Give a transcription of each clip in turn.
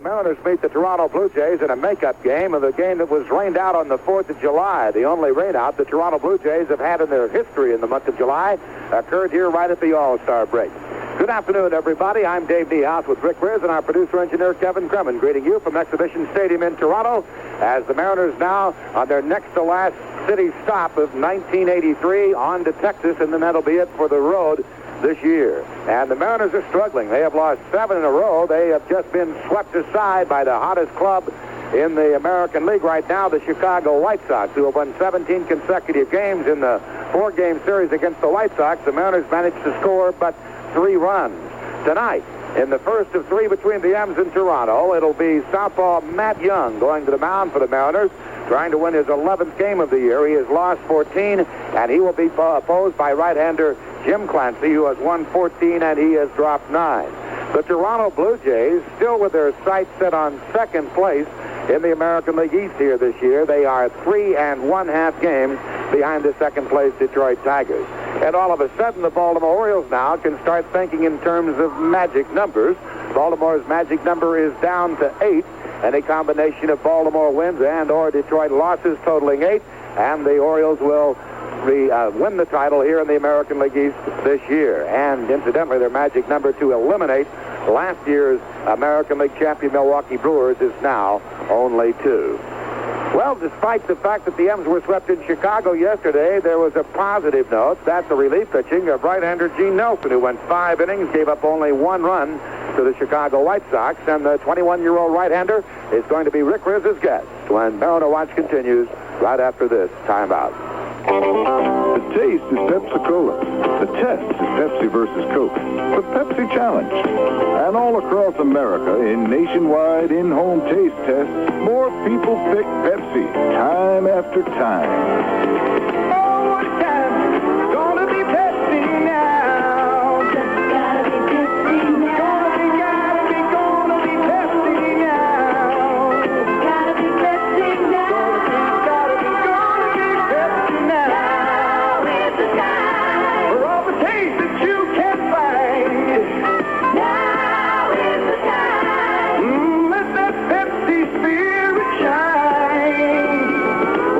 the Mariners meet the Toronto Blue Jays in a makeup game of the game that was rained out on the 4th of July. The only rainout the Toronto Blue Jays have had in their history in the month of July occurred here right at the All-Star break. Good afternoon, everybody. I'm Dave Niehaus with Rick Riz and our producer-engineer Kevin Kremen, greeting you from Exhibition Stadium in Toronto as the Mariners now on their next-to-last city stop of 1983 on to Texas, and then that'll be it for the road this year. And the Mariners are struggling. They have lost 7 in a row. They have just been swept aside by the hottest club in the American League right now, the Chicago White Sox, who have won 17 consecutive games. In the 4-game series against the White Sox, the Mariners managed to score but 3 runs. Tonight, in the first of 3 between the M's and Toronto, it'll be southpaw Matt Young going to the mound for the Mariners, trying to win his 11th game of the year. He has lost 14, and he will be opposed by right-hander Jim Clancy, who has won 14, and he has dropped 9. The Toronto Blue Jays, still with their sights set on second place in the American League East here this year. They are 3 1/2 games behind the second-place Detroit Tigers. And all of a sudden, the Baltimore Orioles now can start thinking in terms of magic numbers. Baltimore's magic number is down to 8, and a combination of Baltimore wins and or Detroit losses totaling 8, and the Orioles will win the title here in the American League East this year. And incidentally, their magic number to eliminate last year's American League champion Milwaukee Brewers is now only 2. Well, despite the fact that the M's were swept in Chicago yesterday, there was a positive note. That's the relief pitching of right-hander Gene Nelson, who went 5 innings, gave up only 1 run to the Chicago White Sox. And the 21-year-old right-hander is going to be Rick Riz's guest when Mariner Watch continues right after this timeout. The taste is Pepsi-Cola. The test is Pepsi versus Coke. The Pepsi Challenge. And all across America, in nationwide in-home taste tests, more people pick Pepsi time after time. Oh, what time? It's gonna be Pepsi now. Just gotta be Pepsi now. Gonna be Pepsi now. Gotta be Pepsi now. Gotta be Pepsi now. Now is the time. For all the taste that you can find. Now is the time. Let that Pepsi spirit shine.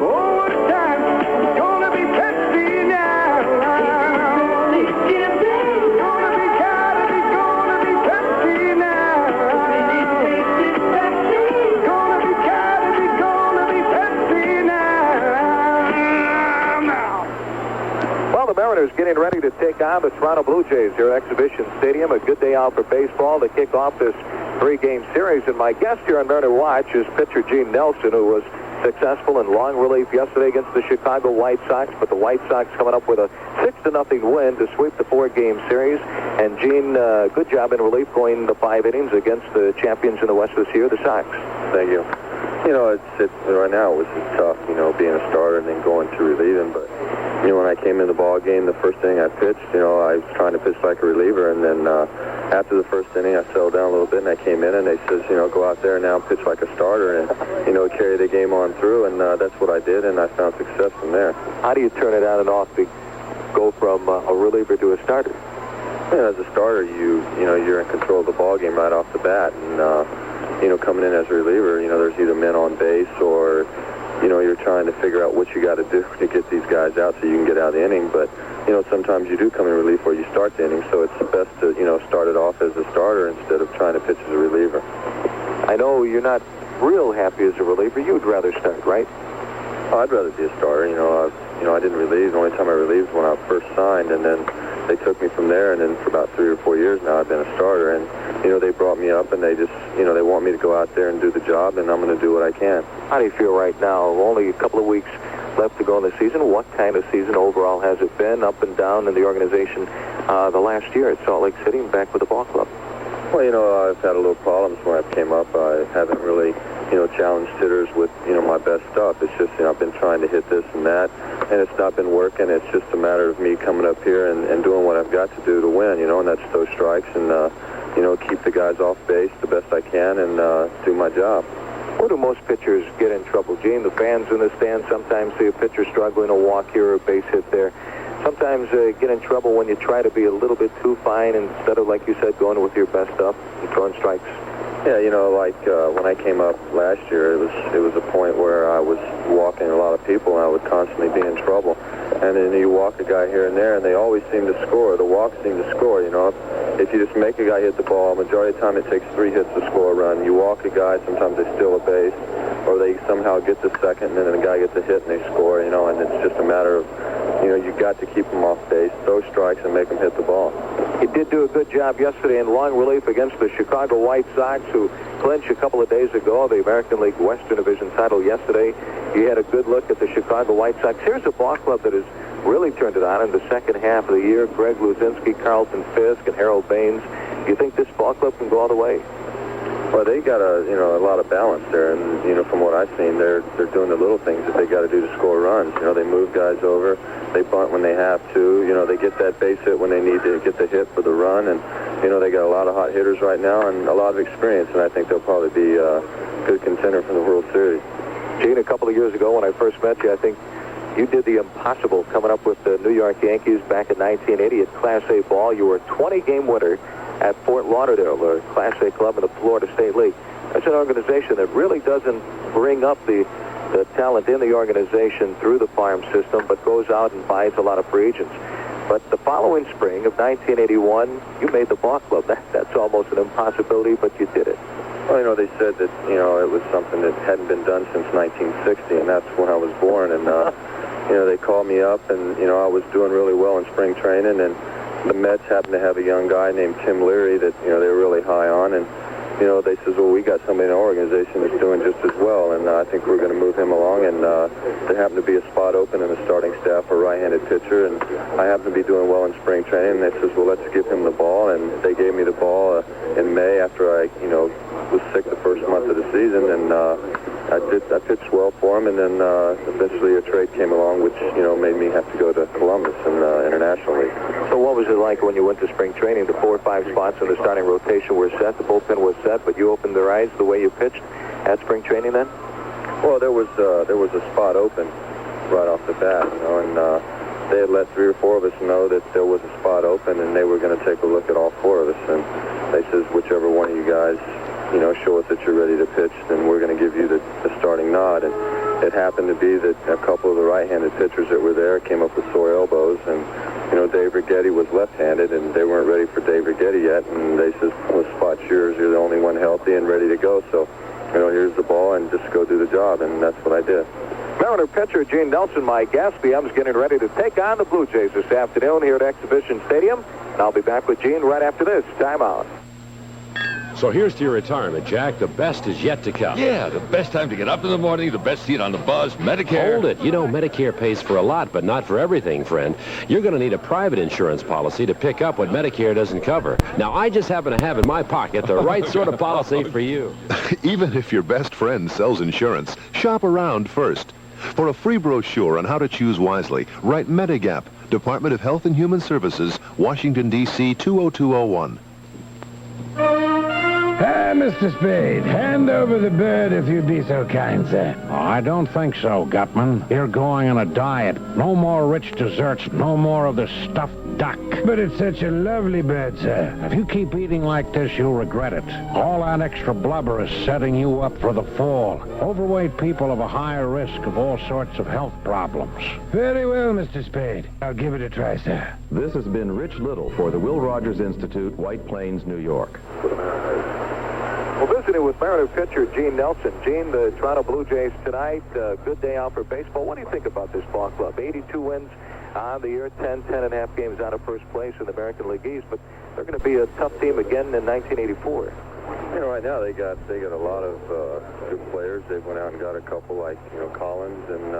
Oh, what a time. It's gonna be Pepsi now. Gonna be, gotta be Pepsi now. Gonna be Pepsi now. Well, the Mariners getting ready to take on the Toronto Blue Jays here at Exhibition Stadium. A good day out for baseball to kick off this 3-game series. And my guest here on Mariner Watch is pitcher Gene Nelson, who was successful in long relief yesterday against the Chicago White Sox. But the White Sox coming up with a 6-0 win to sweep the 4-game series. And Gene, good job in relief going the 5 innings against the champions in the West this year, the Sox. Thank you. You know, it's right now it was tough, being a starter and then going to relieving. But, when I came in the ball game, the first inning I pitched, I was trying to pitch like a reliever. And then after the first inning, I settled down a little bit, and I came in, and they says, go out there and now pitch like a starter and, carry the game on through. And that's what I did, and I found success from there. How do you turn it on and off to go from a reliever to a starter? As a starter, you're in control of the ball game right off the bat. And, coming in as a reliever, there's either men on base or, you're trying to figure out what you got to do to get these guys out so you can get out of the inning. But, sometimes you do come in relief or you start the inning, so it's best to, start it off as a starter instead of trying to pitch as a reliever. I know you're not real happy as a reliever. You'd rather start, right? I'd rather be a starter. I didn't relieve. The only time I relieved was when I first signed, and then they took me from there, and then for about 3 or 4 years now I've been a starter. And, they brought me up, and they just, they want me to go out there and do the job, and I'm going to do what I can. How do you feel right now? Only a couple of weeks left to go in the season. What kind of season overall has it been, up and down in the organization the last year at Salt Lake City and back with the ball club? Well, I've had a little problems when I came up. I haven't really, challenged hitters with, my best stuff. It's just, I've been trying to hit this and that, and it's not been working. It's just a matter of me coming up here and doing what I've got to do to win, and that's throw strikes and, keep the guys off base the best I can and do my job. Where do most pitchers get in trouble, Gene? The fans in the stands sometimes see a pitcher struggling, a walk here or a base hit there. Sometimes get in trouble when you try to be a little bit too fine instead of, like you said, going with your best stuff and throwing strikes. Yeah, you know, like when I came up last year, it was a point where I was walking a lot of people, and I would constantly be in trouble. And then you walk a guy here and there, and they always seem to score. The walks seem to score, you know. If you just make a guy hit the ball, majority of the time it takes 3 hits to score a run. You walk a guy, sometimes they steal a base, or they somehow get the second, and then the guy gets a hit and they score, you know, and it's just a matter of, you know, you've got to keep them off base, throw strikes, and make them hit the ball. He did do a good job yesterday in long relief against the Chicago White Sox, who clinched a couple of days ago the American League Western Division title yesterday. He had a good look at the Chicago White Sox. Here's a ball club that has really turned it on in the second half of the year. Greg Luzinski, Carlton Fisk, and Harold Baines. Do you think this ball club can go all the way? Well, they got a lot of balance there, and you know, from what I've seen, they're doing the little things that they got to do to score runs. You know, they move guys over, they bunt when they have to. You know, they get that base hit when they need to get the hit for the run, and you know, they got a lot of hot hitters right now and a lot of experience, and I think they'll probably be a good contender for the World Series. Gene, a couple of years ago when I first met you, I think you did the impossible coming up with the New York Yankees back in 1980 at Class A ball. You were a 20-game winner at Fort Lauderdale, the Class A club in the Florida State League. That's an organization that really doesn't bring up the talent in the organization through the farm system, but goes out and buys a lot of free agents. But the following spring of 1981, you made the ball club. That's almost an impossibility, but you did it. Well, you know, they said that, you know, it was something that hadn't been done since 1960, and that's when I was born. And, you know, they called me up, and, you know, I was doing really well in spring training, and the Mets happened to have a young guy named Tim Leary that, you know, they were really high on, and, you know, they says, well, we got somebody in our organization that's doing just as well, and I think we're going to move him along, and there happened to be a spot open in the starting staff for a right-handed pitcher, and I happened to be doing well in spring training, and they says, well, let's give him the ball, and they gave me the ball in May after I, you know, was sick the first month of the season, and I pitched well for him, and then eventually a trade came along, which, you know, made me have to go to Columbus in the International League. So what was it like when you went to spring training? The 4 or 5 spots in the starting rotation were set, the bullpen was set, but you opened their eyes the way you pitched at spring training then? Well, there was a spot open right off the bat, you know, and they had let 3 or 4 of us know that there was a spot open, and they were going to take a look at all 4 of us, and they says, whichever one of you guys, you know, show us that you're ready to pitch, then we're going to give you the starting nod. And it happened to be that a couple of the right-handed pitchers that were there came up with sore elbows, and, you know, Dave Righetti was left-handed, and they weren't ready for Dave Righetti yet, and they says, well, the spot's yours, you're the only one healthy and ready to go, so, you know, here's the ball, and just go do the job, and that's what I did. Mariner pitcher Gene Nelson, my guest. BM's getting ready to take on the Blue Jays this afternoon here at Exhibition Stadium, and I'll be back with Gene right after this. Time out. So here's to your retirement, Jack. The best is yet to come. Yeah, the best time to get up in the morning, the best seat on the bus, Medicare. Hold it. You know, Medicare pays for a lot, but not for everything, friend. You're going to need a private insurance policy to pick up what Medicare doesn't cover. Now, I just happen to have in my pocket the right sort of policy for you. Even if your best friend sells insurance, shop around first. For a free brochure on how to choose wisely, write Medigap, Department of Health and Human Services, Washington, D.C. 20201. Mr. Spade, hand over the bird if you'd be so kind, sir. Oh, I don't think so, Gutman. You're going on a diet. No more rich desserts, no more of the stuffed duck. But it's such a lovely bird, sir. If you keep eating like this, you'll regret it. All that extra blubber is setting you up for the fall. Overweight people have a higher risk of all sorts of health problems. Very well, Mr. Spade. I'll give it a try, sir. This has been Rich Little for the Will Rogers Institute, White Plains, New York. Well, visiting with Mariner pitcher Gene Nelson. Gene, the Toronto Blue Jays tonight, good day out for baseball. What do you think about this ball club? 82 wins on the year, 10.5 games out of first place in the American League East, but they're going to be a tough team again in 1984. You know, right now they got a lot of good players. They went out and got a couple like, you know, Collins and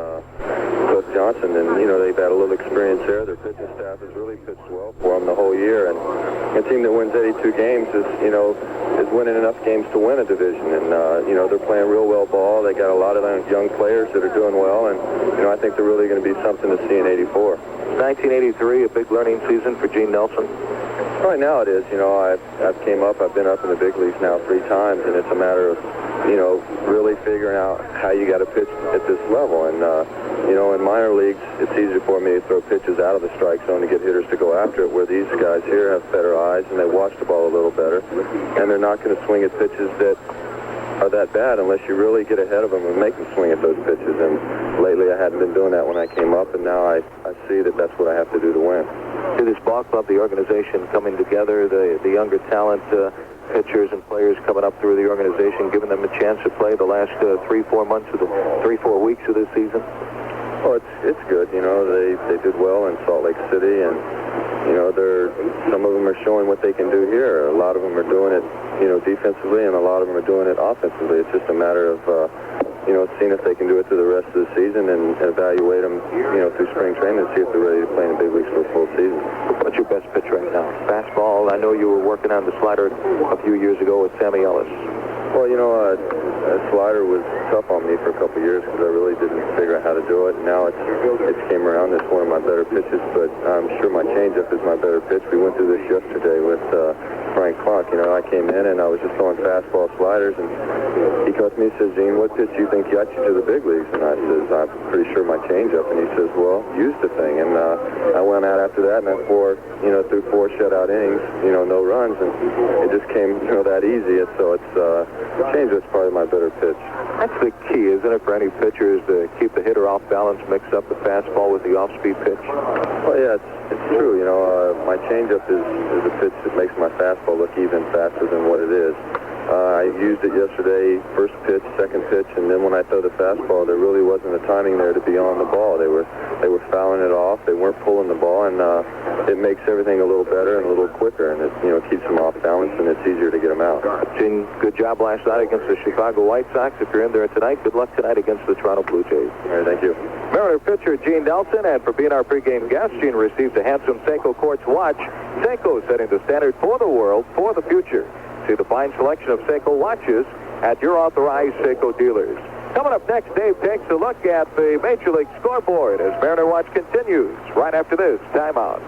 Cliff Johnson, and, you know, they've had a little experience there. Their pitching staff has really pitched well for them the whole year, and a team that wins 82 games is, you know, is winning enough games to win a division, and, you know, they're playing real well ball. They got a lot of young players that are doing well, and, you know, I think they're really going to be something to see in 84. 1983, a big learning season for Gene Nelson. Right now it is. You know, I've been up in the big leagues now 3 times, and it's a matter of, you know, really figuring out how you got to pitch at this level. And, you know, in minor leagues, it's easier for me to throw pitches out of the strike zone to get hitters to go after it, where these guys here have better eyes and they watch the ball a little better, and they're not going to swing at pitches that are that bad unless you really get ahead of them and make them swing at those pitches. And lately I hadn't been doing that when I came up, and now I see that that's what I have to do to win. To this ball club, the organization coming together, the younger talent, pitchers and players coming up through the organization, giving them a chance to play the last 3-4 months of the 3-4 weeks of this season? Oh, it's good. You know, they did well in Salt Lake City, and you know, some of them are showing what they can do here. A lot of them are doing it, you know, defensively, and a lot of them are doing it offensively. It's just a matter of you know, seeing if they can do it through the rest of the season and evaluate them, you know, through spring training and see if they're ready to play in the big leagues for a full season. What's your best pitch right now? Fastball. I know you were working on the slider a few years ago with Sammy Ellis. Well, you know, a slider was tough on me for a couple of years because I really didn't figure out how to do it. Now it came around. It's one of my better pitches, but I'm sure my changeup is my better pitch. We went through this yesterday with Frank Clark. You know, I came in and I was just throwing fastball sliders, and he comes to me and says, "Gene, what pitch do you think got you to the big leagues?" And I says, "I'm pretty sure my changeup." And he says, "Well, use the thing." And I went out after that, and I threw 4 shutout innings, you know, no runs, and it just came, you know, that easy. And so it's changeup's probably my better pitch. That's the key, isn't it, for any pitcher, is to keep the hitter off balance, mix up the fastball with the off-speed pitch? Well, yeah, it's true. You know, my changeup is a pitch that makes my fastball look even faster than what it is. I used it yesterday, first pitch, second pitch, and then when I throw the fastball, there really wasn't the timing there to be on the ball. They were fouling it off. They weren't pulling the ball, and it makes everything a little better and a little quicker, and it, you know, keeps them off balance, and it's easier to get them out. Gene, good job last night against the Chicago White Sox. If you're in there tonight, good luck tonight against the Toronto Blue Jays. All right, thank you. Mariner pitcher Gene Nelson, and for being our pregame guest, Gene received a handsome Seiko Quartz watch. Seiko setting the standard for the world, for the future. See the fine selection of Seiko watches at your authorized Seiko dealers. Coming up next, Dave takes a look at the Major League scoreboard as Mariner Watch continues right after this timeout.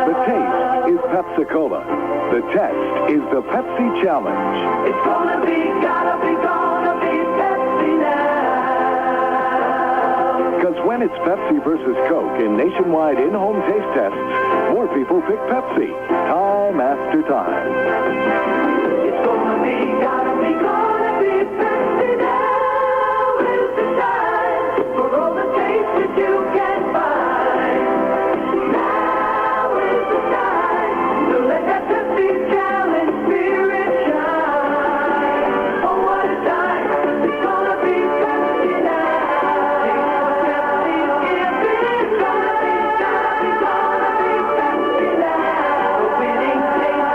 The taste is Pepsi-Cola. The test is the Pepsi Challenge. It's gonna be, gonna be Pepsi now. Because when it's Pepsi versus Coke in nationwide in-home taste tests, more people pick Pepsi, time after time. It's gonna be Pepsi now. It's the time for all the taste that you can find. Now is the time to let that Pepsi Challenge spirit shine. Oh, what a time! It's gonna be Pepsi now. Pepsi, it's gonna be Pepsi now. The winning taste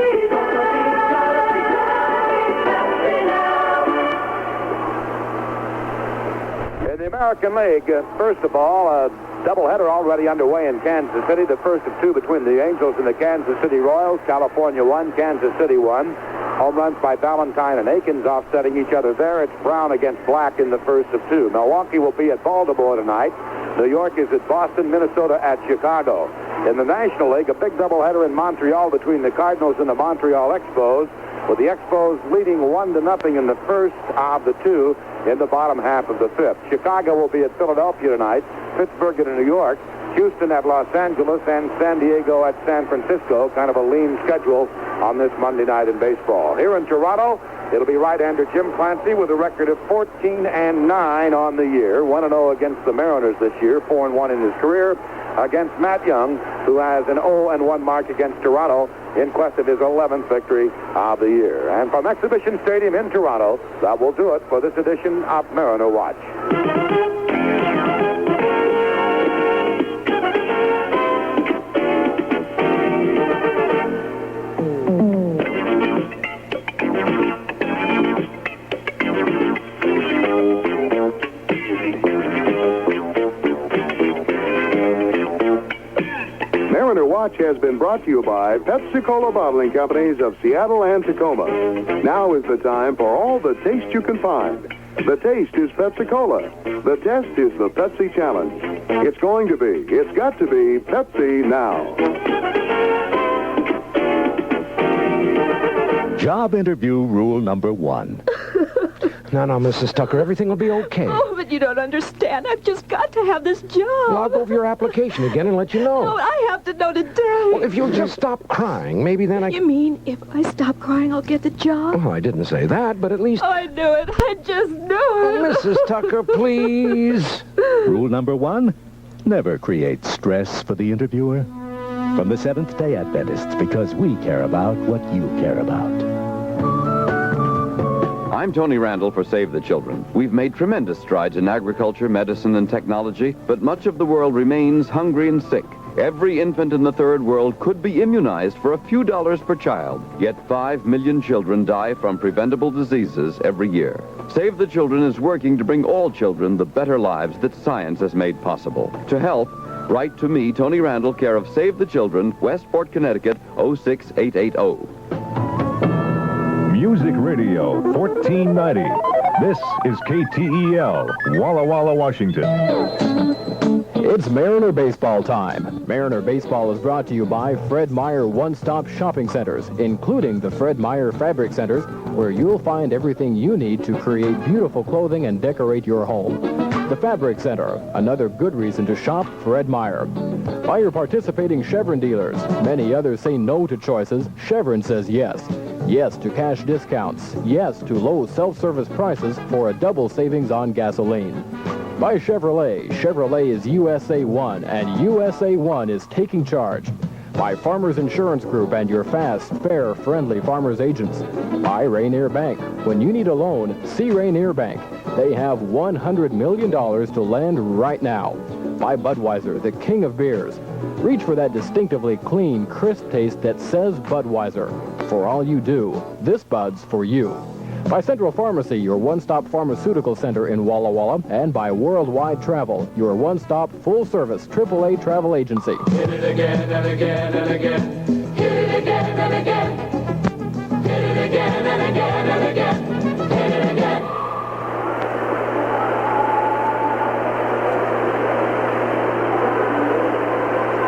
is Pepsi. Gonna be Pepsi now. In the American League, first of all, a doubleheader already underway in Kansas City. The first of 2 between the Angels and the Kansas City Royals. California 1, Kansas City 1. Home runs by Valentine and Akins offsetting each other there. It's Brown against Black in the first of 2. Milwaukee will be at Baltimore tonight. New York is at Boston, Minnesota at Chicago. In the National League, a big doubleheader in Montreal between the Cardinals and the Montreal Expos, with the Expos leading 1-0 in the first of the 2 in the bottom half of the 5th. Chicago will be at Philadelphia tonight, Pittsburgh at New York, Houston at Los Angeles, and San Diego at San Francisco. Kind of a lean schedule on this Monday night in baseball. Here in Toronto, it'll be right-hander Jim Clancy with a record of 14-9 on the year. 1-0 against the Mariners this year, 4-1 in his career. Against Matt Young, who has an 0-1 mark against Toronto in quest of his 11th victory of the year. And from Exhibition Stadium in Toronto, that will do it for this edition of Mariner Watch. Mariner Watch has been brought to you by Pepsi-Cola Bottling Companies of Seattle and Tacoma. Now is the time for all the taste you can find. The taste is Pepsi-Cola. The test is the Pepsi Challenge. It's going to be, it's got to be Pepsi now. Job interview rule number 1. No, Mrs. Tucker, everything will be okay. Oh, but you don't understand. I've just got to have this job. Well, I'll go over your application again and let you know. No, I have to know today. Well, if you'll just stop crying, maybe then You mean if I stop crying, I'll get the job? Oh, I didn't say that, but at least... I knew it. I just knew it. Mrs. Tucker, please. Rule number 1, never create stress for the interviewer. From the Seventh-day Adventists, because we care about what you care about. I'm Tony Randall for Save the Children. We've made tremendous strides in agriculture, medicine, and technology, but much of the world remains hungry and sick. Every infant in the third world could be immunized for a few dollars per child, yet 5 million children die from preventable diseases every year. Save the Children is working to bring all children the better lives that science has made possible. To help, write to me, Tony Randall, care of Save the Children, Westport, Connecticut, 06880. Music Radio 1490. This is KTEL, Walla Walla, Washington. It's Mariner Baseball time. Mariner Baseball is brought to you by Fred Meyer One-Stop Shopping Centers, including the Fred Meyer Fabric Centers, where you'll find everything you need to create beautiful clothing and decorate your home. The Fabric Center, another good reason to shop Fred Meyer. By your participating Chevron dealers. Many others say no to choices. Chevron says yes. Yes to cash discounts. Yes to low self-service prices for a double savings on gasoline. By Chevrolet. Chevrolet is USA 1, and USA 1 is taking charge. By Farmers Insurance Group and your fast, fair, friendly farmers agents. By Rainier Bank. When you need a loan, see Rainier Bank. They have $100 million to lend right now. By Budweiser, the king of beers. Reach for that distinctively clean, crisp taste that says Budweiser. For all you do, this Bud's for you. By Central Pharmacy, your one-stop pharmaceutical center in Walla Walla. And by Worldwide Travel, your one-stop, full-service AAA travel agency. Hit it again and again and again. Hit it again and again. Hit it again and again and again. Hit it again.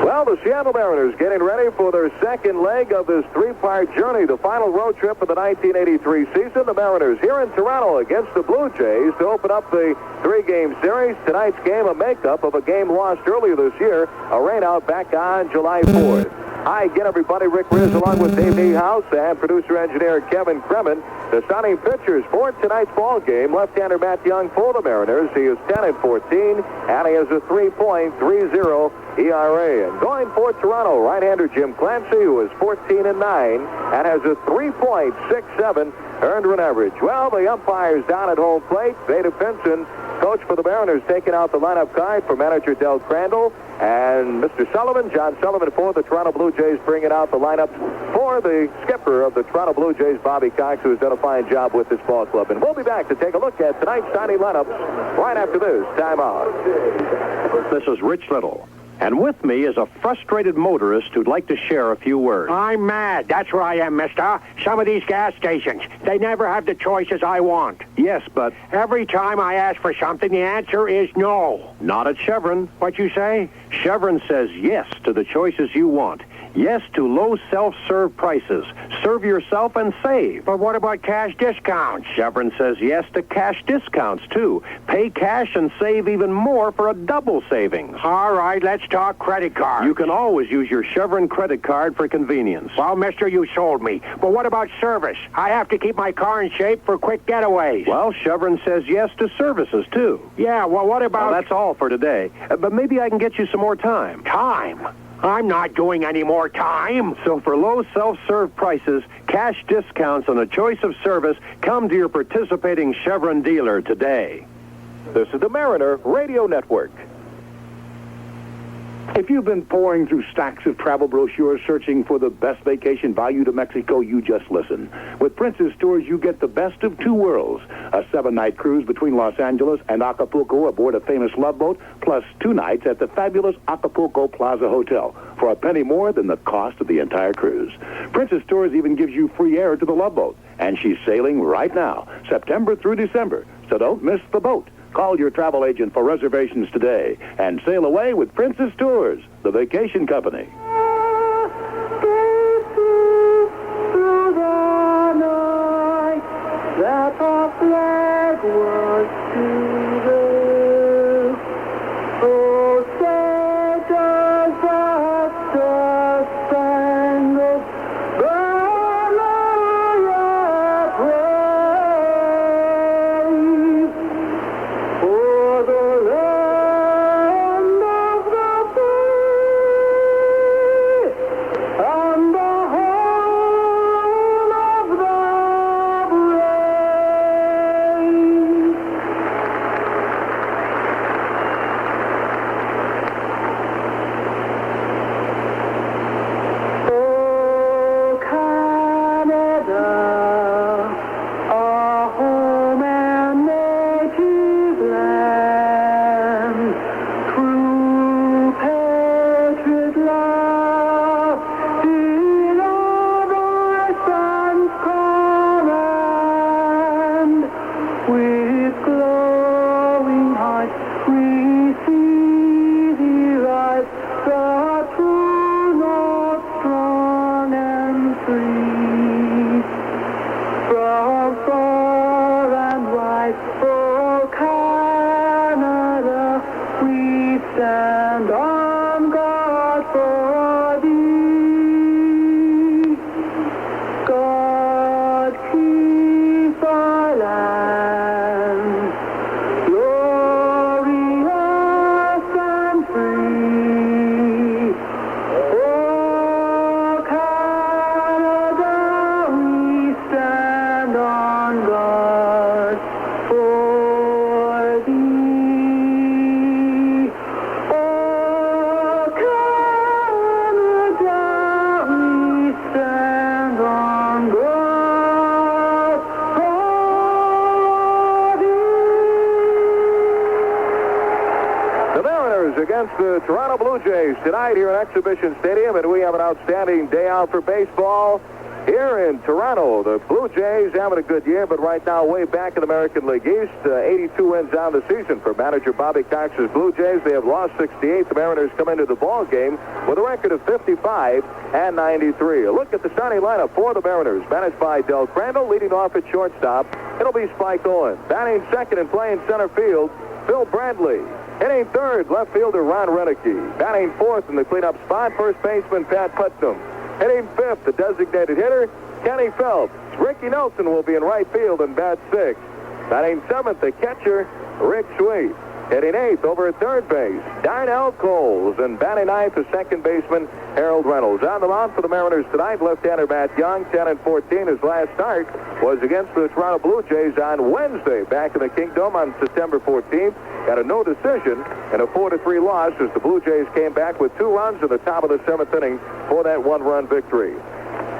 Well, the Seattle Mariners getting ready for their second leg of this three-part journey, the final road trip of the 1983 season. The Mariners here in Toronto against the Blue Jays to open up the three-game series. Tonight's game, a makeup of a game lost earlier this year, a rainout back on July 4th. Hi again, everybody. Rick Riz along with Dave Niehaus and producer-engineer Kevin Kremen. The starting pitchers for tonight's ball game, left-hander Matt Young for the Mariners. He is 10-14, and he has a 3.30 ERA. And going for Toronto, right-hander Jim Clancy, who is 14-9 and has a 3.67 earned run average. Well, the umpires down at home plate. Vada Pinson, coach for the Mariners, taking out the lineup card for manager Del Crandall. And Mr. Sullivan, John Sullivan, for the Toronto Blue Jays, bringing out the lineups for the skipper of the Toronto Blue Jays, Bobby Cox, who has done a fine job with this ball club. And we'll be back to take a look at tonight's starting lineups right after this timeout. This is Rich Little. And with me is a frustrated motorist who'd like to share a few words. I'm mad. That's where I am, mister. Some of these gas stations, they never have the choices I want. Yes, but... Every time I ask for something, the answer is no. Not at Chevron. What you say? Chevron says yes to the choices you want. Yes to low self-serve prices. Serve yourself and save. But what about cash discounts? Chevron says yes to cash discounts, too. Pay cash and save even more for a double savings. All right, let's talk credit cards. You can always use your Chevron credit card for convenience. Well, mister, you sold me. But what about service? I have to keep my car in shape for quick getaways. Well, Chevron says yes to services, too. Yeah, well, what about... Well, that's all for today. But maybe I can get you some more time. Time? I'm not doing any more time. So for low self-serve prices, cash discounts, and a choice of service, come to your participating Chevron dealer today. This is the Mariner Radio Network. If you've been pouring through stacks of travel brochures searching for the best vacation value to Mexico, you just listen. With Princess Tours, you get the best of two worlds. A 7-night cruise between Los Angeles and Acapulco aboard a famous love boat, plus 2 nights at the fabulous Acapulco Plaza Hotel for a penny more than the cost of the entire cruise. Princess Tours even gives you free air to the love boat, and she's sailing right now, September through December. So don't miss the boat. Call your travel agent for reservations today and sail away with Princess Tours, the vacation company. That our flag was to the oh, say does the spangled banner yet wave for the land of the free and the home of the with glowing hearts, we see thee rise, the true north, strong and free. From far and wide, oh Canada, we stand on guard for thee. God keep our land glorious and free. Oh, Canada, we stand on guard for thee. Oh, Canada, we stand on guard for The Mariners against the Toronto Blue Jays tonight here at Exhibition Stadium, and we have an outstanding day out for baseball here in Toronto. The Blue Jays having a good year, but right now way back in the American League East, 82 wins down the season for manager Bobby Cox's Blue Jays. They have lost 68. The Mariners come into the ball game with a record of 55 and 93. A look at the starting lineup for the Mariners, managed by Del Crandall, leading off at shortstop. It'll be Spike Owen. Batting second and playing center field, Phil Bradley. Hitting third, left fielder Ron Renicky. Batting fourth in the cleanup spot, first baseman Pat Putnam. Hitting fifth, the designated hitter, Kenny Phelps. Ricky Nelson will be in right field and bat sixth. Batting seventh, the catcher, Rick Sweet. Hitting eighth over at third base, Darnell Coles. And batting ninth, the second baseman, Harold Reynolds. On the mound for the Mariners tonight, left-hander Matt Young, 10-14. His last start was against the Toronto Blue Jays on Wednesday back in the Kingdom on September 14th. Got a no decision and a 4-3 loss as the Blue Jays came back with 2 runs in the top of the 7th inning for that 1-run victory.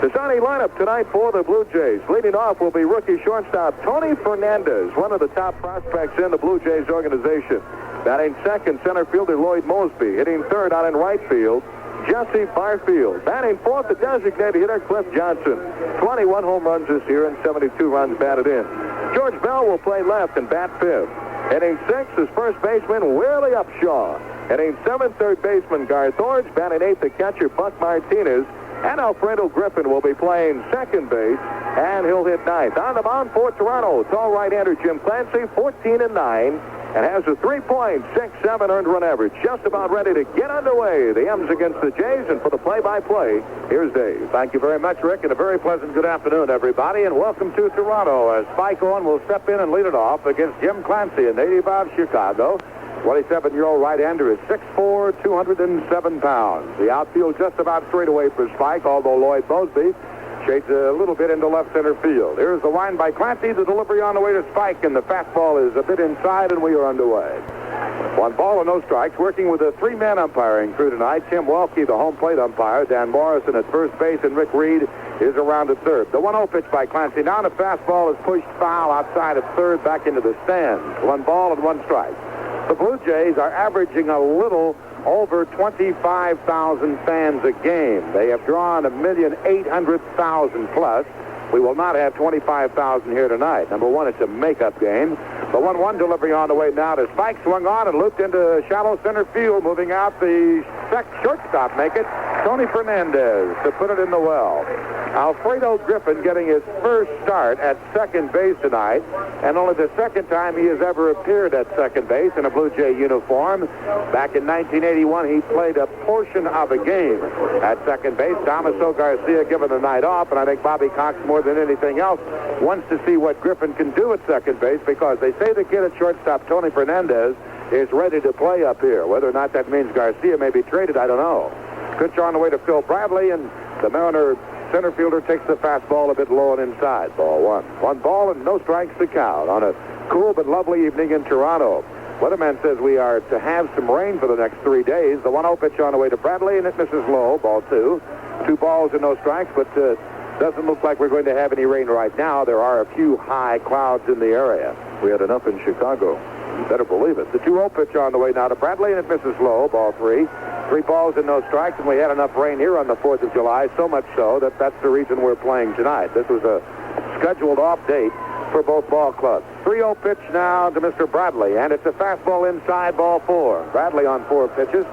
The starting lineup tonight for the Blue Jays. Leading off will be rookie shortstop Tony Fernandez, one of the top prospects in the Blue Jays organization. Batting second, center fielder Lloyd Mosby. Hitting third out in right field, Jesse Barfield. Batting fourth, the designated hitter Cliff Johnson. 21 home runs this year and 72 runs batted in. George Bell will play left and bat fifth. Hitting sixth is first baseman Willie Upshaw. Hitting seventh, third baseman Garth Orge. Batting eighth, the catcher Buck Martinez. And Alfredo Griffin will be playing second base, and he'll hit ninth. On the mound for Toronto, tall right-hander Jim Clancy, 14-9, and has a 3.67 earned run average. Just about ready to get underway. The M's against the Jays, and for the play-by-play, here's Dave. Thank you very much, Rick, and a very pleasant good afternoon, everybody, and welcome to Toronto, as Spike Owen will step in and lead it off against Jim Clancy, a native of Chicago. 27-year-old right-hander is 6'4", 207 pounds. The outfield just about straight away for Spike, although Lloyd Mosby shades a little bit into left center field. Here's the line by Clancy, the delivery on the way to Spike, and the fastball is a bit inside, and we are underway. 1 ball and no strikes, working with a 3-man umpiring crew tonight. Tim Welke, the home plate umpire, Dan Morrison at first base, and Rick Reed is around at third. The 1-0 pitch by Clancy. Now the fastball is pushed foul outside of third back into the stands. 1 ball and 1 strike. The Blue Jays are averaging a little over 25,000 fans a game. They have drawn 1,800,000 plus. We will not have 25,000 here tonight. Number one, it's a makeup game. The 1-1 delivery on the way now to Spike. Swung on and looped into shallow center field. Moving out the shortstop. Make it Tony Fernandez to put it in the well. Alfredo Griffin getting his first start at second base tonight, and only the second time he has ever appeared at second base in a Blue Jay uniform. Back in 1981, he played a portion of a game at second base. Thomas O. Garcia given the night off, and I think Bobby Cox, more than anything else, wants to see what Griffin can do at second base, because they say the kid at shortstop, Tony Fernandez, is ready to play up here. Whether or not that means Garcia may be traded, I don't know. Pitch on the way to Phil Bradley, and the Mariner center fielder takes the fastball a bit low and inside. Ball one. 1 ball and no strikes to count on a cool but lovely evening in Toronto. Weatherman says we are to have some rain for the next 3 days. The 1-0 pitch on the way to Bradley, and it misses low. Ball 2. 2 balls and no strikes, but doesn't look like we're going to have any rain right now. There are a few high clouds in the area. We had enough in Chicago. You better believe it. The 2-0 pitch on the way now to Bradley, and it misses low. Ball 3. 3 balls and no strikes, and we had enough rain here on the 4th of July, so much so that that's the reason we're playing tonight. This was a scheduled off date for both ball clubs. 3-0 pitch now to Mr. Bradley, and it's a fastball inside, ball 4. Bradley on 4 pitches,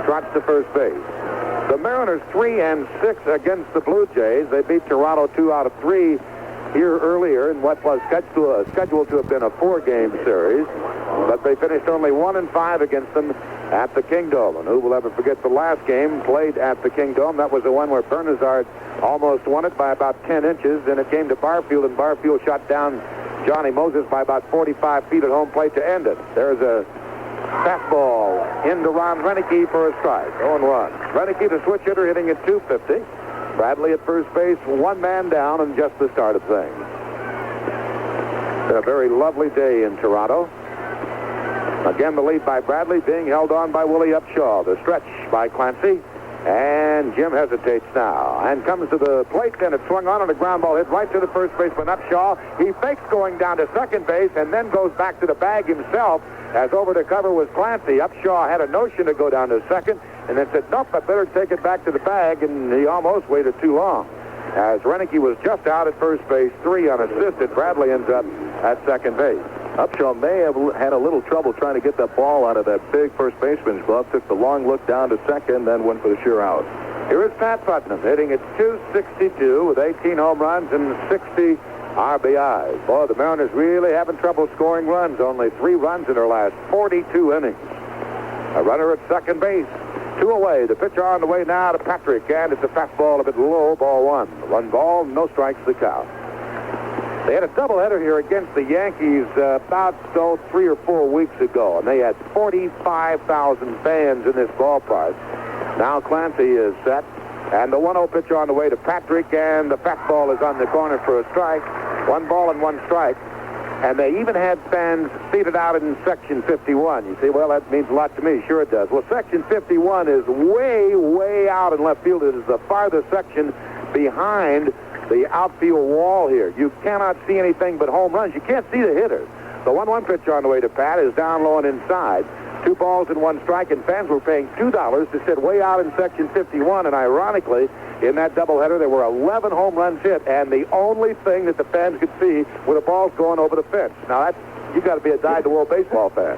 trots to first base. The Mariners 3-6 against the Blue Jays. They beat Toronto 2 out of 3 here earlier in what was scheduled to have been a 4-game series, but they finished only 1-5 against them at the Kingdome. And who will ever forget the last game played at the Kingdome? That was the one where Bernazard almost won it by about 10 inches. Then it came to Barfield, and Barfield shot down Johnny Moses by about 45 feet at home plate to end it. There's a fastball into Ron Renicky for a strike. 0-1. Renicky, the switch hitter, hitting at 250. Bradley at first base, 1 man down, and just the start of things. Been a very lovely day in Toronto. Again, the lead by Bradley being held on by Willie Upshaw. The stretch by Clancy. And Jim hesitates now and comes to the plate. Then it's swung on a ground ball hit right to the first baseman, Upshaw. He fakes going down to second base and then goes back to the bag himself, as over to cover was Clancy. Upshaw had a notion to go down to second and then said, nope, I better take it back to the bag, and he almost waited too long. As Renicky was just out at first base, 3 unassisted, Bradley ends up at second base. Upshaw may have had a little trouble trying to get that ball out of that big first baseman's glove. Took the long look down to second, then went for the sure out. Here is Pat Putnam hitting at 262 with 18 home runs and 60 RBIs. Boy, the Mariners really having trouble scoring runs. Only 3 runs in their last 42 innings. A runner at second base. 2 away. The pitcher on the way now to Patrick, and it's a fastball a bit low. Ball 1. 1 ball, no strikes to count. They had a doubleheader here against the Yankees about 3 or 4 weeks ago, and they had 45,000 fans in this ballpark. Now Clancy is set, and the 1-0 pitch on the way to Patrick, and the fastball is on the corner for a strike. 1 ball and 1 strike. And they even had fans seated out in Section 51. You say, well, that means a lot to me. Sure it does. Well, Section 51 is way, way out in left field. It is the farthest section behind the outfield wall here. You cannot see anything but home runs. You can't see the hitters. The 1-1 pitch on the way to Pat is down low and inside. 2 balls and 1 strike, and fans were paying $2 to sit way out in Section 51. And ironically, in that doubleheader, there were 11 home runs hit, and the only thing that the fans could see were the balls going over the fence. Now, you got to be a dyed-to-wool baseball fan.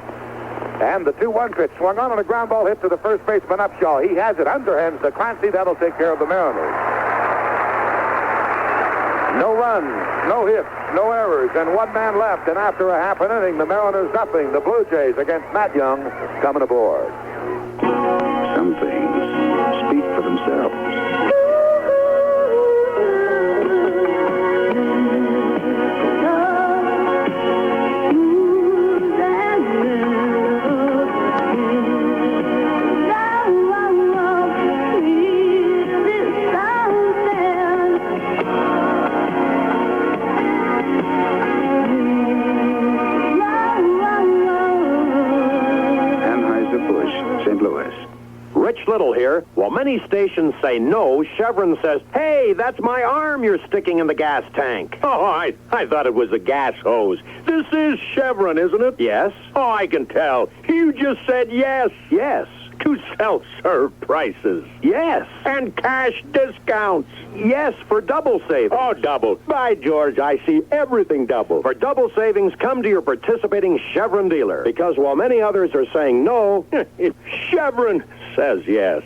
And the 2-1 pitch swung on a ground ball hit to the first baseman, Upshaw. He has it, underhands to Clancy. That'll take care of the Mariners. No runs, no hits, no errors, and 1 man left. And after a half an inning, the Mariners nothing. The Blue Jays against Matt Young coming aboard. Some things speak for themselves. Rich Little here. While many stations say no, Chevron says, hey, that's my arm you're sticking in the gas tank. Oh, I thought it was a gas hose. This is Chevron, isn't it? Yes. Oh, I can tell. You just said yes. Yes. to self-serve prices. Yes. And cash discounts. Yes, for double savings. Oh, double. By George, I see everything double. For double savings, come to your participating Chevron dealer. Because while many others are saying no, Chevron says yes.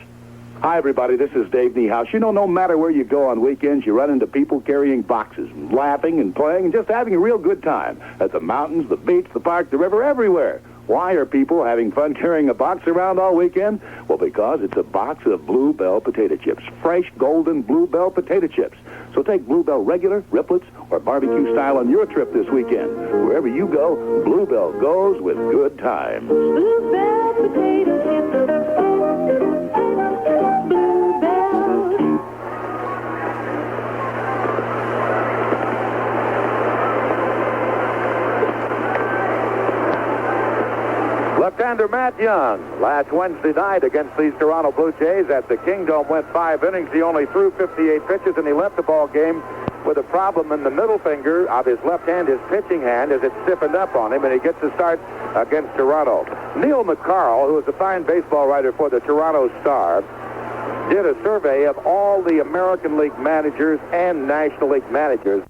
Hi, everybody. This is Dave Niehaus. You know, no matter where you go on weekends, you run into people carrying boxes, laughing and playing and just having a real good time. At the mountains, the beach, the park, the river, everywhere. Why are people having fun carrying a box around all weekend? Well, because it's a box of Blue Bell potato chips. Fresh, golden Blue Bell potato chips. So take Blue Bell regular, riplets, or barbecue style on your trip this weekend. Wherever you go, Blue Bell goes with good times. Blue Bell potato chips. Blue Bell. Left-hander Matt Young, last Wednesday night against these Toronto Blue Jays at the Kingdome, went 5 innings. He only threw 58 pitches, and he left the ball game with a problem in the middle finger of his left hand, his pitching hand, as it stiffened up on him, and he gets to start against Toronto. Neil McCarl, who is a fine baseball writer for the Toronto Star, did a survey of all the American League managers and National League managers.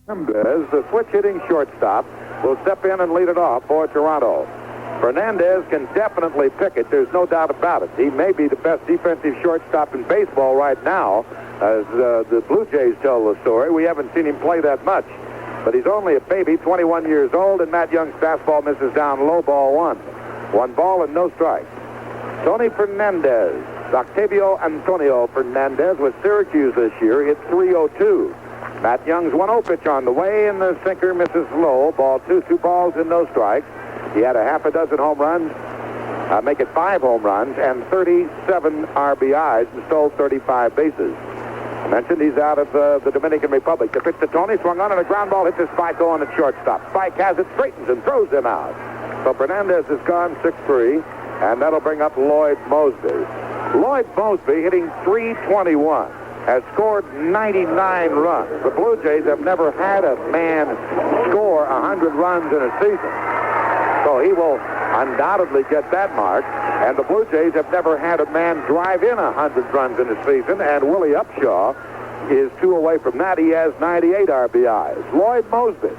Fernandez, the switch-hitting shortstop, will step in and lead it off for Toronto. Fernandez can definitely pick it. There's no doubt about it. He may be the best defensive shortstop in baseball right now. As the Blue Jays tell the story, we haven't seen him play that much. But he's only a baby, 21 years old, and Matt Young's fastball misses down low, ball one. 1 ball and no strikes. Tony Fernandez, Octavio Antonio Fernandez with Syracuse this year, hit .302. Matt Young's 1-0 pitch on the way, and the sinker misses low. Ball 2, 2 balls and no strikes. He had a half a dozen home runs, make it 5 home runs, and 37 RBIs, and stole 35 bases. I mentioned he's out of the Dominican Republic. The pitch to Tony, swung on, and a ground ball hits his Spike on at shortstop. Spike has it, straightens, and throws him out. So Fernandez is gone 6-3, and that'll bring up Lloyd Mosby. Lloyd Mosby, hitting .321. Has scored 99 runs. The Blue Jays have never had a man score 100 runs in a season. So he will undoubtedly get that mark. And the Blue Jays have never had a man drive in 100 runs in a season. And Willie Upshaw is 2 away from that. He has 98 RBIs. Lloyd Mosby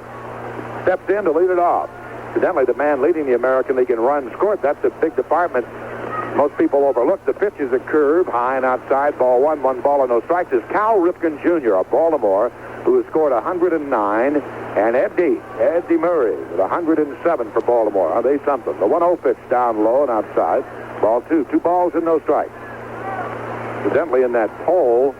steps in to lead it off. Evidently, the man leading the American League in runs scored. That's a big department. Most people overlook. The pitch is a curve, high and outside, ball 1, 1 ball and no strikes. Is Cal Ripken Jr. of Baltimore, who has scored 109, and Eddie Murray with 107 for Baltimore. Are they something? The 1-0 pitch down low and outside, ball 2, 2 balls and no strikes. Evidently in that poll,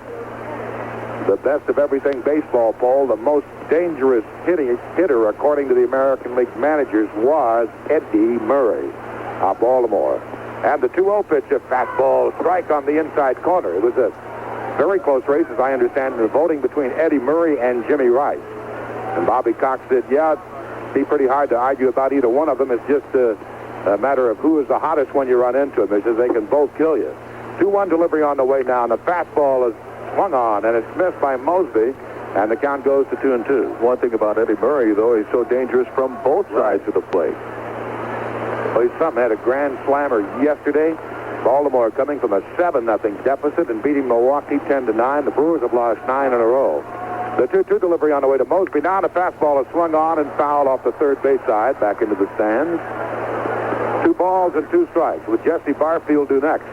the best of everything baseball poll, the most dangerous hitter according to the American League managers was Eddie Murray of Baltimore. And the 2-0 pitch, a fastball strike on the inside corner. It was a very close race, as I understand, in the voting between Eddie Murray and Jimmy Rice. And Bobby Cox said, yeah, it'd be pretty hard to argue about either one of them. It's just a matter of who is the hottest when you run into them. He says they can both kill you. 2-1 delivery on the way now, and the fastball is swung on, and it's missed by Mosby, and the count goes to 2-2. One thing about Eddie Murray, though, he's so dangerous from both sides of the plate. Well, he's something. Had a grand slammer yesterday. Baltimore coming from a 7-0 deficit and beating Milwaukee 10-9. The Brewers have lost 9 in a row. The 2-2 delivery on the way to Mosby. Now the fastball is swung on and fouled off the third base side, back into the stands. 2 balls and 2 strikes. With Jesse Barfield due next.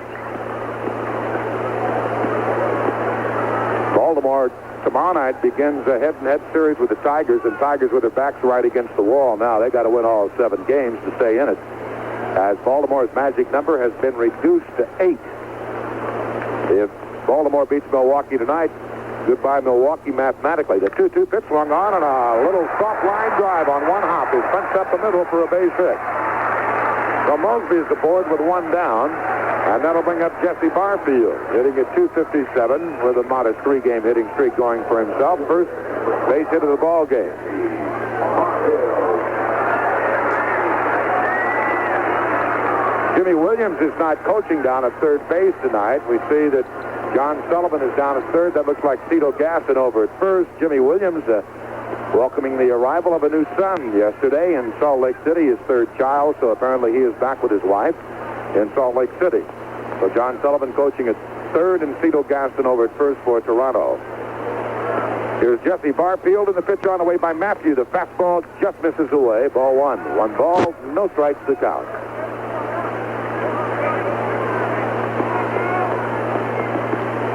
Baltimore tomorrow night begins a head-and-head series with the Tigers, and Tigers with their backs right against the wall. Now they got to win all 7 games to stay in it, as Baltimore's magic number has been reduced to 8. If Baltimore beats Milwaukee tonight, goodbye Milwaukee mathematically. The 2-2 pitch swung on, and a little soft line drive on one hop is punched up the middle for a base hit. So Mosby is aboard with 1 down, and that'll bring up Jesse Barfield, hitting at .257 with a modest 3-game hitting streak going for himself. First base hit of the ball game. Jimmy Williams is not coaching down at third base tonight. We see that John Sullivan is down at third. That looks like Cito Gaston over at first. Jimmy Williams welcoming the arrival of a new son yesterday in Salt Lake City, his third child, so apparently he is back with his wife in Salt Lake City. So John Sullivan coaching at third and Cito Gaston over at first for Toronto. Here's Jesse Barfield, and the pitch on the way by Matthew. The fastball just misses away. Ball one. 1 ball, no strikes to count.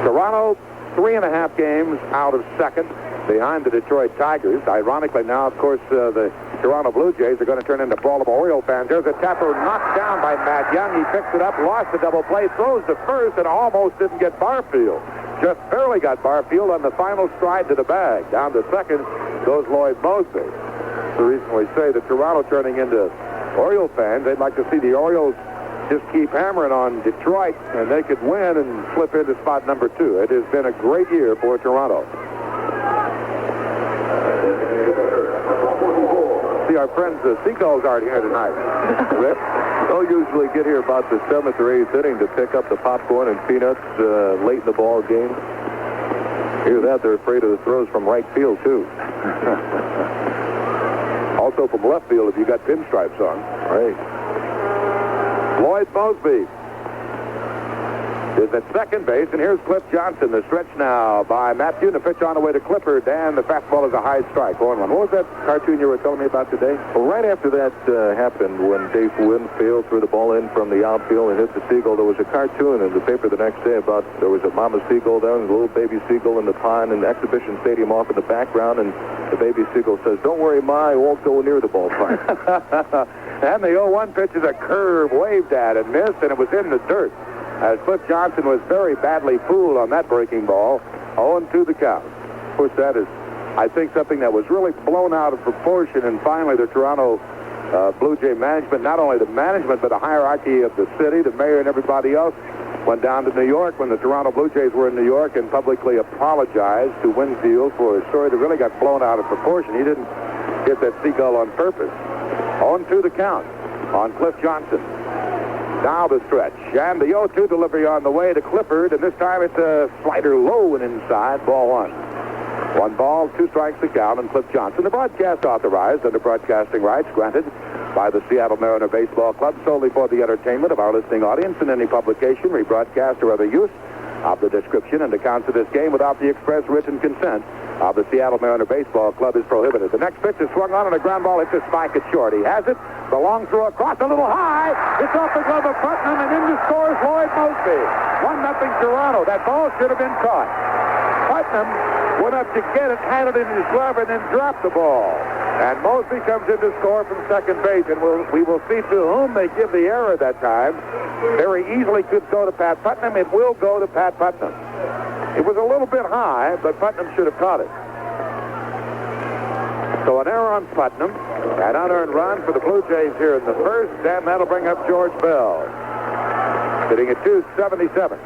Toronto, 3.5 games out of second behind the Detroit Tigers. Ironically now, of course, the Toronto Blue Jays are going to turn into Baltimore Oriole fans. There's a tapper knocked down by Matt Young. He picks it up, lost the double play, throws to first, and almost didn't get Barfield. Just barely got Barfield on the final stride to the bag. Down to second goes Lloyd Mosby. That's the reason we say that Toronto turning into Oriole fans. They'd like to see the Orioles just keep hammering on Detroit, and they could win and slip into spot number 2. It has been a great year for Toronto. See, our friends, the Seagulls aren't here tonight. They'll usually get here about the 7th or 8th inning to pick up the popcorn and peanuts late in the ball game. Hear that, they're afraid of the throws from right field, too. Also from left field if you got pinstripes on. Right. Lloyd Mosby is at second base, and here's Cliff Johnson. The stretch now by Matthew, and the pitch on the way to Clifford, and the fastball is a high strike. 0-1. What was that cartoon you were telling me about today? Well, right after that happened, when Dave Winfield threw the ball in from the outfield and hit the seagull, there was a cartoon in the paper the next day about there was a mama seagull there and a little baby seagull in the pond in the exhibition stadium off in the background, and the baby seagull says, "Don't worry, Ma, I won't go near the ballpark." And the 0-1 pitch is a curve waved at and missed, and it was in the dirt. As Cliff Johnson was very badly fooled on that breaking ball. 0-2 the count. Of course, that is, I think, something that was really blown out of proportion, and finally the Toronto Blue Jay management, not only the management, but the hierarchy of the city, the mayor and everybody else, went down to New York when the Toronto Blue Jays were in New York and publicly apologized to Winfield for a story that really got blown out of proportion. He didn't hit that seagull on purpose. 0-2 the count on Cliff Johnson. Now the stretch, and the 0-2 delivery on the way to Clifford, and this time it's a slider low and inside, ball 1. 1 ball, 2 strikes to count, and Cliff Johnson. The broadcast authorized under broadcasting rights granted by the Seattle Mariner Baseball Club solely for the entertainment of our listening audience, and any publication, rebroadcast, or other use of the description and accounts of this game without the express written consent of the Seattle Mariner Baseball Club is prohibited. The next pitch is swung on, and a ground ball hits a spike at short. He has it. The long throw across, a little high. It's off the glove of Putnam, and in scores Lloyd Mosby. 1-0 Toronto. That ball should have been caught. Putnam went up to get it, had it in his glove, and then dropped the ball. And Mosby comes in to score from second base, and we will see to whom they give the error that time. Very easily could go to Pat Putnam. It will go to Pat Putnam. It was a little bit high, but Putnam should have caught it. So an error on Putnam, an unearned run for the Blue Jays here in the first, and that'll bring up George Bell, sitting at 277.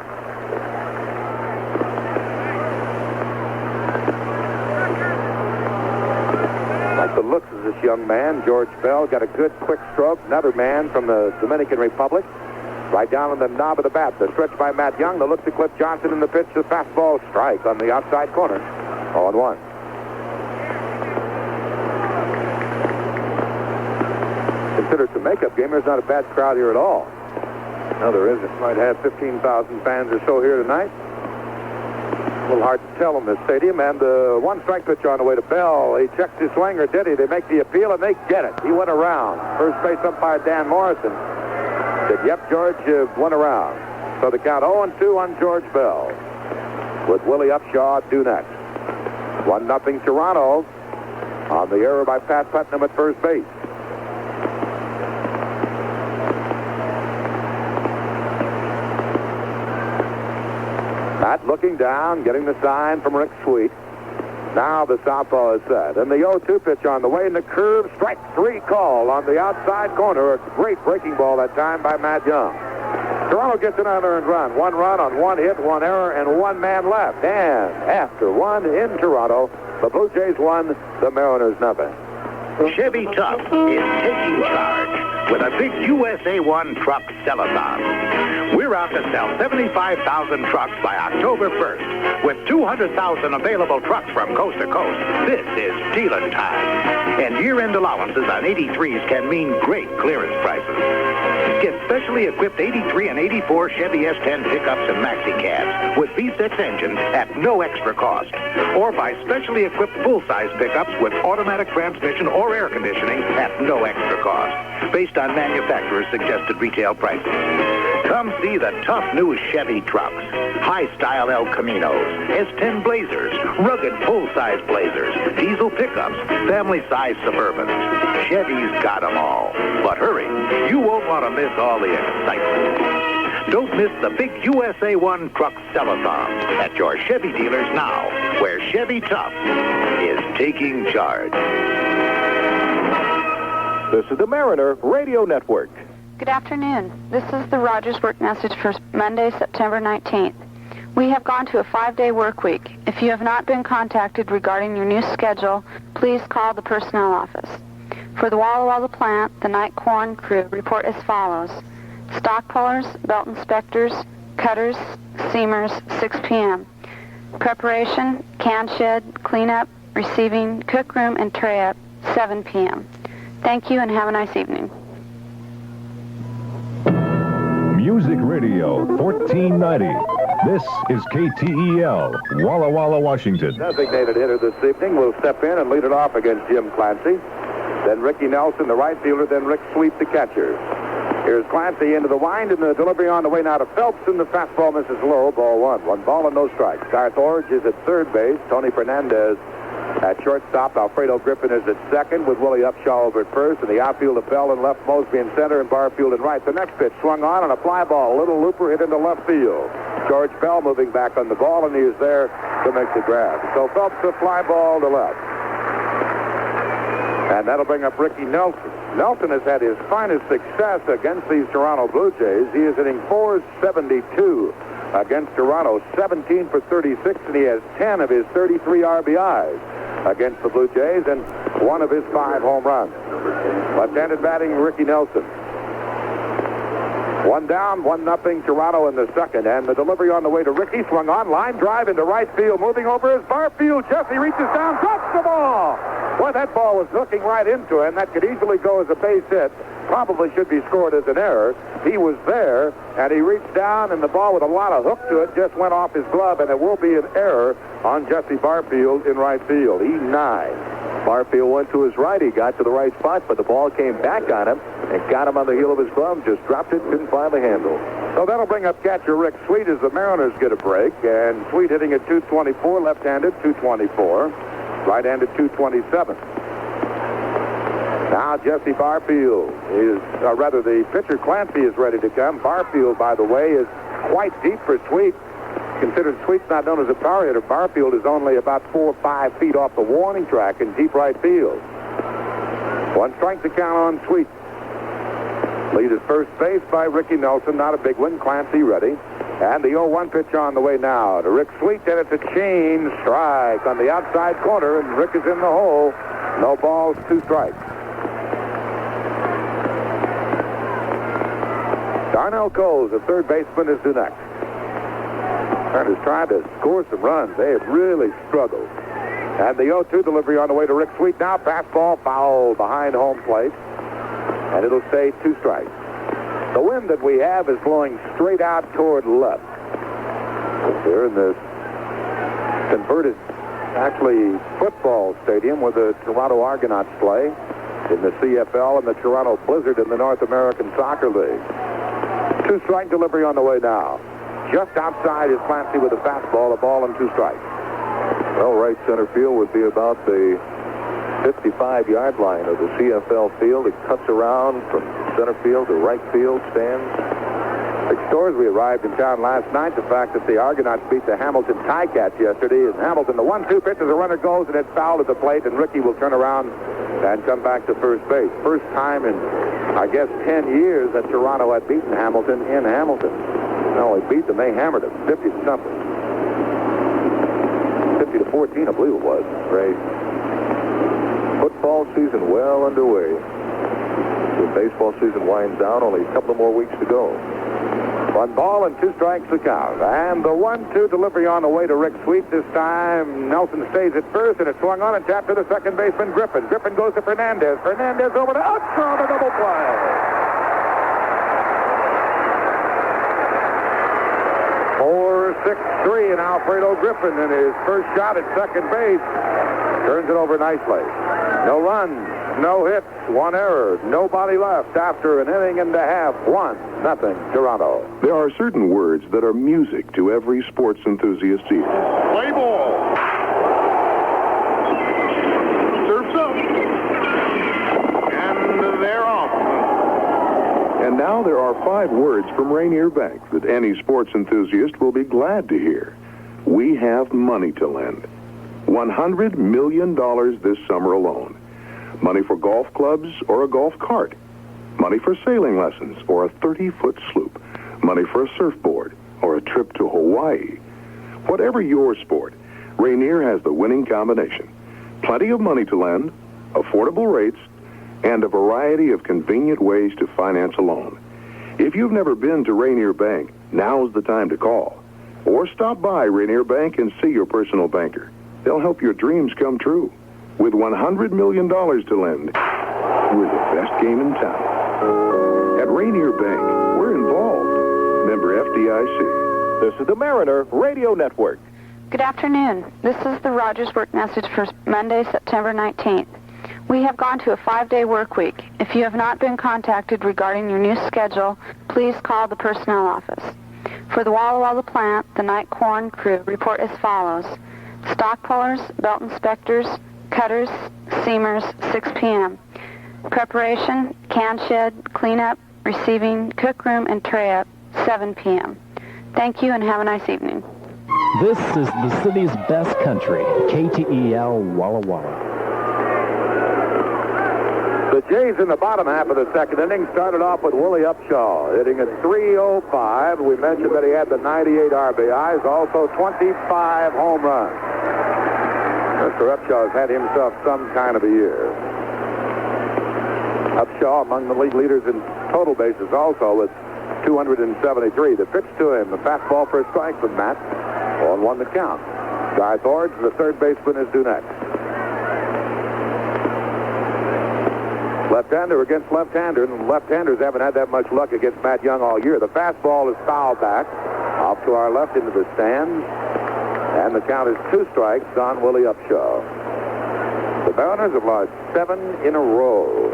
Like the looks of this young man, George Bell, got a good quick stroke. Another man from the Dominican Republic. Right down on the knob of the bat. The stretch by Matt Young. The look to Cliff Johnson in the pitch. The fastball strike on the outside corner. 0-1. Considered the makeup game. There's not a bad crowd here at all. No, there isn't. Might have 15,000 fans or so here tonight. A little hard to tell in this stadium. And the 1 strike pitch on the way to Bell. He checks his swing, or did he? They make the appeal, and they get it. He went around. First base umpire Dan Morrison said, "Yep, George went around." So the count 0-2 on George Bell, with Willie Upshaw due next. 1-0 Toronto on the error by Pat Putnam at first base. Matt looking down, getting the sign from Rick Sweet. Now the southpaw is set. And the 0-2 pitch on the way, and the curve, strike 3 call on the outside corner. A great breaking ball that time by Matt Young. Toronto gets an unearned run. 1 run on 1 hit, 1 error, and 1 man left. And after 1 in Toronto, the Blue Jays won, the Mariners nothing. Chevy Tough is taking charge. with a big USA 1 truck sell-a-thon. We're out to sell 75,000 trucks by October 1st, with 200,000 available trucks from coast to coast. This is dealing time. And year-end allowances on 83s can mean great clearance prices. Get specially equipped 83 and 84 Chevy S10 pickups and maxi cabs with V6 engines at no extra cost. Or buy specially equipped full-size pickups with automatic transmission or air conditioning at no extra cost, based on manufacturer's suggested retail prices. Come see the tough new Chevy trucks, high-style El Caminos, S10 Blazers, rugged full-size Blazers, diesel pickups, family-size Suburbans. Chevy's got them all. But hurry, you won't want to miss all the excitement. Don't miss the big USA 1 truck sell-a-thon at your Chevy dealers now, where Chevy Tough is taking charge. This is the Mariner Radio Network. Good afternoon. This is the Rogers work message for Monday, September 19th. We have gone to a 5-day work week. If you have not been contacted regarding your new schedule, please call the personnel office. For the Walla Walla plant, the night corn crew report as follows. Stock pullers, belt inspectors, cutters, seamers, 6 p.m. Preparation, can shed, cleanup, receiving, cookroom, and tray up, 7 p.m. Thank you and have a nice evening. Music Radio 1490. This is KTEL, Walla Walla, Washington. Designated hitter this evening will step in and lead it off against Jim Clancy. Then Ricky Nelson, the right fielder, then Rick Sweet, the catcher. Here's Clancy into the wind, and the delivery on the way now to Phelps, and the fastball misses low, ball one. 1 ball and no strikes. Garth Orge is at third base. Tony Fernandez at shortstop. Alfredo Griffin is at second, with Willie Upshaw over at first, and the outfield of Bell and left, Mosby in center, and Barfield in right. The next pitch swung on a fly ball. Little looper hit into left field. George Bell moving back on the ball, and he is there to make the grab. So Phelps a fly ball to left. And that'll bring up Ricky Nelson. Nelson has had his finest success against these Toronto Blue Jays. He is hitting .472 against Toronto, 17 for 36, and he has 10 of his 33 RBIs against the Blue Jays and 1 of his 5 home runs. Left-handed batting, Ricky Nelson. 1 down, 1-0, Toronto in the second. And the delivery on the way to Ricky, swung on, line drive into right field. Moving over is Barfield. Jesse reaches down, drops the ball. Boy, that ball was hooking right into him. That could easily go as a base hit. Probably should be scored as an error. He was there, and he reached down, and the ball with a lot of hook to it just went off his glove, and it will be an error on Jesse Barfield in right field. E9. Barfield went to his right. He got to the right spot, but the ball came back on him and got him on the heel of his glove. Just dropped it, couldn't find the handle. So that'll bring up catcher Rick Sweet as the Mariners get a break. And Sweet hitting at .224, left-handed, .224. Right-handed, .227. Now Jesse Barfield is, the pitcher Clancy is ready to come. Barfield, by the way, is quite deep for Sweet. Considered Sweet's not known as a power hitter, Barfield is only about 4 or 5 feet off the warning track in deep right field. 1 strike to count on Sweet. Lead at first base by Ricky Nelson, not a big one. Clancy ready. And the 0-1 pitch on the way now to Rick Sweet, and it's a chain strike on the outside corner, and Rick is in the hole. No balls, 2 strikes. Darnell Coles, the third baseman, is due next. Mariners trying to score some runs. They have really struggled. And the 0-2 delivery on the way to Rick Sweet. Now fastball foul behind home plate. And it'll stay 2 strikes. The wind that we have is blowing straight out toward left. Here in this converted, actually, football stadium where the Toronto Argonauts play in the CFL and the Toronto Blizzard in the North American Soccer League. 2-strike delivery on the way now. Just outside is Clancy with a fastball, a ball and 2 strikes. Well, right center field would be about the 55-yard line of the CFL field. It cuts around from center field to right field stands. 6 scores. We arrived in town last night. The fact that the Argonauts beat the Hamilton Ticats yesterday. And Hamilton, the 1-2 pitch as a runner goes, and it's fouled at the plate, and Ricky will turn around and come back to first base. First time in, I guess, 10 years that Toronto had beaten Hamilton in Hamilton. No, they beat them. They hammered them, 50-something. 50-14, I believe it was. Right. Football season well underway. The baseball season winds down. Only a couple more weeks to go. 1 ball and 2 strikes to count. And the 1-2 delivery on the way to Rick Sweet. This time, Nelson stays at first, and it's swung on and tapped to the second baseman, Griffin. Griffin goes to Fernandez. Fernandez over to Upshaw, the double play. Four, 6-3, and Alfredo Griffin in his first shot at second base turns it over nicely. No runs, no hits, 1 error, nobody left after an inning and a half. 1-0 Toronto. There are certain words that are music to every sports enthusiast ear. Play ball. Surf's up. And they're off. And now there are 5 words from Rainier Bank that any sports enthusiast will be glad to hear. We have money to lend. $100 million this summer alone. Money for golf clubs or a golf cart. Money for sailing lessons or a 30-foot sloop. Money for a surfboard or a trip to Hawaii. Whatever your sport, Rainier has the winning combination. Plenty of money to lend, affordable rates, and a variety of convenient ways to finance a loan. If you've never been to Rainier Bank, now's the time to call. Or stop by Rainier Bank and see your personal banker. They'll help your dreams come true. With $100 million to lend, we're the best game in town. At Rainier Bank, we're involved. Member FDIC. This is the Mariner Radio Network. Good afternoon. This is the Rogers work message for Monday, September 19th. We have gone to a 5-day work week. If you have not been contacted regarding your new schedule, please call the personnel office. For the Walla Walla plant, the night corn crew report as follows. Stock pullers, belt inspectors, cutters, seamers, 6 p.m. Preparation, can shed, cleanup, receiving, cookroom, and tray up, 7 p.m. Thank you and have a nice evening. This is the city's best country, KTEL Walla Walla. The Jays in the bottom half of the second inning started off with Willie Upshaw hitting at .305. We mentioned that he had the 98 RBIs, also 25 home runs. Mr. Upshaw has had himself some kind of a year. Upshaw among the league leaders in total bases also with 273. The pitch to him, the fastball for a strike from Matt. 1-1 the count. Garth Orge, the third baseman, is due next. Left-hander against left-hander, and left-handers haven't had that much luck against Matt Young all year. The fastball is fouled back off to our left into the stands, and the count is 2 strikes on Willie Upshaw. The Mariners have lost 7 in a row,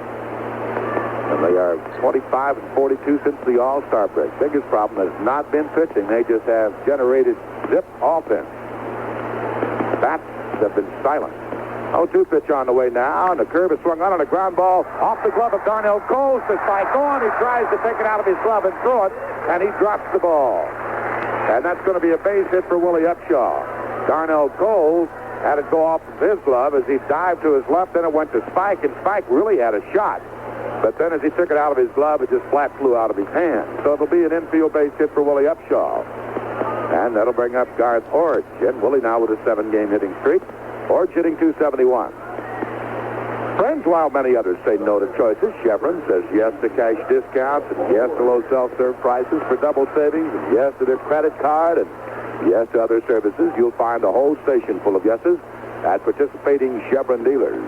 and they are 25 and 42 since the All-Star break. Biggest problem has not been pitching. They just have generated zip offense. Bats have been silent. 0-2 pitch on the way now, and the curve is swung on a ground ball off the glove of Darnell Coles to strike on. He tries to take it out of his glove and throw it, and he drops the ball. And that's going to be a base hit for Willie Upshaw. Darnell Coles had it go off of his glove as he dived to his left, then it went to Spike, and Spike really had a shot. But then as he took it out of his glove, it just flat flew out of his hand. So it'll be an infield base hit for Willie Upshaw. And that'll bring up Garth Orge. And Willie now with a 7-game hitting streak. Orge hitting .271. Friends, while many others say no to choices, Chevron says yes to cash discounts and yes to low self-serve prices for double savings and yes to their credit card and yes to other services. You'll find a whole station full of yeses at participating Chevron dealers.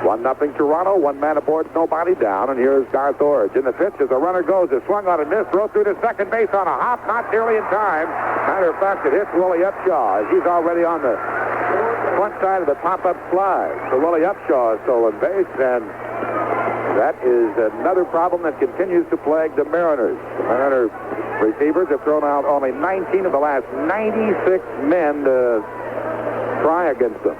1-0 Toronto, 1 man aboard, nobody down, and here's Garth Orge. In the pitch as the runner goes, is swung on and missed, throw through to second base on a hop, not nearly in time. Matter of fact, it hits Willie Upshaw as he's already on the front side of the pop-up slide. So Willie Upshaw is stolen base, and that is another problem that continues to plague the Mariners. The Mariner receivers have thrown out only 19 of the last 96 men to try against them.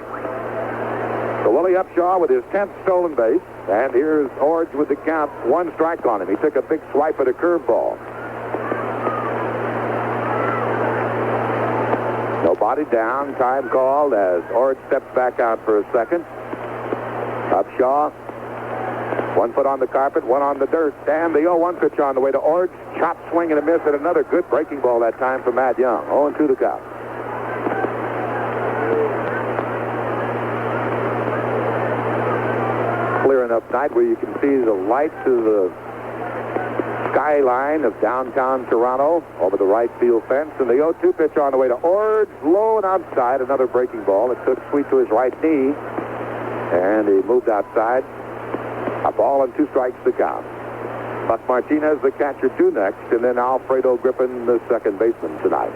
So Willie Upshaw with his 10th stolen base, and here's Orge with the count, 1 strike on him. He took a big swipe at a curveball. Nobody down, time called as Orge steps back out for a second. Upshaw, 1 foot on the carpet, 1 on the dirt, and the 0-1 pitch on the way to Orge. Chop, swing, and a miss, and another good breaking ball that time for Matt Young. 0-2 the count. Clear enough night where you can see the lights of the skyline of downtown Toronto over the right field fence. And the 0-2 pitch on the way to Ord, low and outside, another breaking ball. It took sweet to his right knee, and he moved outside. A ball and 2 strikes to count. Buck Martinez, the catcher, due next, and then Alfredo Griffin, the second baseman tonight.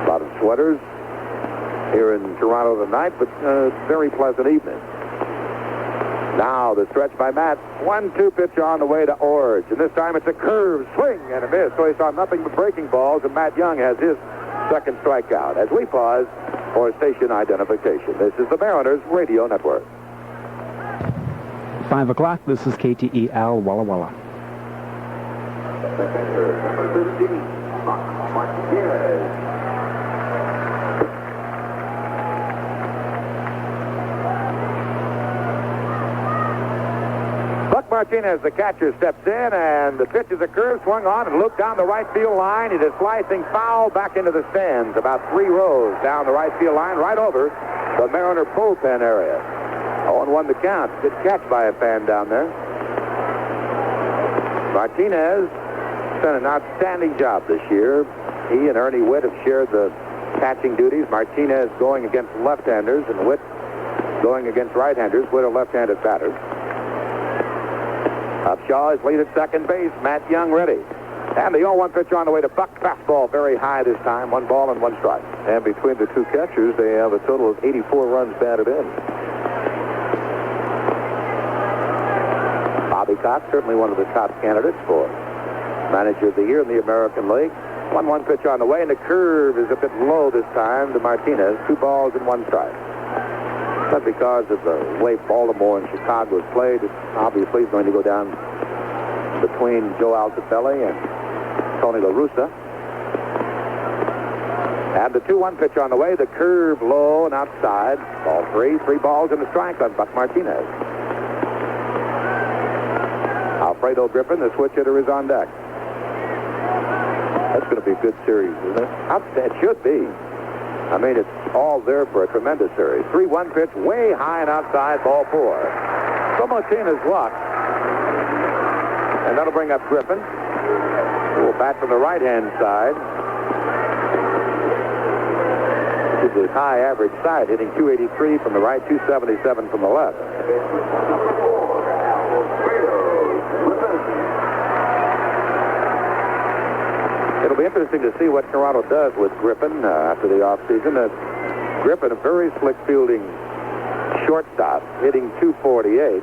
A lot of sweaters here in Toronto tonight, but very pleasant evening. Now the stretch by Matt. 1-2 pitch on the way to Ord. And this time it's a curve, swing, and a miss. So he saw nothing but breaking balls, and Matt Young has his second strikeout. As we pause for station identification. This is the Mariners Radio Network. 5 o'clock, this is KTEL Walla Walla. Buck Martinez, the catcher, steps in, and the pitch is a curve, swung on, and looked down the right field line. It is slicing foul back into the stands, about 3 rows down the right field line, right over the Mariner bullpen area. 0-1 the count. Good catch by a fan down there. Martinez done an outstanding job this year. He and Ernie Witt have shared the catching duties. Martinez going against left-handers, and Witt going against right-handers. Witt a left-handed batter. Upshaw is lead at second base. Matt Young ready. And the 0-1 pitch on the way to Buck. Fastball very high this time. 1 ball and 1 strike. And between the 2 catchers, they have a total of 84 runs batted in. Bobby Cox, certainly one of the top candidates for Manager of the Year in the American League. 1-1 pitch on the way, and the curve is a bit low this time to Martinez. 2 balls and 1 strike. But because of the way Baltimore and Chicago has played, it obviously is going to go down between Joe Altobelli and Tony La Russa. And the 2-1 pitch on the way, the curve low and outside. Ball 3, 3 balls and a strike on Buck Martinez. Alfredo Griffin, the switch hitter, is on deck. That's going to be a good series, isn't it? It should be. I mean, it's all there for a tremendous series. 3-1 pitch, way high and outside, ball 4. So Martinez walks. And that'll bring up Griffin, who will bat from the right-hand side. This is his high average side, hitting 283 from the right, 277 from the left. It'll be interesting to see what Toronto does with Griffin after the offseason. Griffin, a very slick fielding shortstop, hitting 248.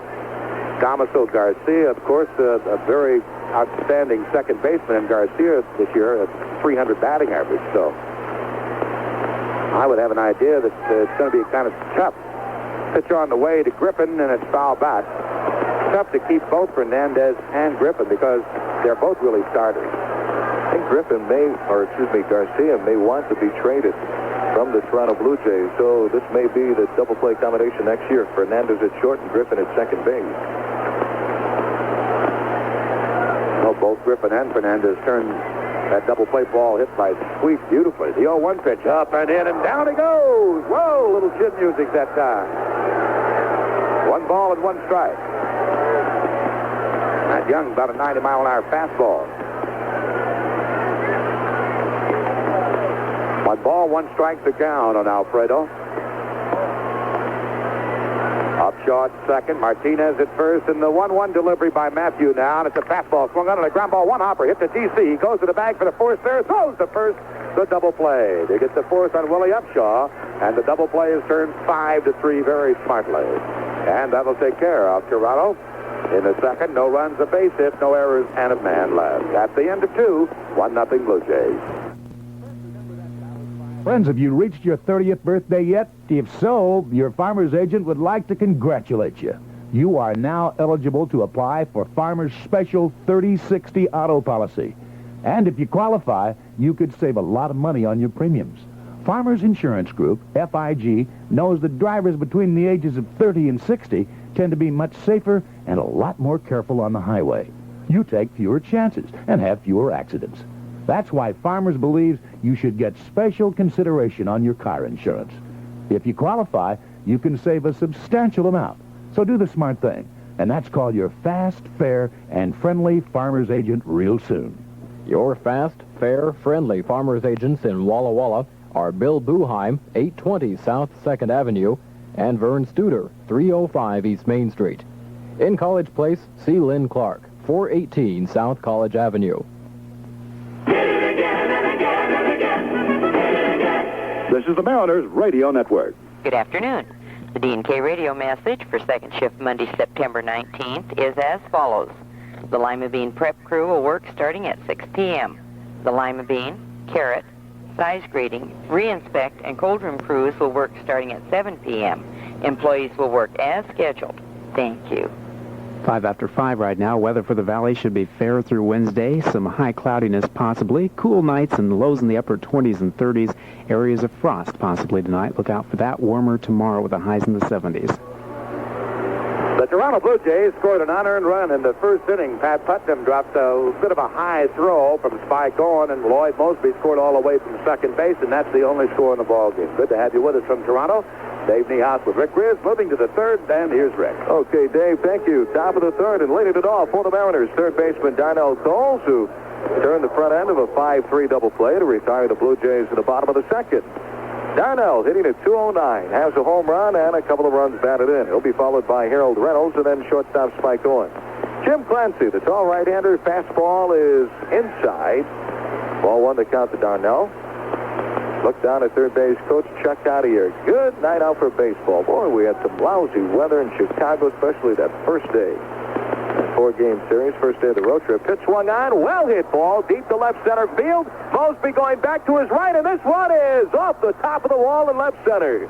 Damaso Garcia, of course, a very outstanding second baseman, and Garcia this year a 300 batting average. So I would have an idea that it's going to be kind of tough. Pitch on the way to Griffin, and it's foul back. Tough to keep both Fernandez and Griffin because they're both really starters. I think Garcia may want to be traded from the Toronto Blue Jays, so this may be the double play combination next year. Fernandez at short and Griffin at second base. Well, both Griffin and Fernandez turned that double play ball hit by Sweet beautifully. The 0-1 pitch up and in, and down he goes. Whoa, little chin music that time. 1 ball and 1 strike. Matt Young, about a 90-mile-an-hour fastball. 1 ball, 1 strike to count on Alfredo. Upshaw at second, Martinez at first, and the 1-1 delivery by Matthew now, and it's a fastball swung on, and a ground ball, 1 hopper, hit to DC. He goes to the bag for the fourth there, throws the first, the double play. They get the fourth on Willie Upshaw, and the double play is turned 5-3 very smartly. And that'll take care of Toronto. In the second, no runs, a base hit, no errors, and a man left. At the end of 2, 1-0 Blue Jays. Friends, have you reached your 30th birthday yet? If so, your Farmer's agent would like to congratulate you. You are now eligible to apply for Farmer's special 30/60 auto policy. And if you qualify, you could save a lot of money on your premiums. Farmers Insurance Group, FIG, knows that drivers between the ages of 30 and 60 tend to be much safer and a lot more careful on the highway. You take fewer chances and have fewer accidents. That's why Farmers believes you should get special consideration on your car insurance. If you qualify, you can save a substantial amount. So do the smart thing. and that's called your fast, fair, and friendly farmer's agent real soon. Your fast, fair, friendly farmer's agents in Walla Walla are Bill Buheim, 820 South 2nd Avenue, and Vern Studer, 305 East Main Street. In College Place, see Lynn Clark, 418 South College Avenue. This is the Mariners Radio Network. Good afternoon. The D&K radio message for second shift Monday, September 19th is as follows. The lima bean prep crew will work starting at 6 p.m. The lima bean, carrot, size grading, re-inspect, and cold room crews will work starting at 7 p.m. Employees will work as scheduled. Thank you. 5 after 5 right now. Weather for the valley should be fair through Wednesday. Some high cloudiness possibly. Cool nights and lows in the upper 20s and 30s. Areas of frost possibly tonight. Look out for that. Warmer tomorrow with the highs in the 70s. The Toronto Blue Jays scored an unearned run in the first inning. Pat Putnam dropped a bit of a high throw from Spike Owen, and Lloyd Mosby scored all the way from second base, and that's the only score in the ballgame. Good to have you with us from Toronto. Dave Niehaus with Rick Riz moving to the third, and here's Rick. Okay, Dave, thank you. Top of the third, and leading it off for the Mariners, third baseman Darnell Coles, who turned the front end of a 5-3 double play to retire the Blue Jays in the bottom of the second. Darnell hitting at 209, has a home run and a couple of runs batted in. He'll be followed by Harold Reynolds and then shortstop Spike Owen. Jim Clancy, the tall right-hander, fastball is inside. Ball one to count to Darnell. Look down at third base coach Chuck out of here. Good night out for baseball. Boy, we had some lousy weather in Chicago, especially that first day. Four-game series, first day of the road trip. Pitch swung on, well-hit ball, deep to left center field. Mosby going back to his right, and this one is off the top of the wall in left center.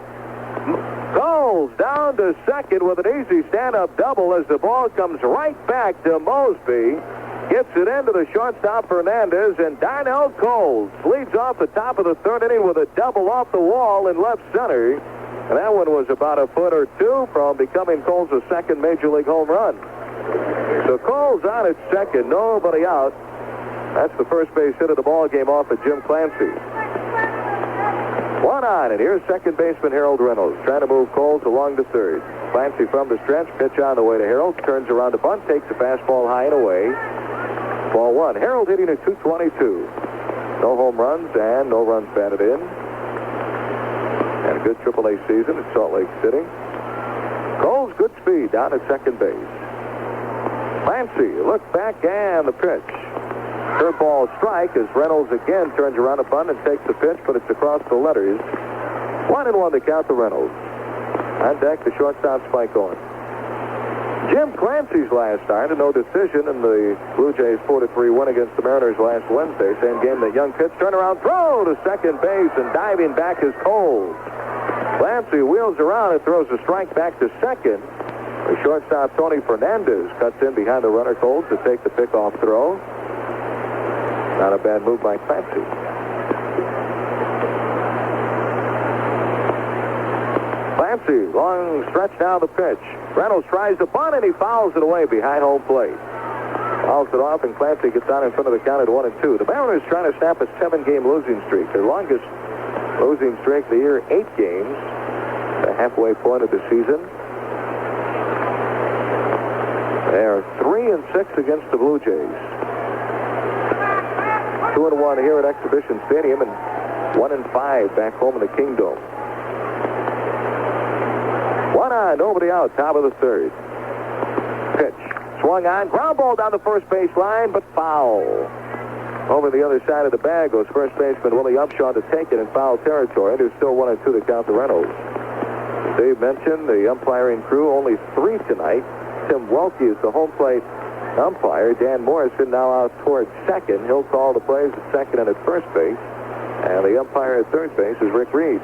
Coles down to second with an easy stand-up double as the ball comes right back to Mosby. Gets it into the shortstop Fernandez, and Darnell Coles leads off the top of the third inning with a double off the wall in left center. And that one was about a foot or two from becoming Coles' second Major League home run. So Coles on at second, nobody out. That's the first base hit of the ball game off of Jim Clancy. One on, and here's second baseman Harold Reynolds trying to move Coles along to third. Clancy from the stretch, pitch on the way to Harold, turns around to bunt, takes the fastball high and away. Ball one. Harold hitting at 222. No home runs and no runs batted in. And a good AAA season at Salt Lake City. Coles, good speed down at second base. Clancy, look back and the pitch. Curveball strike as Reynolds again turns around a bunt and takes the pitch, but it's across the letters. 1-1 to count to Reynolds. On deck, the shortstop Spike Owen. Jim Clancy's last start, a no decision in the Blue Jays 4-3 win against the Mariners last Wednesday. Same game, the young pitch, turnaround throw to second base, and diving back is Coles. Clancy wheels around and throws a strike back to second. The shortstop Tony Fernandez cuts in behind the runner Coles to take the pickoff throw. Not a bad move by Clancy. Clancy, long stretch down the pitch. Reynolds tries to bunt, and he fouls it away behind home plate. Fouls it off, and Clancy gets on in front of the count at 1-2. The Mariners trying to snap a 7-game losing streak. Their longest losing streak of the year, 8 games. The halfway point of the season. They are 3-6 against the Blue Jays. 2-1 here at Exhibition Stadium, and 1-5 back home in the Kingdome. 1-on, nobody out, top of the third. Pitch, swung on, ground ball down the first base line, but foul. Over the other side of the bag goes first baseman Willie Upshaw to take it in foul territory. There's still 1-2 to count the Reynolds. As Dave mentioned, the umpiring crew, only 3 tonight. Tim Welke is the home plate umpire. Dan Morrison now out toward second. He'll call the plays at second and at first base. And the umpire at third base is Rick Reed.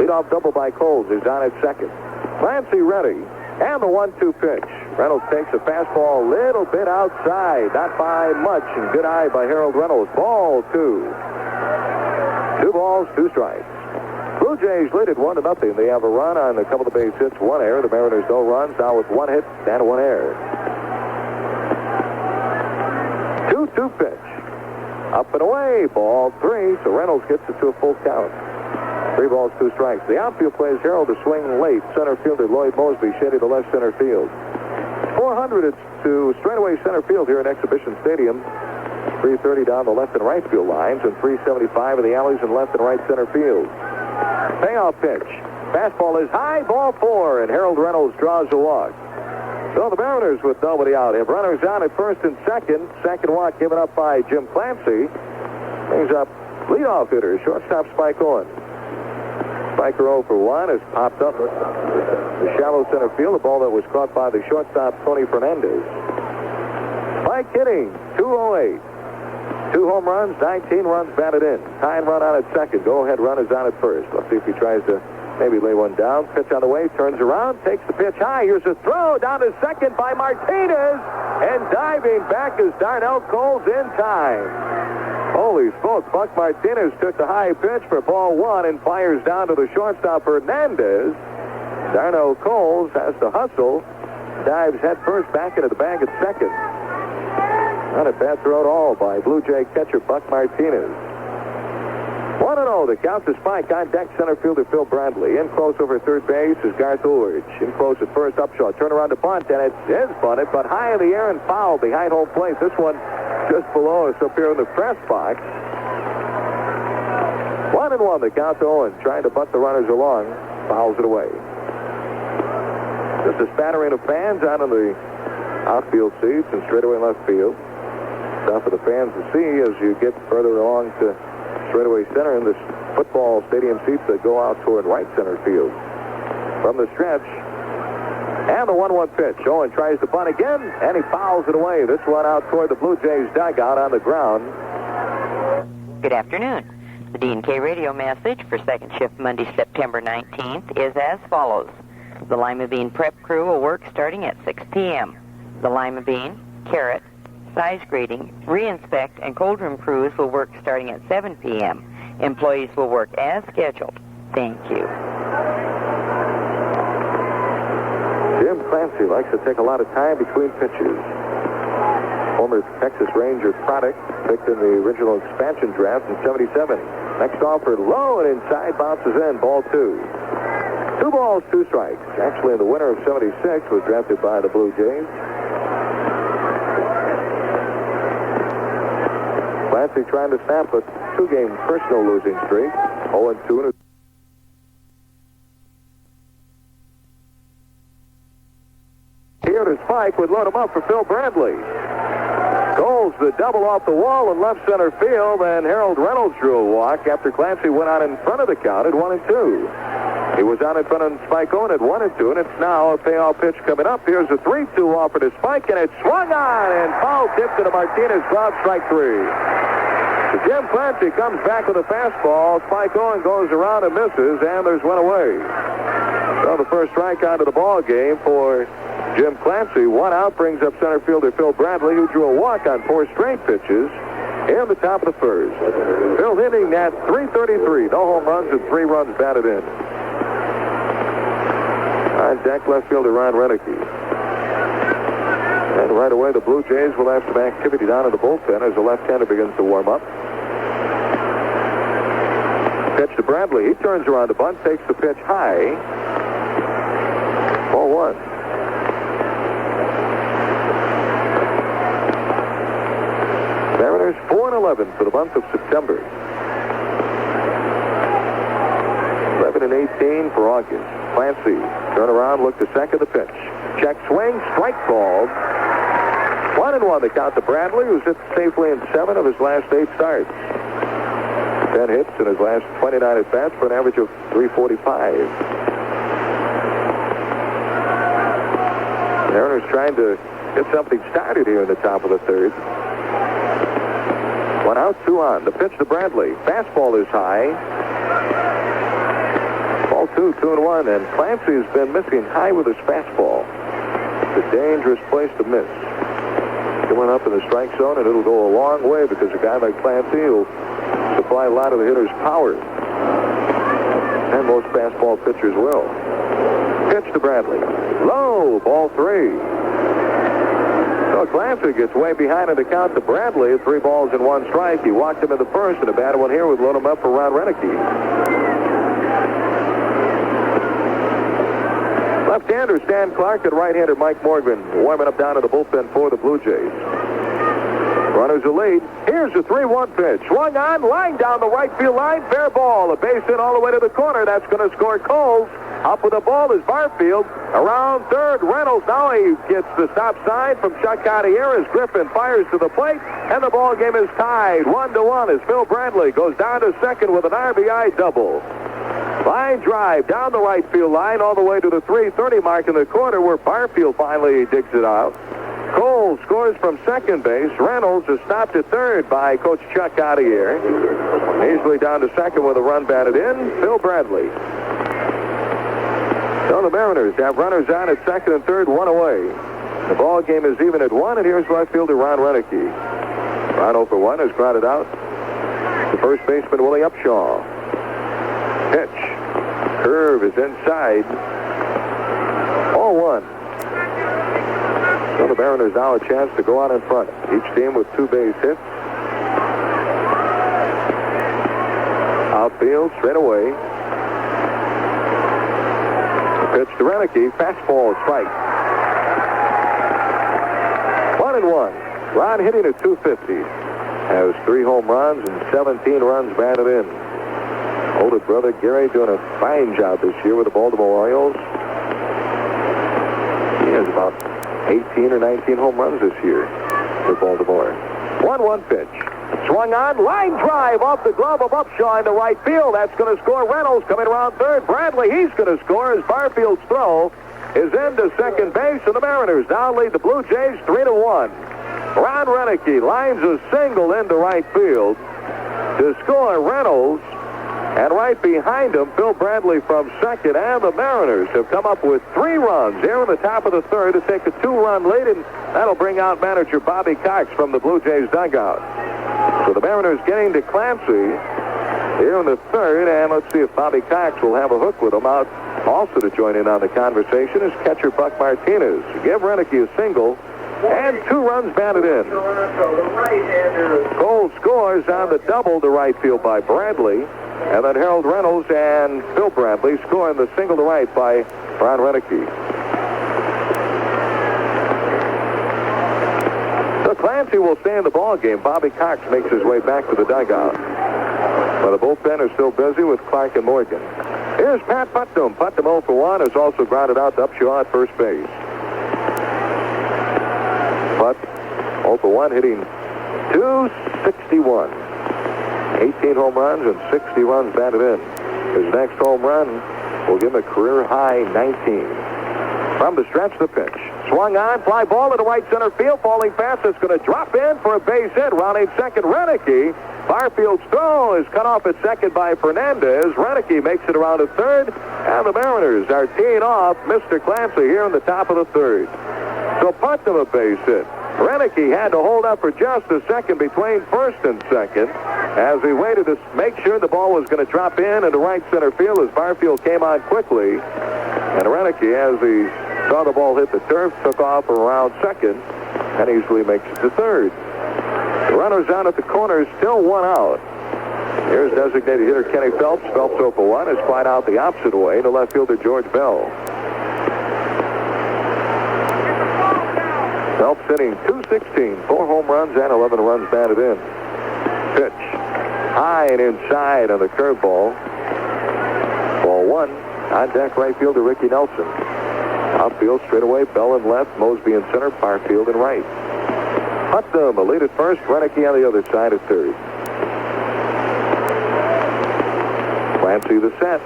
Leadoff double by Coles is on at second. Clancy ready. And the 1-2 pitch. Reynolds takes a fastball a little bit outside. Not by much. And good eye by Harold Reynolds. Ball 2. 2 balls, 2 strikes. Blue Jays lead it 1-0. They have a run on a couple of base hits, 1 error. The Mariners no runs, now with 1 hit and 1 error. 2-2 pitch. Up and away, ball 3. So Reynolds gets it to a full count. 3 balls, 2 strikes. The outfield plays Harold to swing late. Center fielder Lloyd Mosby shaded to left center field. 400 it's to straightaway center field here at Exhibition Stadium. 330 down the left and right field lines, and 375 in the alleys in left and right center field. Payoff pitch. Fastball is high, ball 4, and Harold Reynolds draws a walk. So the Mariners, with nobody out, have runners on at first and second. Second walk given up by Jim Clancy. Brings up leadoff hitter, shortstop Spike Owen. Spiker 0 for 1 has popped up the shallow center field, a ball that was caught by the shortstop Tony Fernandez. Spike hitting, 208. 2 home runs, 19 runs batted in. Tying run on at second. Go-ahead run is on at first. Let's see if he tries to maybe lay one down. Pitch on the way, turns around, takes the pitch high. Here's a throw down to second by Martinez. And diving back is Darnell Coles in time. Holy smokes, Buck Martinez took the high pitch for ball 1 and fires down to the shortstop Hernandez. Darnell Coles has to hustle, dives head first back into the bag at second. Not a bad throw at all by Blue Jay catcher Buck Martinez. 1-0, the count to Spike. On deck, center fielder Phil Bradley. In close over third base is Garth Ulrich. In close at first, Upshaw. Turn around to bunt, and it is bunted, but high in the air and foul behind home plate. This one just below us up here in the press box. 1-1, the count to Owen. Trying to bunt the runners along. Fouls it away. Just a spattering of fans out in the outfield seats and straightaway left field. Stuff for the fans to see as you get further along to straightaway center in the football stadium seats that go out toward right center field. From the stretch, and the 1-1 pitch. Owen tries to bunt again, and he fouls it away. This one out toward the Blue Jays dugout on the ground. Good afternoon. The D&K radio message for second shift Monday, September 19th is as follows. The Lima Bean prep crew will work starting at 6 p.m. The Lima Bean, carrot, size grading, re-inspect, and cold room crews will work starting at 7 p.m. Employees will work as scheduled. Thank you. Jim Clancy likes to take a lot of time between pitches. Former Texas Ranger product, picked in the original expansion draft in 77. Next offer low and inside, bounces in, ball 2. 2 balls, 2 strikes. Actually, in the winter of 76, was drafted by the Blue Jays. Clancy trying to snap a 2-game personal losing streak. 0-2. Here to Spike would load him up for Phil Bradley. Coles the double off the wall in left center field, and Harold Reynolds drew a walk after Clancy went out in front of the count at 1-2. He was out in front of Spike Owen at 1-2, and it's now a payoff pitch coming up. Here's a 3-2 offer to Spike, and it's swung on and foul tipped to the Martinez glove, strike 3. Jim Clancy comes back with a fastball. Spike Owen goes around and misses, and there's one away. So the first strikeout of the ball game for Jim Clancy. 1 out brings up center fielder Phil Bradley, who drew a walk on 4 straight pitches in the top of the first. Phil hitting at .333. No home runs and 3 runs batted in. On deck, left fielder Ron Renicky. And right away, the Blue Jays will have some activity down in the bullpen as the left-hander begins to warm up. Pitch to Bradley. He turns around to bunt, takes the pitch high. Ball 1. Mariners 4-11 for the month of September. 11-18 for August. Clancy, turn around, look to second, the pitch. Check swing, strike called. 1-1 the count to Bradley, who's hit safely in 7 of his last 8 starts. 10 hits in his last 29 at-bats for an average of .345. Mariners trying to get something started here in the top of the third. 1 out, 2 on. The pitch to Bradley. Fastball is high. Ball 2, 2-1, and Clancy has been missing high with his fastball. It's a dangerous place to miss. Coming up in the strike zone, and it'll go a long way because a guy like Clancy will supply a lot of the hitter's power. And most fastball pitchers will. Pitch to Bradley. Low, ball 3. So Clancy gets way behind in the count to Bradley at 3 balls and 1 strike. He walked him in the first, and a bad one here would load him up for Ron Renicky. left-hander Stan Clark and right-hander Mike Morgan warming up down in the bullpen for the Blue Jays. Runners a lead. Here's a 3-1 pitch. Swung on, line down the right field line. Fair ball. A base hit all the way to the corner. That's going to score Coles. Up with the ball is Barfield. Around third, Reynolds. Now he gets the stop sign from Chuck Cartier as Griffin fires to the plate. And the ball game is tied 1-1 as Phil Bradley goes down to second with an RBI double. Line drive down the right field line all the way to the 330 mark in the corner where Barfield finally digs it out. Cole scores from second base. Reynolds is stopped at third by Coach Chuck Cartier. Easily down to second with a run batted in. Phil Bradley. So the Mariners have runners on at second and third, one away. The ball game is even at 1, and here's left fielder Ron Renicky. Ron 0 for 1 is grounded out. The first baseman Willie Upshaw. Pitch. Curve is inside. 0-1. So the Mariners now a chance to go out in front. Each team with 2 base hits. Outfield straight away. Pitch to Renicky. Fastball strike. 1-1. Ron hitting at 250. Has 3 home runs and 17 runs batted in. Older brother Gary doing a fine job this year with the Baltimore Orioles. He has about 18 or 19 home runs this year for Baltimore. 1-1 pitch. Swung on, line drive off the glove of Upshaw into right field. That's going to score. Reynolds coming around third. Bradley, he's going to score as Barfield's throw is into second base, and the Mariners now lead the Blue Jays 3-1. Ron Renicky lines a single into right field to score Reynolds. And right behind him, Phil Bradley from second, and the Mariners have come up with 3 runs here in the top of the third to take a 2-run lead, and that'll bring out manager Bobby Cox from the Blue Jays dugout. So the Mariners getting to Clancy here in the third, and let's see if Bobby Cox will have a hook with him out also to join in on the conversation is catcher Buck Martinez. Give Renicky a single, and 2 runs batted in. Cole scores on the double to right field by Bradley. And then Harold Reynolds and Phil Bradley scoring the single to right by Ron Renicky. So Clancy will stay in the ball game. Bobby Cox makes his way back to the dugout. But the bullpen is still busy with Clark and Morgan. Here's Pat Putnam. Putnam 0 for 1 is also grounded out to Upshaw at first base. Putt 0 for 1 hitting .261. 18 home runs and 60 runs batted in. His next home run will give him a career-high 19. From the stretch, the pitch. Swung on, fly ball into right center field, falling fast. It's going to drop in for a base hit. Rounding second, Renicky. Barfield's throw is cut off at second by Fernandez. Renicky makes it around to third, and the Mariners are teeing off Mr. Clancy here in the top of the third. So Putnam a base hit. Renicky had to hold up for just a second between first and second as he waited to make sure the ball was going to drop in into right center field as Barfield came on quickly. And Renicky, as he saw the ball hit the turf, took off around second and easily makes it to third. The runners down at the corners, still 1 out. Here's designated hitter Kenny Phelps. Phelps 0 for 1 is flied out the opposite way to left fielder George Bell. Phelps hitting .216, 4 home runs and 11 runs batted in. Pitch. High and inside on the curveball. Ball 1. On deck right fielder Ricky Nelson. Outfield straight away, Bell in left, Mosby in center, Barfield in right. Putnam a lead at first, Renicky on the other side at third. Clancy the set.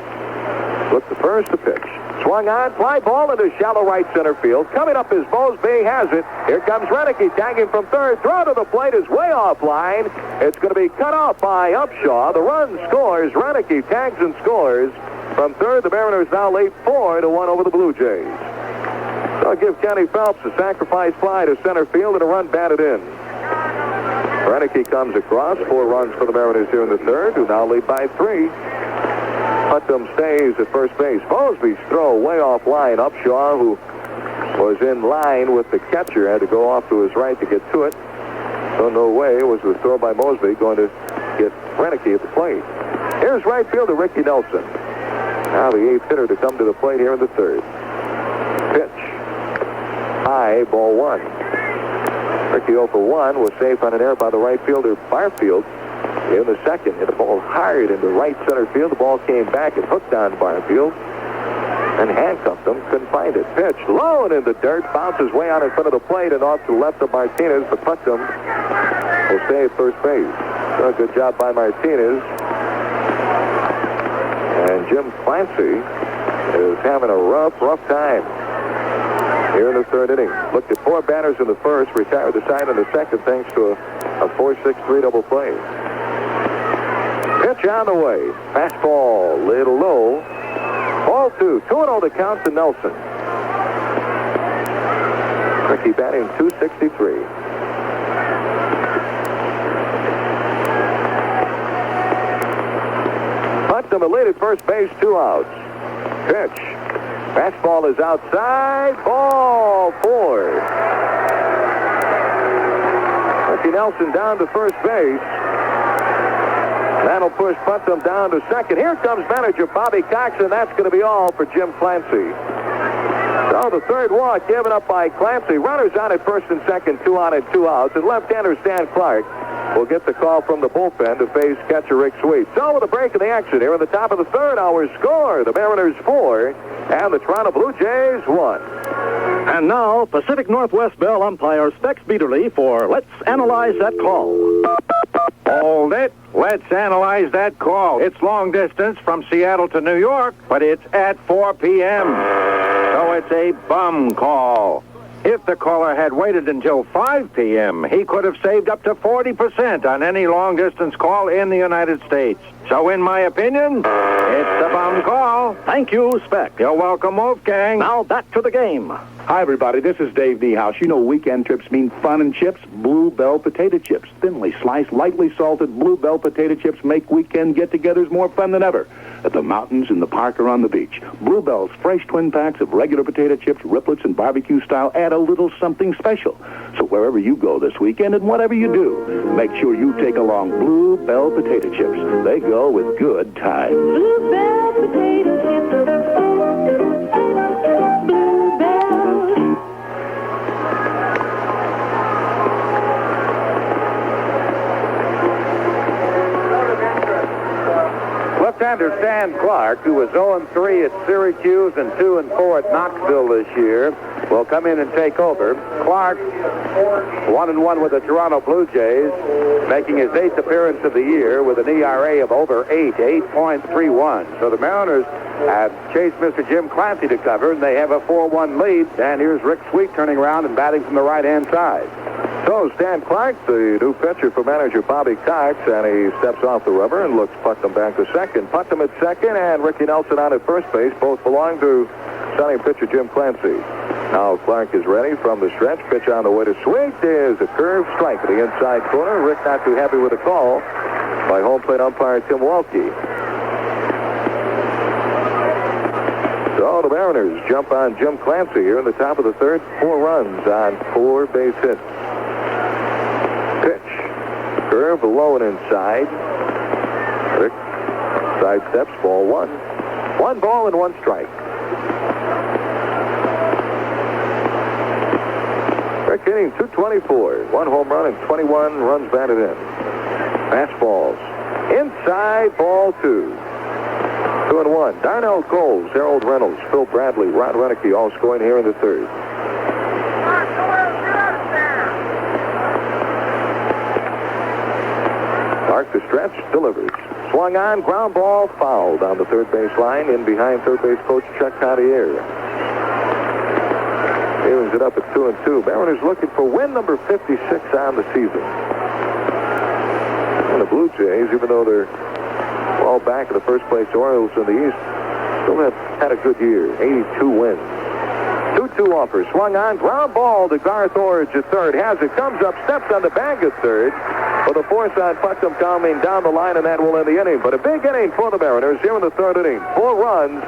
Look the first, the pitch. Swung on, fly ball into shallow right center field. Coming up is Mosby, has it. Here comes Renicky, tagging from third. Throw to the plate is way offline. It's going to be cut off by Upshaw. The run scores. Renicky tags and scores. From third, the Mariners now lead 4-1 over the Blue Jays. So I'll give Kenny Phelps a sacrifice fly to center field and a run batted in. Renicky comes across. 4 runs for the Mariners here in the third, who now lead by 3. Putnam stays at first base. Mosby's throw way off line. Upshaw, who was in line with the catcher, had to go off to his right to get to it. So no way was the throw by Mosby going to get Renicky at the plate. Here's right fielder Ricky Nelson. Now the 8th hitter to come to the plate here in the third. Pitch. High, ball one. Ricky 0 for 1 was safe on an error by the right fielder, Barfield. In the second, hit the ball hard into right center field. The ball came back and hooked on Barfield and handcuffed him. Couldn't find it. Pitch low and in the dirt. Bounces way out in front of the plate and off to the left of Martinez. But Putnam will stay at first base. So good job by Martinez. And Jim Clancy is having a rough time here in the third inning. Looked at 4 batters in the first, retired the side in the second thanks to a 4-6-3 double play. Pitch on the way. Fastball, little low. Ball 2. 2-0 to count to Nelson. Ricky batting .263. Putnam at lead at first base, 2 outs. Pitch. Fastball is outside. Ball 4. Ricky Nelson down to first base. That'll push Putnam down to second. Here comes manager Bobby Cox, and that's going to be all for Jim Clancy. So the third walk given up by Clancy. Runners on at first and second, 2 on and 2 outs. And left-hander Stan Clark will get the call from the bullpen to face catcher Rick Sweet. So with a break in the action here in the top of the third, our score, the Mariners 4 and the Toronto Blue Jays 1. And now, Pacific Northwest Bell umpire Specs Beaterly for Let's Analyze That Call. Hold it. Let's analyze that call. It's long distance from Seattle to New York, but it's at 4 p.m. So it's a bum call. If the caller had waited until 5 p.m., he could have saved up to 40% on any long-distance call in the United States. So in my opinion, it's a bum call. Thank you, Spec. You're welcome, Wolfgang. Now back to the game. Hi, everybody. This is Dave Niehaus. You know weekend trips mean fun and chips. Blue Bell potato chips. Thinly sliced, lightly salted Blue Bell potato chips make weekend get-togethers more fun than ever. At the mountains, in the park, or on the beach. Blue Bell's fresh twin packs of regular potato chips, riplets, and barbecue style add a little something special. So wherever you go this weekend and whatever you do, make sure you take along Blue Bell potato chips. They go with good times. Blue Bell potato chips. Blue Bell. Left-hander Stan Clark, who was 0-3 at Syracuse and 2-4 at Knoxville this year, will come in and take over. Clark, 1-1 with the Toronto Blue Jays, making his 8th appearance of the year with an ERA of over 8.31. So the Mariners have chased Mr. Jim Clancy to cover, and they have a 4-1 lead. And here's Rick Sweet turning around and batting from the right-hand side. So Stan Clark, the new pitcher for manager Bobby Cox, and he steps off the rubber and looks Putnam back to second. Putnam at second and Ricky Nelson out at first base. Both belong to starting pitcher Jim Clancy. Now Clark is ready from the stretch. Pitch on the way to Sweet is a curved strike to the inside corner. Rick not too happy with the call by home plate umpire Tim Walke. So the Mariners jump on Jim Clancy here in the top of the third. 4 runs on 4 base hits. Pitch. Curve low and inside. Rick sidesteps, ball 1. 1 ball and 1 strike. Rick inning 224. 1 home run and 21 runs batted in. Fastballs. Inside, ball 2. 2-1. Darnell Coles, Harold Reynolds, Phil Bradley, Ron Renicky all scoring here in the third. Clark the stretch, delivers. Swung on, ground ball, foul down the third base line, in behind third base coach Chuck Cartier. Evens it up at 2-2. Mariners looking for win number 56 on the season. And the Blue Jays, even though they're all back of the first place Orioles in the East, still have had a good year. 82 wins. 2-2 offer. Swung on. Ground ball to Garth Orridge at third. Has it. Comes up. Steps on the bag at third. With a force on Putnam coming down the line, and that will end the inning. But a big inning for the Mariners here in the third inning. 4 runs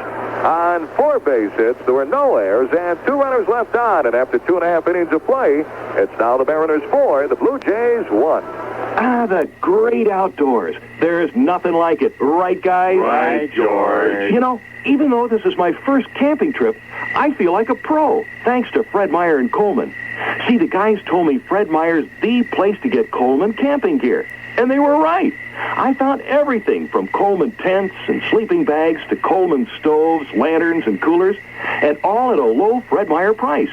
on 4 base hits. There were no errors and 2 runners left on. And after 2.5 innings of play, it's now the Mariners 4, the Blue Jays 1. The great outdoors. There's nothing like it. Right, guys? Right, George. You know, even though this is my first camping trip, I feel like a pro, thanks to Fred Meyer and Coleman. See, the guys told me Fred Meyer's the place to get Coleman camping gear. And they were right. I found everything from Coleman tents and sleeping bags to Coleman stoves, lanterns, and coolers, and all at a low Fred Meyer price.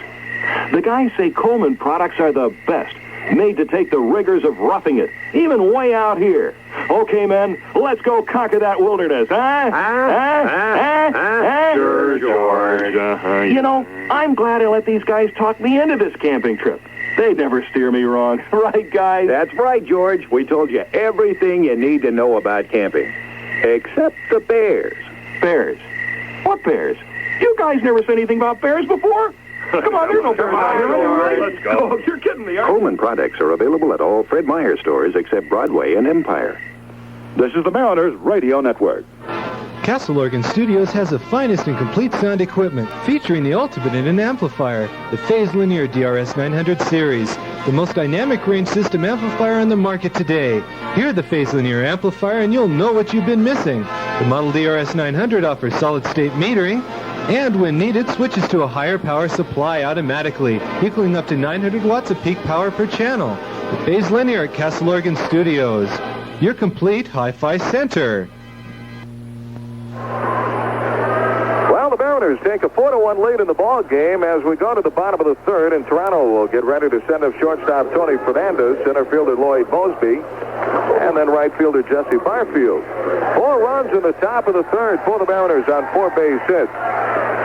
The guys say Coleman products are the best, made to take the rigors of roughing it, even way out here. Okay, men, let's go conquer that wilderness, huh? Sure, George. You know, I'm glad I let these guys talk me into this camping trip. They'd never steer me wrong. Right, guys? That's right, George. We told you everything you need to know about camping. Except the bears. Bears? What bears? You guys never said anything about bears before? Come on, there's no bears out here. Let's go. Oh, you're kidding me, aren't you? Coleman products are available at all Fred Meyer stores except Broadway and Empire. This is the Mariners Radio Network. Castle Organ Studios has the finest and complete sound equipment, featuring the ultimate in an amplifier, the Phase Linear DRS 900 series, the most dynamic range system amplifier on the market today. Hear the Phase Linear amplifier and you'll know what you've been missing. The model DRS 900 offers solid-state metering, and when needed, switches to a higher power supply automatically, equaling up to 900 watts of peak power per channel. The Phase Linear at Castle Organ Studios, your complete hi-fi center. Well, the Mariners take a 4-1 lead in the ball game as we go to the bottom of the third, and Toronto will get ready to send up shortstop Tony Fernandez, center fielder Lloyd Mosby, and then right fielder Jesse Barfield. 4 runs in the top of the third for the Mariners on 4 base hits.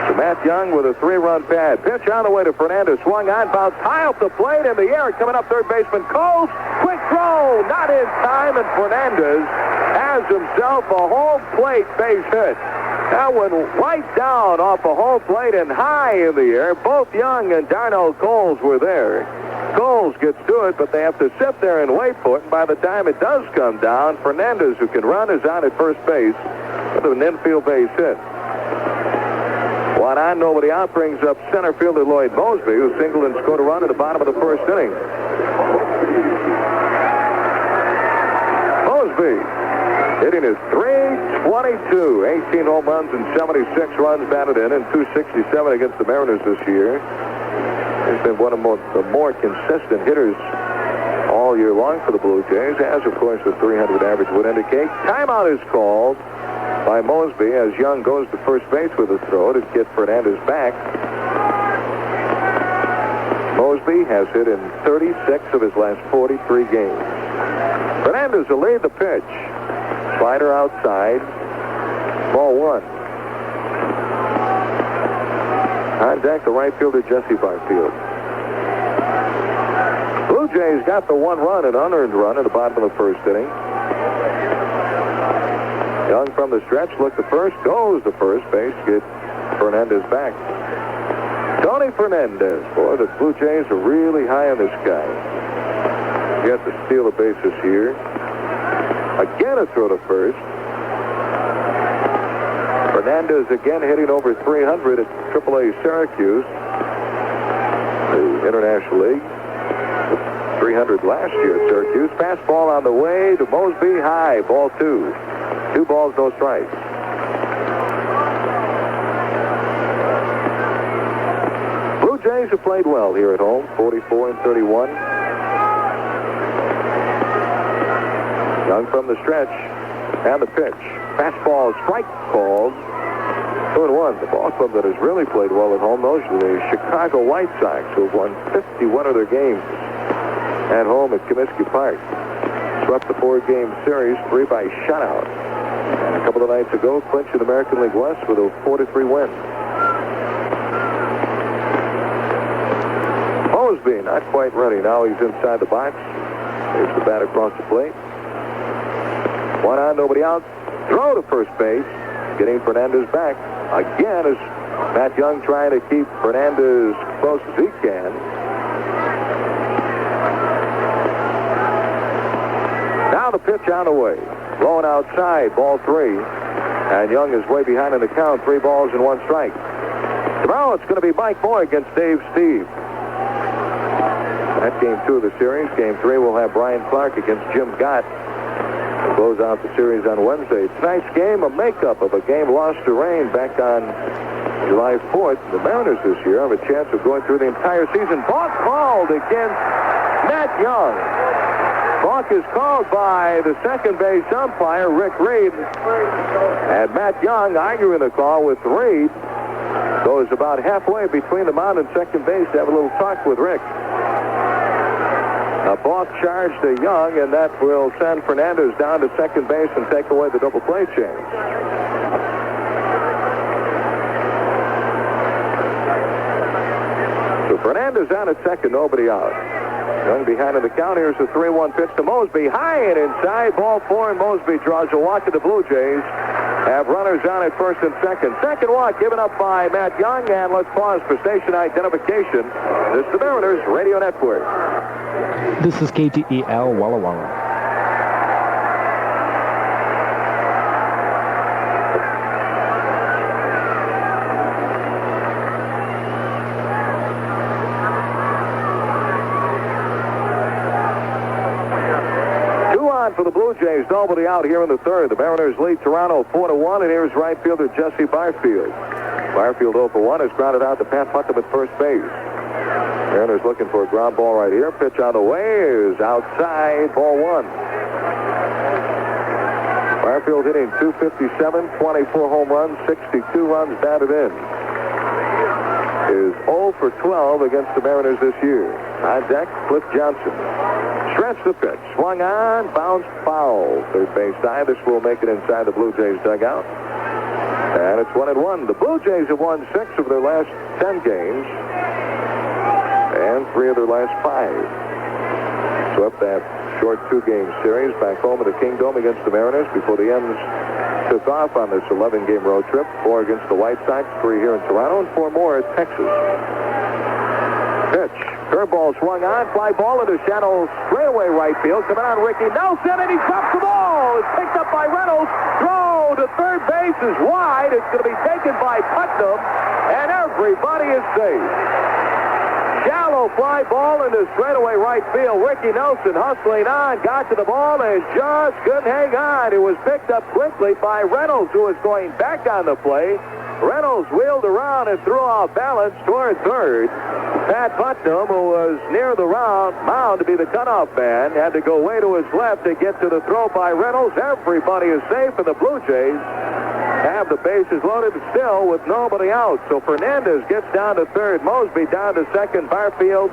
So Matt Young with a 3-run pad. Pitch on the way to Fernandez. Swung on, bounced high up the plate in the air. Coming up, third baseman Coles. Quick throw, not in time, and Fernandez has himself a home plate base hit. That went right down off the home plate and high in the air. Both Young and Darnell Coles were there. Coles gets to it, but they have to sit there and wait for it. And by the time it does come down, Fernandez, who can run, is on at first base with an infield base hit. One on, nobody out, brings up center fielder Lloyd Mosby, who singled and scored a run at the bottom of the first inning. Mosby hitting his .322, 18 home runs and 76 runs batted in, and .267 against the Mariners this year. He's been one of the more consistent hitters all year long for the Blue Jays, as of course the .300 average would indicate. Timeout is called by Mosby as Young goes to first base with a throw to get Fernandez back. Mosby has hit in 36 of his last 43 games. Fernandez will lead the pitch. Slider outside. Ball 1. On deck, the right fielder Jesse Barfield. Blue Jays got the 1 run, an unearned run at the bottom of the first inning. Young from the stretch, look to first, goes to first base, get Fernandez back. Tony Fernandez. Boy, the Blue Jays are really high in this guy. Gets to steal a base this year. Again a throw to first. Fernandez again hitting over 300 at AAA Syracuse, the International League. 300 last year at Syracuse. Fastball on the way to Mosby, high, ball 2. 2 balls, no strikes. Blue Jays have played well here at home, 44-31. Young from the stretch, and the pitch. Fastball strike called. 2-1. The ball club that has really played well at home, those are the Chicago White Sox, who have won 51 of their games at home at Comiskey Park. Swept the 4-game series, 3 by shutout. And a couple of nights ago, clinched the American League West with a 4-3 win. Mosby not quite ready. Now he's inside the box. There's the bat across the plate. 1 on, nobody out. Throw to first base. Getting Fernandez back. Again is Matt Young trying to keep Fernandez close as he can. Now the pitch on the way. Blowing outside, ball 3. And Young is way behind in the count. 3 balls and 1 strike. Tomorrow it's going to be Mike Moore against Dave Steve. That's game 2 of the series. Game 3 will have Brian Clark against Jim Gott. We'll close out the series on Wednesday. Tonight's game, a makeup of a game lost to rain back on July 4th. The Mariners this year have a chance of going through the entire season. Balk called against Matt Young. Balk is called by the second base umpire, Rick Reed. And Matt Young, arguing the call with Reed, goes about halfway between the mound and second base to have a little talk with Rick. A balk charge to Young, and that will send Fernandez down to second base and take away the double play change. So Fernandez out at second, nobody out. Young behind in the count. Here's the 3-1 pitch to Mosby. High and inside. Ball 4, and Mosby draws a walk to the Blue Jays. Have runners on at first and second. Second walk given up by Matt Young, and let's pause for station identification. This is the Mariners Radio Network. This is KTEL Walla Walla. 2 on for the Blue Jays. Nobody out here in the third. The Mariners lead Toronto 4-1, and here's right fielder Jesse Barfield. Barfield 0 for 1 is grounded out to Pat Putnam at first base. Mariners looking for a ground ball right here. Pitch on the way is outside, ball 1. Barfield hitting .257, 24 home runs, 62 runs batted in. Is 0 for 12 against the Mariners this year. On deck, Cliff Johnson. Stretch the pitch. Swung on, bounced foul. Third base side. This will make it inside the Blue Jays dugout. And it's 1-1. The Blue Jays have won 6 of their last 10 games. And 3 of their last 5. Swept that short 2-game series back home at the Kingdome against the Mariners before the ends took off on this 11-game road trip. 4 against the White Sox, 3 here in Toronto, and 4 more at Texas. Pitch. Curveball swung on. Fly ball into shallow straightaway right field. Coming on Ricky Nelson, and he drops the ball. It's picked up by Reynolds. Throw to third base is wide. It's going to be taken by Putnam, and everybody is safe. Shallow fly ball into straightaway right field. Ricky Nelson hustling on, got to the ball and just couldn't hang on. It was picked up quickly by Reynolds, who was going back on the play. Reynolds wheeled around and threw off balance toward third. Pat Putnam, who was near the mound to be the cutoff man, had to go way to his left to get to the throw by Reynolds. Everybody is safe, and the Blue Jays have the bases loaded still with nobody out. So Fernandez gets down to third. Mosby down to second. Barfield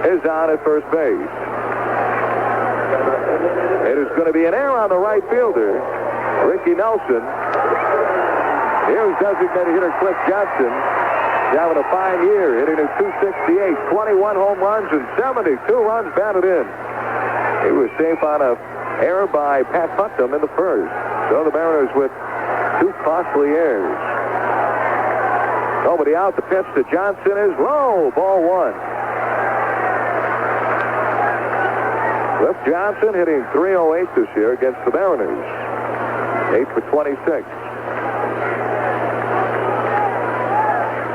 is on at first base. It is going to be an error on the right fielder, Ricky Nelson. Here's designated hitter Cliff Johnson. He's having a fine year, hitting at .268, 21 home runs and 72 runs batted in. He was safe on an error by Pat Putnam in the first. So the Mariners with 2 costly errors. Nobody out. The pitch to Johnson is low. Ball 1. Cliff Johnson hitting .308 this year against the Mariners. 8 for 26.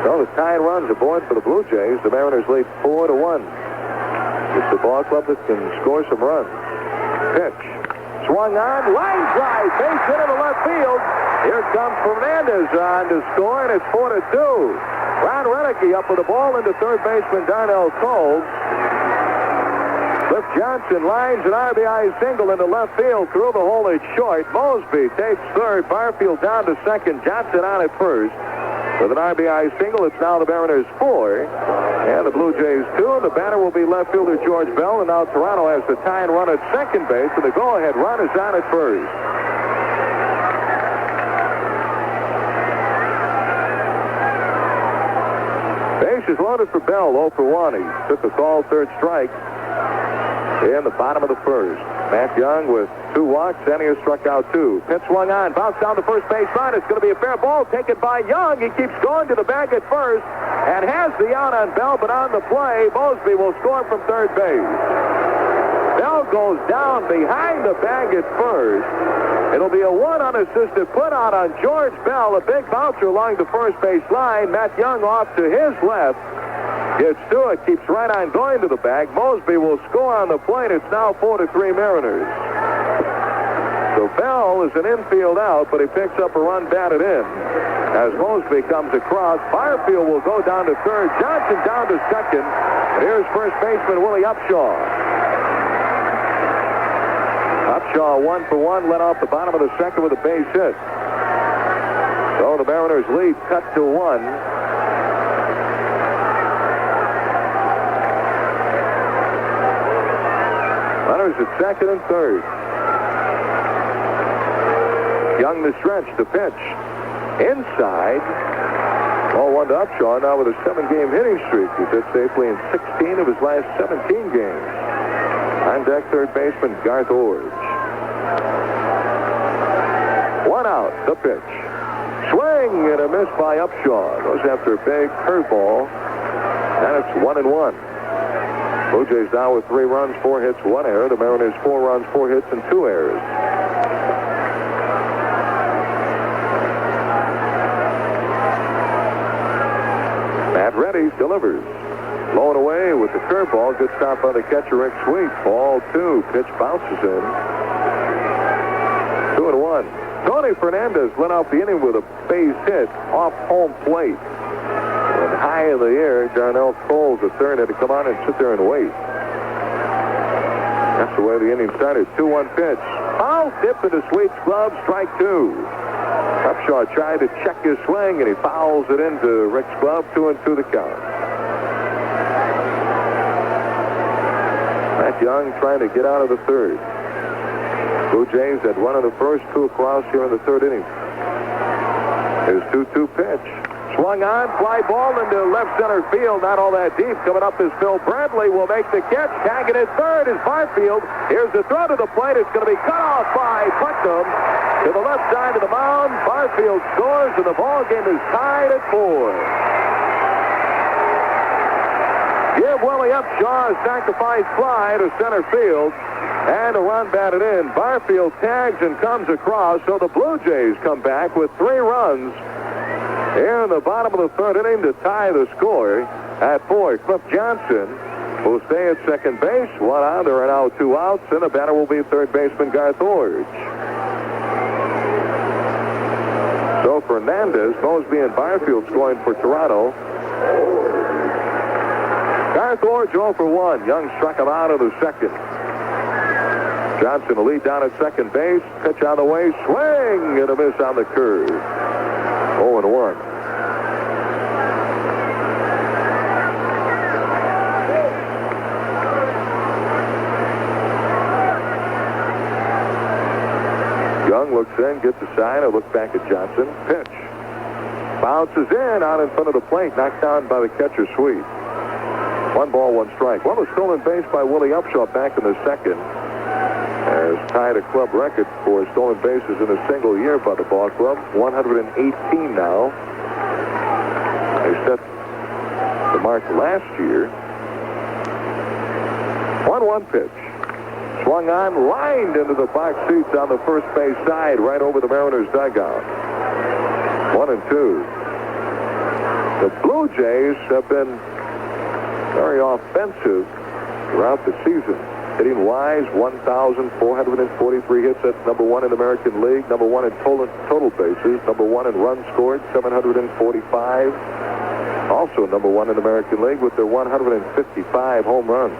So the tying runs aboard for the Blue Jays. The Mariners lead 4-1. It's the ball club that can score some runs. Pitch. Swung on. Line drive. Base hit into left field. Here comes Fernandez on to score, and it's 4-2. Ron Renicky up with the ball into third baseman Darnell Cole. Cliff Johnson lines an RBI single into left field. Through the hole is short. Mosby takes third. Barfield down to second. Johnson on at first. With an RBI single, it's now the Mariners 4 and the Blue Jays 2. The batter will be left fielder George Bell, and now Toronto has the tying run at second base, and the go-ahead run is on at first. Base is loaded for Bell, 0 for 1. He took a call, third strike in the bottom of the first. Matt Young with 2 walks, and he has struck out 2. Pitch swung on, bounced down the first base line. It's going to be a fair ball taken by Young. He keeps going to the bag at first and has the out on Bell, but on the play, Mosby will score from third base. Bell goes down behind the bag at first. It'll be a 1 unassisted put out on George Bell, a big bouncer along the first base line. Matt Young off to his left. Gets to it, keeps right on going to the bag. Mosby will score on the plate. It's now 4-3 Mariners. So Bell is an infield out, but he picks up a run batted in. As Mosby comes across, Barfield will go down to third. Johnson down to second. And here's first baseman Willie Upshaw. Upshaw 1 for 1, led off the bottom of the second with a base hit. So the Mariners lead cut to 1. Runners at second and third. Young to stretch, the pitch. Inside. Ball 1 to Upshaw, now with a 7-game hitting streak. He's hit safely in 16 of his last 17 games. On deck, third baseman Garth Orge. 1 out, the pitch. Swing and a miss by Upshaw. Goes after a big curveball. And it's 1-1. Blue Jays now with 3 runs, 4 hits, 1 error. The Mariners 4 runs, 4 hits, and 2 errors. Matt Reddy delivers. Blown away with the curveball. Good stop by the catcher, Rick Sweet. Ball 2. Pitch bounces in. 2-1. Tony Fernandez led off the inning with a base hit off home plate. And high in the air, Darnell Coles, the third, had to come on and sit there and wait. That's the way the inning started. 2-1 pitch. Foul tip into Sweet's glove. Strike 2. Upshaw tried to check his swing, and he fouls it into Rick's glove. 2-2 the count. Matt Young trying to get out of the third. Blue Jays had 1 in the first, 2 across here in the third inning. His 2-2 pitch. Swung on, fly ball into left center field. Not all that deep. Coming up is Phil Bradley. Will make the catch. Tagging at third is Barfield. Here's the throw to the plate. It's going to be cut off by Putnam. To the left side of the mound. Barfield scores, and the ball game is tied at 4. Give Willie Upshaw a sacrifice fly to center field. And a run batted in. Barfield tags and comes across. So the Blue Jays come back with 3 runs here in the bottom of the third inning to tie the score at 4. Cliff Johnson will stay at second base. 1 out. There are now 2 outs. And the batter will be third baseman Garth Orge. So Fernandez, Mosby, and Barfield scoring for Toronto. Garth Orge 0 for 1. Young struck him out of the second. Johnson will lead down at second base. Pitch on the way. Swing and a miss on the curve. 0-1. Young looks in, gets a sign, and looks back at Johnson. Pitch. Bounces in, out in front of the plate, knocked down by the catcher, Sweet. 1 ball, 1 strike. Well, a stolen base by Willie Upshaw back in the second. Has tied a club record for stolen bases in a single year by the ball club. 118 now. They set the mark last year. 1-1 pitch. Swung on, lined into the box seats on the first base side, right over the Mariners' dugout. 1-2. The Blue Jays have been very offensive throughout the season. Hitting wise, 1,443 hits. That's number 1 in the American League. Number 1 in total bases. Number 1 in runs scored, 745. Also number 1 in the American League with their 155 home runs.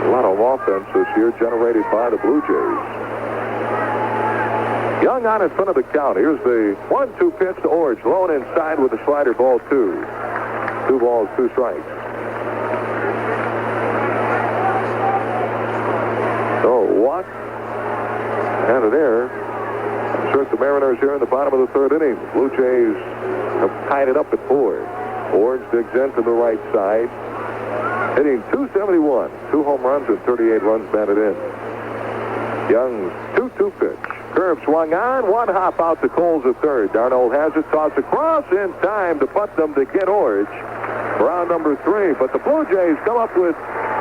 A lot of offense this year generated by the Blue Jays. Young on in front of the count. Here's the 1-2 pitch to Orge. Low inside with the slider, ball 2. 2 balls, 2 strikes. So walk and an error. Insert the Mariners here in the bottom of the third inning. The Blue Jays have tied it up at 4. Orge digs into the right side. Hitting .271. 2 home runs and 38 runs batted in. Young's 2-2 pitch. Curve swung on. 1 hop out to Coles at third. Darnold has it. Toss across in time to Putnam to get Orge. Round number 3. But the Blue Jays come up with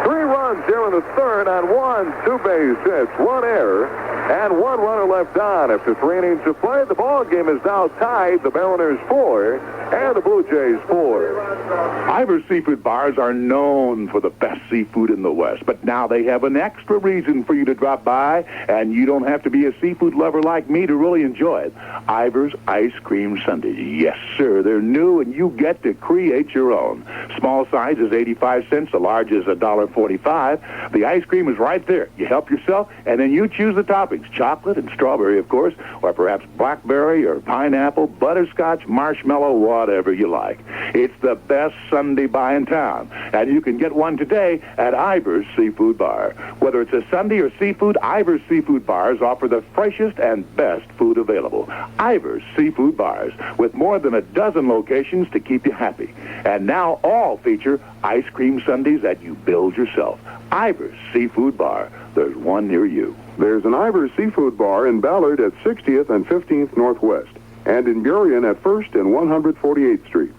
3 runs here in the third on 1 2-base hit. 1 error. And one runner left on after 3 innings of play. The ball game is now tied. The Mariners 4 and the Blue Jays 4. Ivar's Seafood Bars are known for the best seafood in the West, but now they have an extra reason for you to drop by, and you don't have to be a seafood lover like me to really enjoy it. Ivar's Ice Cream Sundaes. Yes, sir. They're new, and you get to create your own. Small size is 85 cents. The large is $1.45. The ice cream is right there. You help yourself, and then you choose the toppings. Chocolate and strawberry, of course, or perhaps blackberry or pineapple, butterscotch, marshmallow, whatever you like. It's the best Sunday buy in town, and you can get one today at Ivar's Seafood Bar. Whether it's a Sunday or seafood, Ivar's Seafood Bars offer the freshest and best food available. Ivar's Seafood Bars, with more than a dozen locations to keep you happy. And now all feature ice cream sundaes that you build yourself. Ivar's Seafood Bar. There's one near you. There's an Ivar's Seafood Bar in Ballard at 60th and 15th Northwest, and in Burien at 1st and 148th Streets.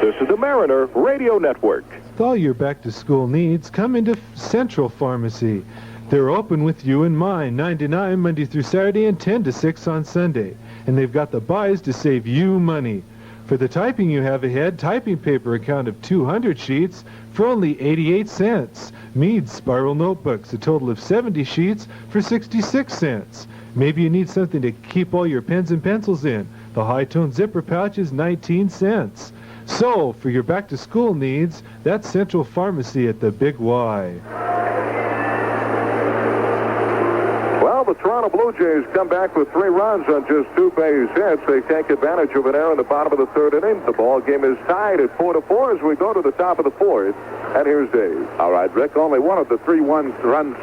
This is the Mariner Radio Network. With all your back-to-school needs, come into Central Pharmacy. They're open with you in mind, 9 to 9 Monday through Saturday and 10 to 6 on Sunday. And they've got the buys to save you money. For the typing you have ahead, typing paper account of 200 sheets for only 88 cents. Mead spiral notebooks, a total of 70 sheets for 66 cents. Maybe you need something to keep all your pens and pencils in. The high-tone zipper pouch is 19 cents. So, for your back-to-school needs, that's Central Pharmacy at the Big Y. Well, the Toronto Blue Jays come back with 3 runs on just 2 base hits. They take advantage of an error in the bottom of the 3rd inning. The ball game is tied at 4-4 as we go to the top of the 4th. And here's Dave. All right, Rick, only one of the 3 runs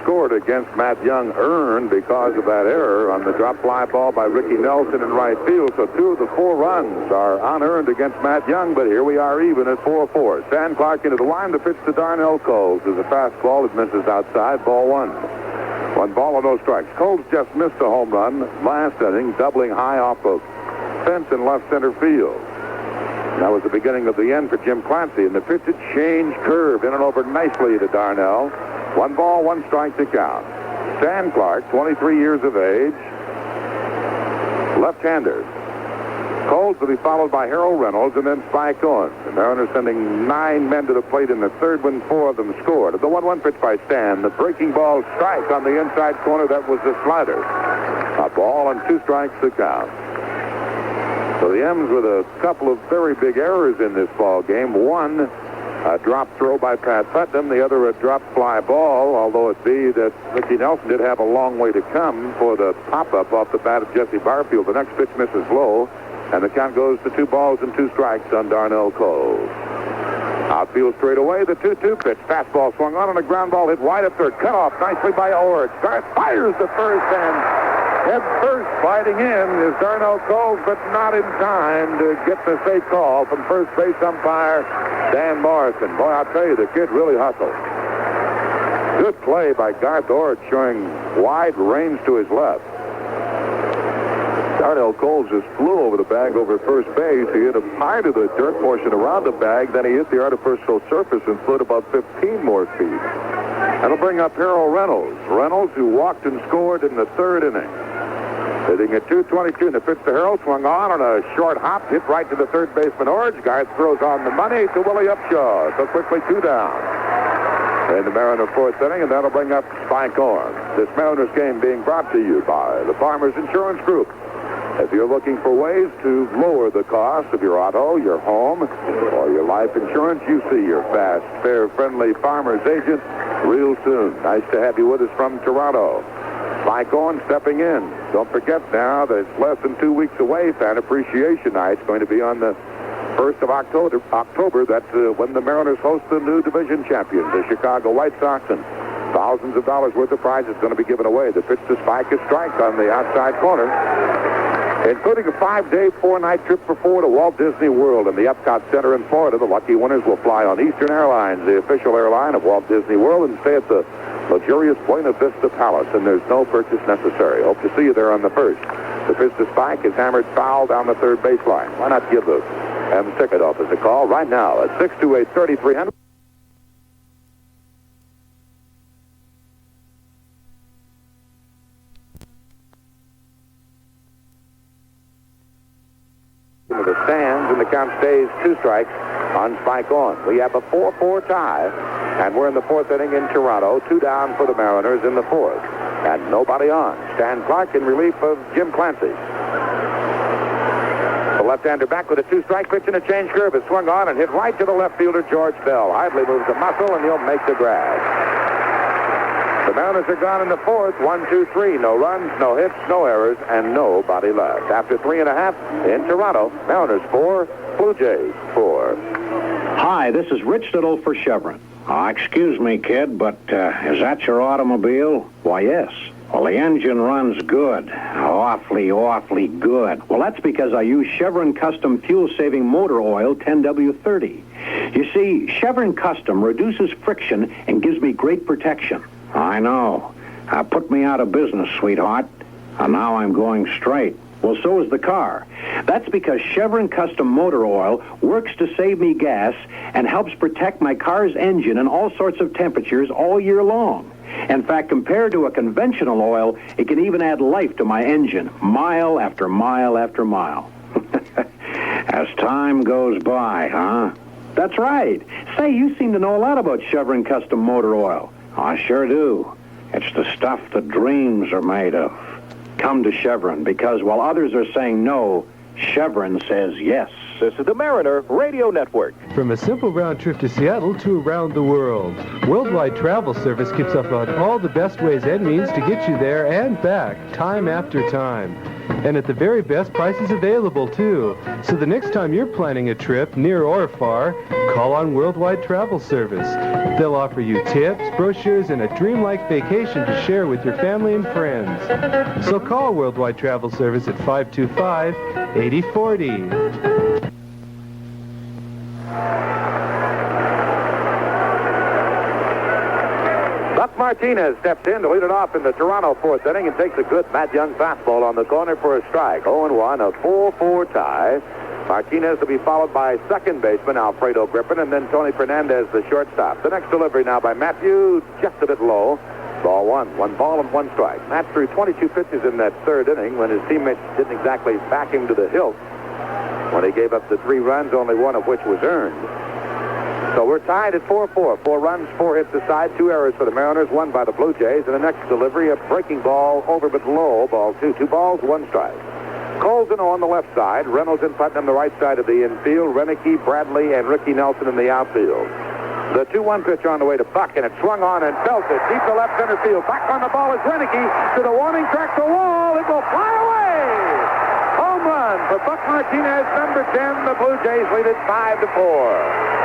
scored against Matt Young earned because of that error on the drop fly ball by Ricky Nelson in right field. So 2 of the 4 runs are unearned against Matt Young, but here we are even at 4-4. Stan Clark into the line. The pitch to Darnell Coles is a fastball that misses outside. Ball 1. 1 ball and no strikes. Coles just missed a home run last inning, doubling high off the fence in left center field. That was the beginning of the end for Jim Clancy, and the pitch had changed, curved in and over nicely to Darnell. 1 ball, 1 strike to count. Stan Clark, 23 years of age, left-hander. Coles will be followed by Harold Reynolds and then Spike Owens. The Mariners sending 9 men to the plate in the 3rd when 4 of them scored. The 1-1 pitch by Stan. The breaking ball strike on the inside corner. That was the slider. A ball and 2 strikes to count. So the M's with a couple of very big errors in this ball game. One, a drop throw by Pat Putnam. The other, a drop fly ball, although it be that Ricky Nelson did have a long way to come for the pop-up off the bat of Jesse Barfield. The next pitch misses low, and the count goes to 2 balls and 2 strikes on Darnell Coles. Outfield straight away, the 2-2 pitch. Fastball swung on and a ground ball hit wide at 3rd. Cut off nicely by Orich. Garth fires the first, and head first sliding in is Darnell Coles, but not in time to get the safe call from first base umpire Dan Morrison. Boy, I'll tell you, the kid really hustled. Good play by Garth Orich, showing wide range to his left. Darnell Coles just flew over the bag over first base. He hit high to the dirt portion around the bag. Then he hit the artificial surface and slid about 15 more feet. That'll bring up Harold Reynolds. Reynolds, who walked and scored in the 3rd inning. Hitting at 222, and the pitch to Harold swung on a short hop, hit right to the 3rd baseman Orich. Garth throws on the money to Willie Upshaw. So quickly 2 down. In the Mariner 4th inning, and that'll bring up Spike Owens. This Mariners game being brought to you by the Farmers Insurance Group. If you're looking for ways to lower the cost of your auto, your home, or your life insurance, you see your fast, fair, friendly Farmers agent real soon. Nice to have you with us from Toronto. Spike Owens stepping in. Don't forget now that it's less than 2 weeks away. Fan Appreciation Night's going to be on the 1st of October. That's when the Mariners host the new division champions, the Chicago White Sox, and thousands of dollars worth of prizes going to be given away. The pitch to Spike is strike on the outside corner, including a 5-day, 4-night trip for 4 to Walt Disney World in the Epcot Center in Florida. The lucky winners will fly on Eastern Airlines, the official airline of Walt Disney World, and stay at the luxurious Buena Vista Palace, and there's no purchase necessary. Hope to see you there on the 1st. The pitch to Spike is hammered foul down the 3rd baseline. Why not give the M's ticket office a call right now at 628-3300. into the stands, and the count stays 2 strikes on Spike on. We have a 4-4 tie, and we're in the 4th inning in Toronto. 2 down for the Mariners in the 4th, and nobody on. Stan Clark in relief of Jim Clancy. The left-hander back with a 2-strike pitch and a change curve is swung on and hit right to the left fielder, George Bell. Idly moves a muscle, and he'll make the grab. The Mariners are gone in the 4th. 1, 2, 3. No runs, no hits, no errors, and nobody left. After 3.5 in Toronto, Mariners 4, Blue Jays 4. Hi, this is Rich Little for Chevron. Excuse me, kid, but is that your automobile? Why, yes. Well, the engine runs good. Awfully, awfully good. Well, that's because I use Chevron Custom Fuel-Saving Motor Oil 10W30. You see, Chevron Custom reduces friction and gives me great protection. I know. Put me out of business, sweetheart. And now I'm going straight. Well, so is the car. That's because Chevron Custom Motor Oil works to save me gas and helps protect my car's engine in all sorts of temperatures all year long. In fact, compared to a conventional oil, it can even add life to my engine, mile after mile after mile. As time goes by, huh? That's right. Say, you seem to know a lot about Chevron Custom Motor Oil. I sure do. It's the stuff that dreams are made of. Come to Chevron, because while others are saying no, Chevron says yes. This is the Mariner Radio Network. From a simple round trip to Seattle to around the world, Worldwide Travel Service keeps up on all the best ways and means to get you there and back, time after time. And at the very best prices available, too. So the next time you're planning a trip, near or far, call on Worldwide Travel Service. They'll offer you tips, brochures, and a dreamlike vacation to share with your family and friends. So call Worldwide Travel Service at 525-8040. Buck Martinez steps in to lead it off in the Toronto 4th inning and takes a good Matt Young fastball on the corner for a strike. 0-1, a 4-4 tie. Martinez will be followed by second baseman Alfredo Griffin, and then Tony Fernandez, the shortstop. The next delivery now by Matthew, just a bit low. Ball 1. 1 ball and 1 strike. Matt threw 22 pitches in that 3rd inning when his teammates didn't exactly back him to the hilt. When he gave up the 3 runs, only 1 of which was earned. So we're tied at 4-4. 4 runs, 4 hits aside, 2 errors for the Mariners, 1 by the Blue Jays. And the next delivery, a breaking ball over but low. Ball 2. 2 balls, 1 strike. Colson on the left side. Reynolds and Putnam the right side of the infield. Renicky, Bradley, and Ricky Nelson in the outfield. The 2-1 pitch on the way to Buck, and it swung on and belted deep to left center field. Back on the ball is Renicky to the warning track, the wall. It will fly away. Home run for Buck Martinez, number 10. The Blue Jays lead it 5-4.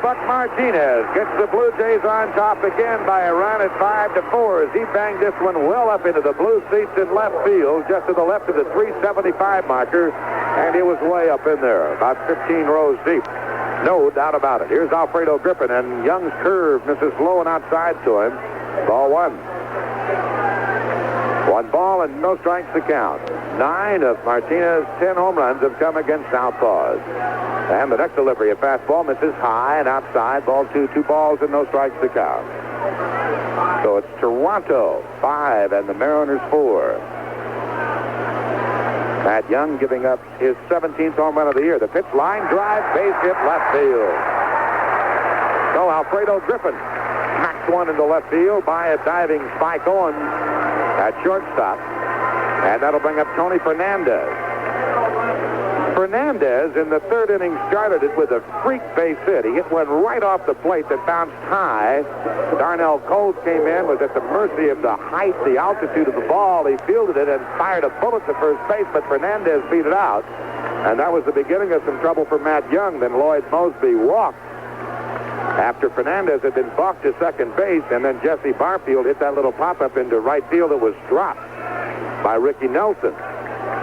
Buck Martinez gets the Blue Jays on top again by a run at 5-4 as he banged this one well up into the blue seats in left field, just to the left of the 375 marker, and it was way up in there, about 15 rows deep. No doubt about it. Here's Alfredo Griffin, and Young's curve misses low and outside to him. Ball 1. 1 ball and no strikes to count. 9 of Martinez's 10 home runs have come against Southpaws. And the next delivery, a fastball misses high and outside. Ball 2, 2 balls and no strikes to count. So it's Toronto 5 and the Mariners 4. Matt Young giving up his 17th home run of the year. The pitch, line drive, base hit, left field. So Alfredo Griffin smacks one into left field by a diving Spike Owen at shortstop. And that'll bring up Tony Fernandez. Fernandez in the 3rd inning started it with a freak base hit. He hit one right off the plate that bounced high. Darnell Coles came in, was at the mercy of the height, the altitude of the ball. He fielded it and fired a bullet to first base, but Fernandez beat it out. And that was the beginning of some trouble for Matt Young. Then Lloyd Mosby walked after Fernandez had been balked to second base, and then Jesse Barfield hit that little pop-up into right field that was dropped by Ricky Nelson.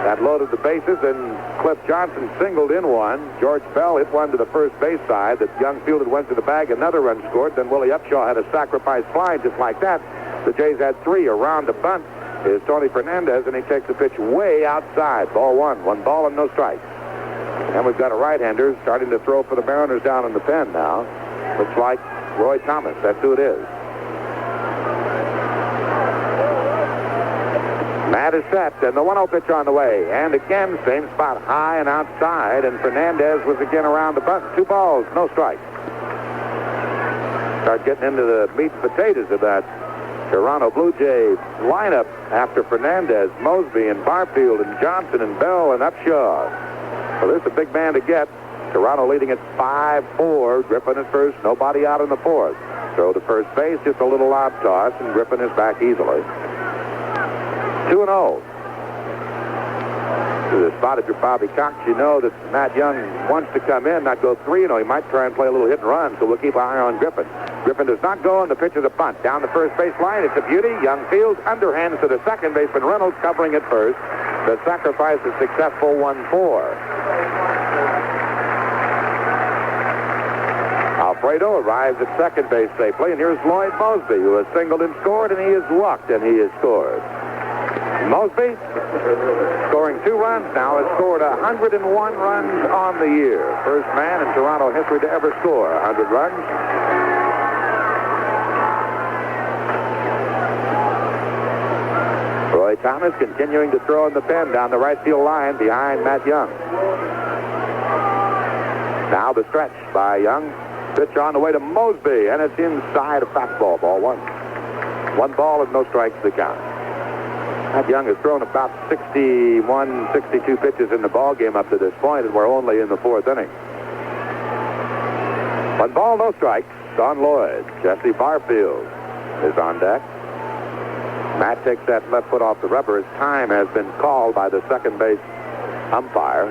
That loaded the bases, and Cliff Johnson singled in one. George Bell hit one to the first base side that Young fielded, went to the bag, another run scored. Then Willie Upshaw had a sacrifice fly just like that. The Jays had 3. Around the bunt is Tony Fernandez, and he takes the pitch way outside. Ball 1. 1 ball and no strikes. And we've got a right-hander starting to throw for the Mariners down in the pen now. Looks like Roy Thomas. That's who it is. Matt is set, and the 1-0 pitch on the way. And again, same spot, high and outside, and Fernandez was again around the bunt. 2 balls, no strikes. Start getting into the meat and potatoes of that Toronto Blue Jay lineup after Fernandez, Mosby, and Barfield, and Johnson, and Bell, and Upshaw. So this is a big man to get. Toronto leading at 5-4. Griffin at first, nobody out in the fourth. Throw to first base, just a little lob toss, and Griffin is back easily. 2-0. To the spot if you're Bobby Cox, you know that Matt Young wants to come in, not go 3-0. He might try and play a little hit and run, so we'll keep an eye on Griffin. Griffin does not go, and the pitch is a bunt. Down the first base line, it's a beauty. Young fields, underhands to the second baseman. Reynolds covering at first. The sacrifice is successful, 1-4. Alfredo arrives at second base safely, and here's Lloyd Mosby, who has singled and scored, and he has walked, and he has scored. Mosby, scoring 2 runs now, has scored 101 runs on the year. First man in Toronto history to ever score 100 runs. Roy Thomas continuing to throw in the pen down the right field line behind Matt Young. Now the stretch by Young. Pitch on the way to Mosby, and it's inside a fastball, ball 1. 1 ball and no strikes to count. Matt Young has thrown about 61, 62 pitches in the ball game up to this point, and we're only in the 4th inning. 1 ball, no strikes on Lloyd. Jesse Barfield is on deck. Matt takes that left foot off the rubber. His time has been called by the second base umpire,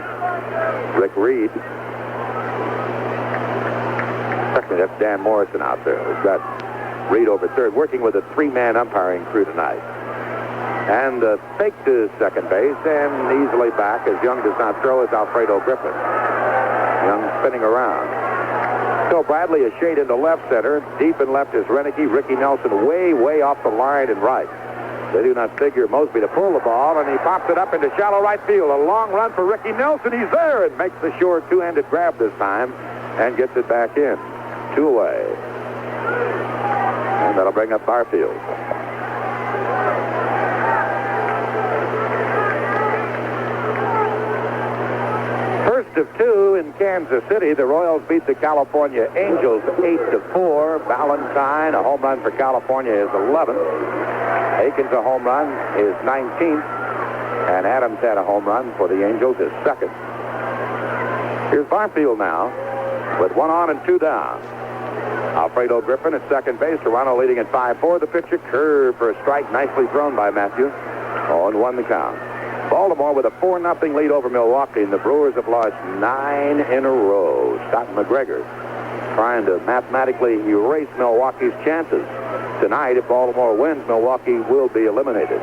Rick Reed. Secondly, that's Dan Morrison out there. We've got Reed over third, working with a 3-man umpiring crew tonight. And fake to second base, and easily back as Young does not throw is Alfredo Griffin. Young spinning around. So Bradley is shade into left center. Deep in left is Renicky. Ricky Nelson way, way off the line and right. They do not figure Mosby to pull the ball, and he pops it up into shallow right field. A long run for Ricky Nelson. He's there and makes the sure 2-handed grab this time and gets it back in. 2 away. And that'll bring up Barfield. First of 2 in Kansas City. The Royals beat the California Angels 8-4. Valentine, a home run for California, is 11th. Aikens, a home run, is 19th. And Adams had a home run for the Angels, his 2nd. Here's Barfield now with 1 on and 2 down. Alfredo Griffin at second base. Toronto leading at 5-4. The pitch, a curve for a strike. Nicely thrown by Matthew. 0-1 the count. Baltimore with a 4-0 lead over Milwaukee, and the Brewers have lost 9 in a row. Scott McGregor trying to mathematically erase Milwaukee's chances. Tonight, if Baltimore wins, Milwaukee will be eliminated.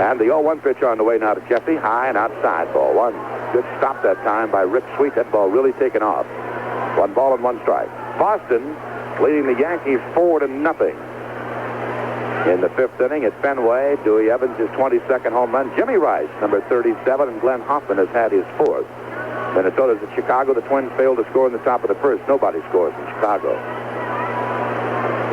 And the 0-1 pitch on the way now to Jesse. High and outside, ball 1. Good stop that time by Rick Sweet. That ball really taken off. 1 ball and 1 strike. Boston leading the Yankees 4-0. In the 5th inning at Fenway, Dewey Evans, his 22nd home run. Jimmy Rice, number 37, and Glenn Hoffman has had his 4th. Minnesota's at Chicago. The Twins failed to score in the top of the 1st. Nobody scores in Chicago.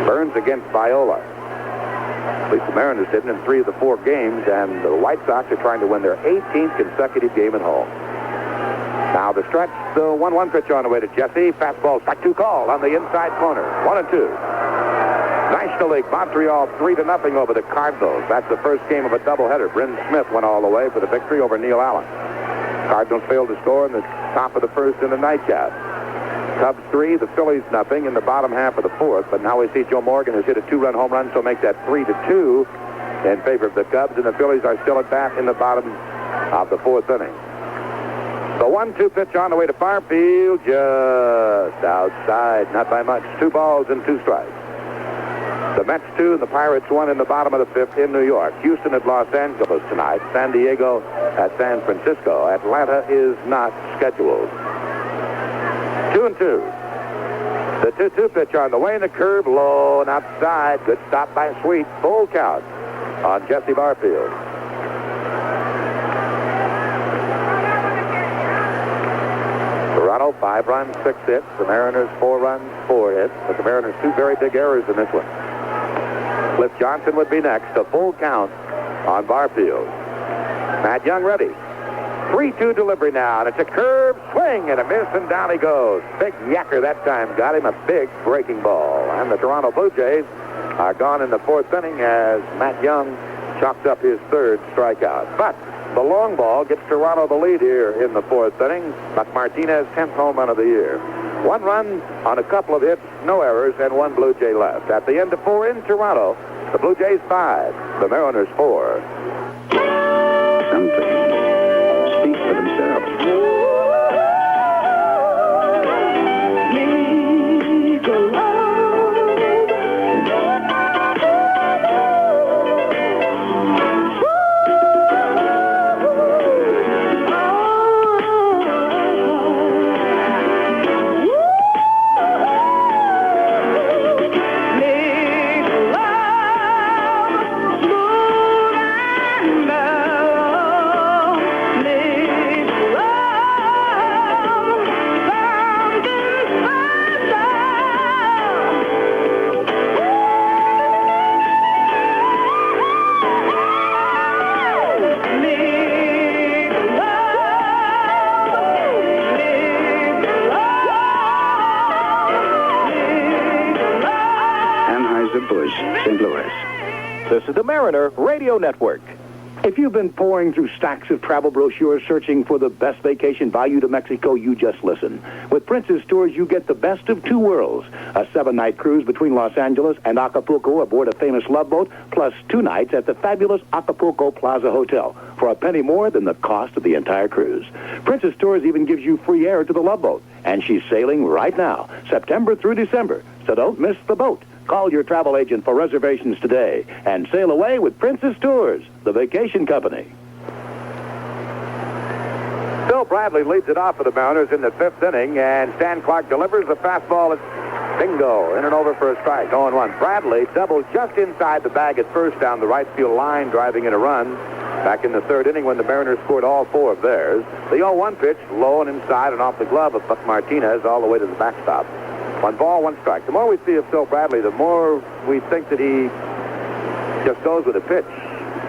Burns against Viola. At least the Mariners didn't in 3 of the 4 games, and the White Sox are trying to win their 18th consecutive game at home. Now the stretch, the 1-1 pitch on the way to Jesse. Fastball, strike 2 call on the inside corner. 1-2. National League, Montreal 3-0 over the Cardinals. That's the first game of a doubleheader. Bryn Smith went all the way for the victory over Neil Allen. Cardinals failed to score in the top of the 1st in the nightcap. Cubs 3, the Phillies 0 in the bottom half of the 4th. But now we see Joe Morgan has hit a 2-run home run, so make that 3-2 in favor of the Cubs. And the Phillies are still at bat in the bottom of the 4th inning. The 1-2 pitch on the way to Barfield, just outside, not by much. 2 balls and 2 strikes. The Mets 2 and the Pirates 1 in the bottom of the 5th in New York. Houston at Los Angeles tonight. San Diego at San Francisco. Atlanta is not scheduled. 2-2. The 2-2 pitch on the way, and the curve low and outside. Good stop by Sweet. Full count on Jesse Barfield. Toronto, 5 runs, 6 hits. The Mariners, 4 runs, 4 hits. But the Mariners, 2 very big errors in this one. Cliff Johnson would be next. A full count on Barfield. Matt Young ready. 3-2 delivery now, and it's a curve swing and a miss, and down he goes. Big yacker that time got him a big breaking ball. And the Toronto Blue Jays are gone in the 4th inning as Matt Young chalks up his 3rd strikeout. But the long ball gives Toronto the lead here in the 4th inning. Buck Martinez, 10th home run of the year. 1 run on a couple of hits, no errors, and 1 Blue Jay left. At the end of 4 in Toronto, the Blue Jays 5, the Mariners 4. Some things speak for themselves. St. Louis. This is the Mariner Radio Network. If you've been pouring through stacks of travel brochures searching for the best vacation value to Mexico, you just listen. With Princess Tours, you get the best of 2 worlds. A 7-night cruise between Los Angeles and Acapulco aboard a famous love boat, plus 2 nights at the fabulous Acapulco Plaza Hotel for a penny more than the cost of the entire cruise. Princess Tours even gives you free air to the love boat, and she's sailing right now, September through December, so don't miss the boat. Call your travel agent for reservations today and sail away with Princess Tours, the vacation company. Bill Bradley leads it off for the Mariners in the 5th inning, and Stan Clark delivers the fastball. It's bingo, in and over for a strike, 0-1. Bradley doubled just inside the bag at first down the right field line, driving in a run. Back in the 3rd inning when the Mariners scored all 4 of theirs. The 0-1 pitch, low and inside and off the glove of Buck Martinez all the way to the backstop. 1 ball, 1 strike. The more we see of Phil Bradley, the more we think that he just goes with a pitch.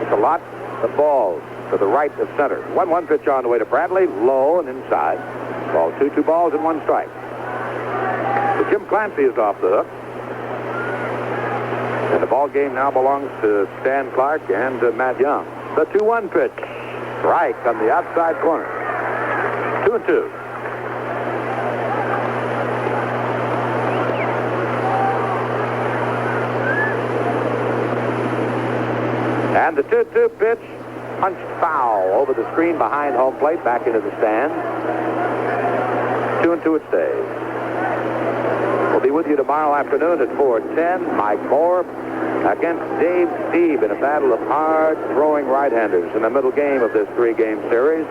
It's a lot of balls to the right of center. 1-1 pitch on the way to Bradley, low and inside. Ball 2 balls and 1 strike. So Jim Clancy is off the hook. And the ball game now belongs to Stan Clark and Matt Young. The 2-1 pitch. Strike on the outside corner. 2-2. And the 2-2 pitch, punched foul over the screen behind home plate, back into the stand. 2-2 it stays. We'll be with you tomorrow afternoon at 4:10. Mike Moore against Dave Steve in a battle of hard-throwing right-handers in the middle game of this 3-game series.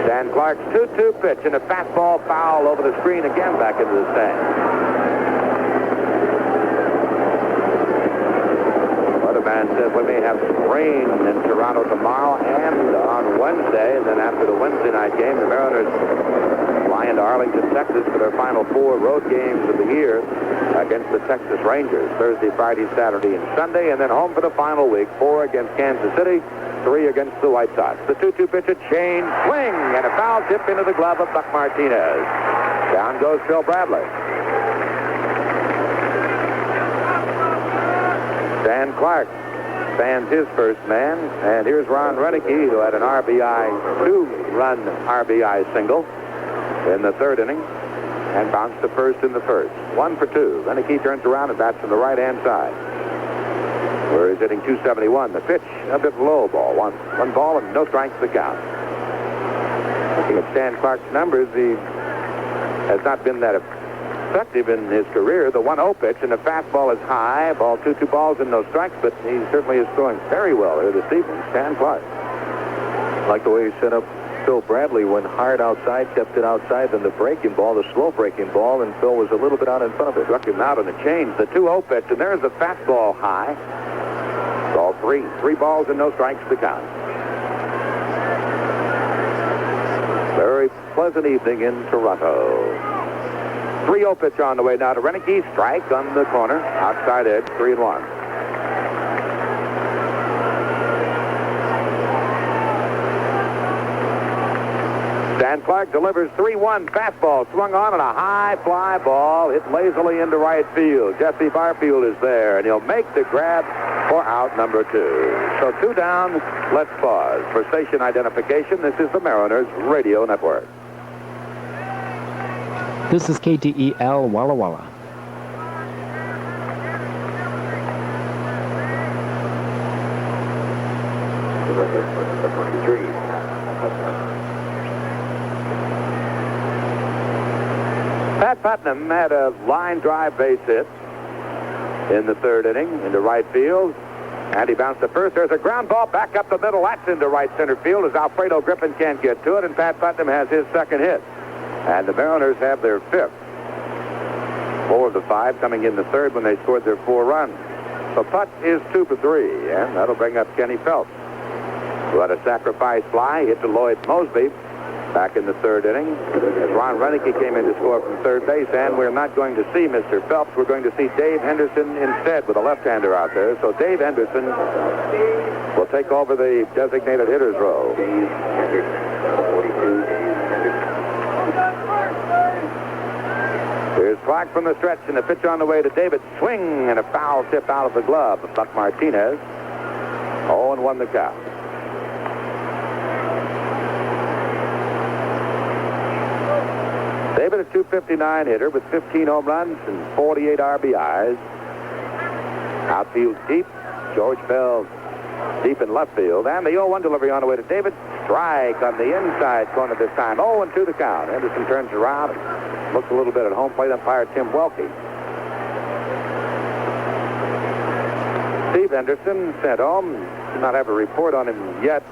Stan Clark's 2-2 pitch and a fastball foul over the screen again back into the stand. Man says we may have some rain in Toronto tomorrow and on Wednesday, and then after the Wednesday night game, the Mariners fly into Arlington, Texas for their final 4 road games of the year against the Texas Rangers, Thursday, Friday, Saturday, and Sunday, and then home for the final week, 4 against Kansas City, 3 against the White Sox. The 2-2 pitch, a change, swing, and a foul tip into the glove of Buck Martinez. Down goes Phil Bradley. Stan Clark stands his first man, and here's Ron Renicky, who had an RBI, 2-run RBI single in the 3rd inning, and bounced to first in the 1st. 1 for 2. Renicky turns around and bats from the right-hand side, where he's hitting .271. The pitch, a bit low ball. One ball and no strikes to the count. Looking at Stan Clark's numbers, he has not been that effective in his career. The 1-0 pitch and the fastball is high. Ball 2 balls and no strikes, but he certainly is throwing very well here this evening. Stan Clark. I like the way he set up Phil Bradley, went hard outside, kept it outside, then the breaking ball, the slow breaking ball, and Phil was a little bit out in front of it. Struck him out on the change. The 2-0 pitch, and there's the fastball high. Ball 3. 3 balls and no strikes to count. Very pleasant evening in Toronto. 3-0 pitch on the way now to Renicky. Strike on the corner. Outside edge, 3-1. Dan Clark delivers 3-1 fastball, swung on, and a high fly ball hit lazily into right field. Jesse Barfield is there, and he'll make the grab for out number 2. So 2 down, let's pause. For station identification, this is the Mariners Radio Network. This is KTEL Walla Walla. Pat Putnam had a line drive base hit in the 3rd inning into right field. And he bounced to first. There's a ground ball back up the middle. That's into right center field as Alfredo Griffin can't get to it. And Pat Putnam has his 2nd hit. And the Mariners have their 5th. 4 of the 5 coming in the 3rd when they scored their 4 runs. So Putt is 2 for 3. And that'll bring up Kenny Phelps, who had a sacrifice fly hit to Lloyd Mosby back in the 3rd inning. As Ron Renicky came in to score from 3rd base, and we're not going to see Mr. Phelps. We're going to see Dave Henderson instead with a left-hander out there. So Dave Henderson will take over the designated hitter's role. Here's Clark from the stretch, and the pitch on the way to David. Swing and a foul tip out of the glove of Buck Martinez. 0-1 the count. David, a .259 hitter with 15 home runs and 48 RBIs. Outfield deep. George Bell deep in left field. And the 0-1 delivery on the way to David. Strike on the inside corner this time. 0-2 the count. Henderson turns around and looks a little bit at home plate umpire Tim Welke. Steve Henderson sent home. Did not have a report on him yet.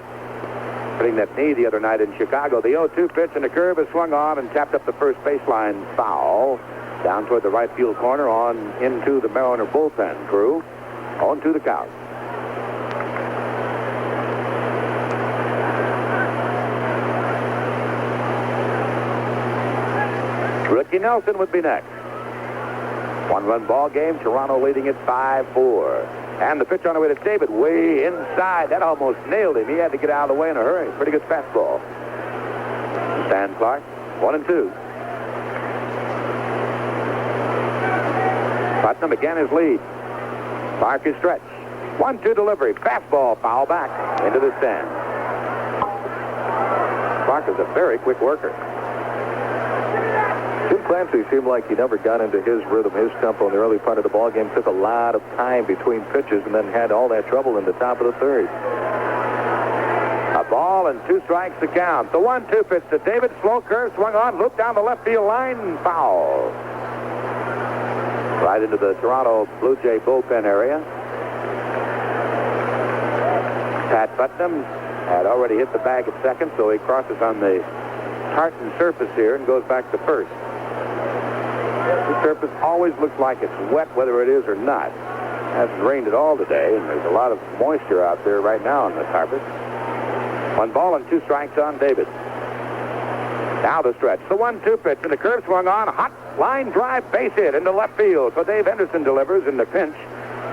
Hitting that knee the other night in Chicago. The 0-2 pitch and the curve is swung on and tapped up the first baseline foul. Down toward the right field corner on into the Mariner bullpen crew. 0-2 the count. Ricky Nelson would be next. 1-run ball game. Toronto leading it 5-4. And the pitch on the way to David, way inside. That almost nailed him. He had to get out of the way in a hurry. Pretty good fastball. Stan Clark, 1-2. Putnam again is lead. Clark is stretched. 1-2 delivery. Fastball, foul back into the stand. Clark is a very quick worker. Jim Clancy seemed like he never got into his rhythm, his tempo in the early part of the ball game. Took a lot of time between pitches and then had all that trouble in the top of the 3rd. A ball and 2 strikes to count. The 1-2 pitch to David. Slow curve, swung on, looped down the left field line. Foul. Right into the Toronto Blue Jay bullpen area. Pat Putnam had already hit the bag at second, so he crosses on the tartan surface here and goes back to first. The surface always looks like it's wet, whether it is or not. It hasn't rained at all today, and there's a lot of moisture out there right now on the carpet. 1 ball and 2 strikes on David. Now the stretch. The 1-2 pitch, and the curve swung on. Hot line drive base hit into left field. So Dave Henderson delivers in the pinch.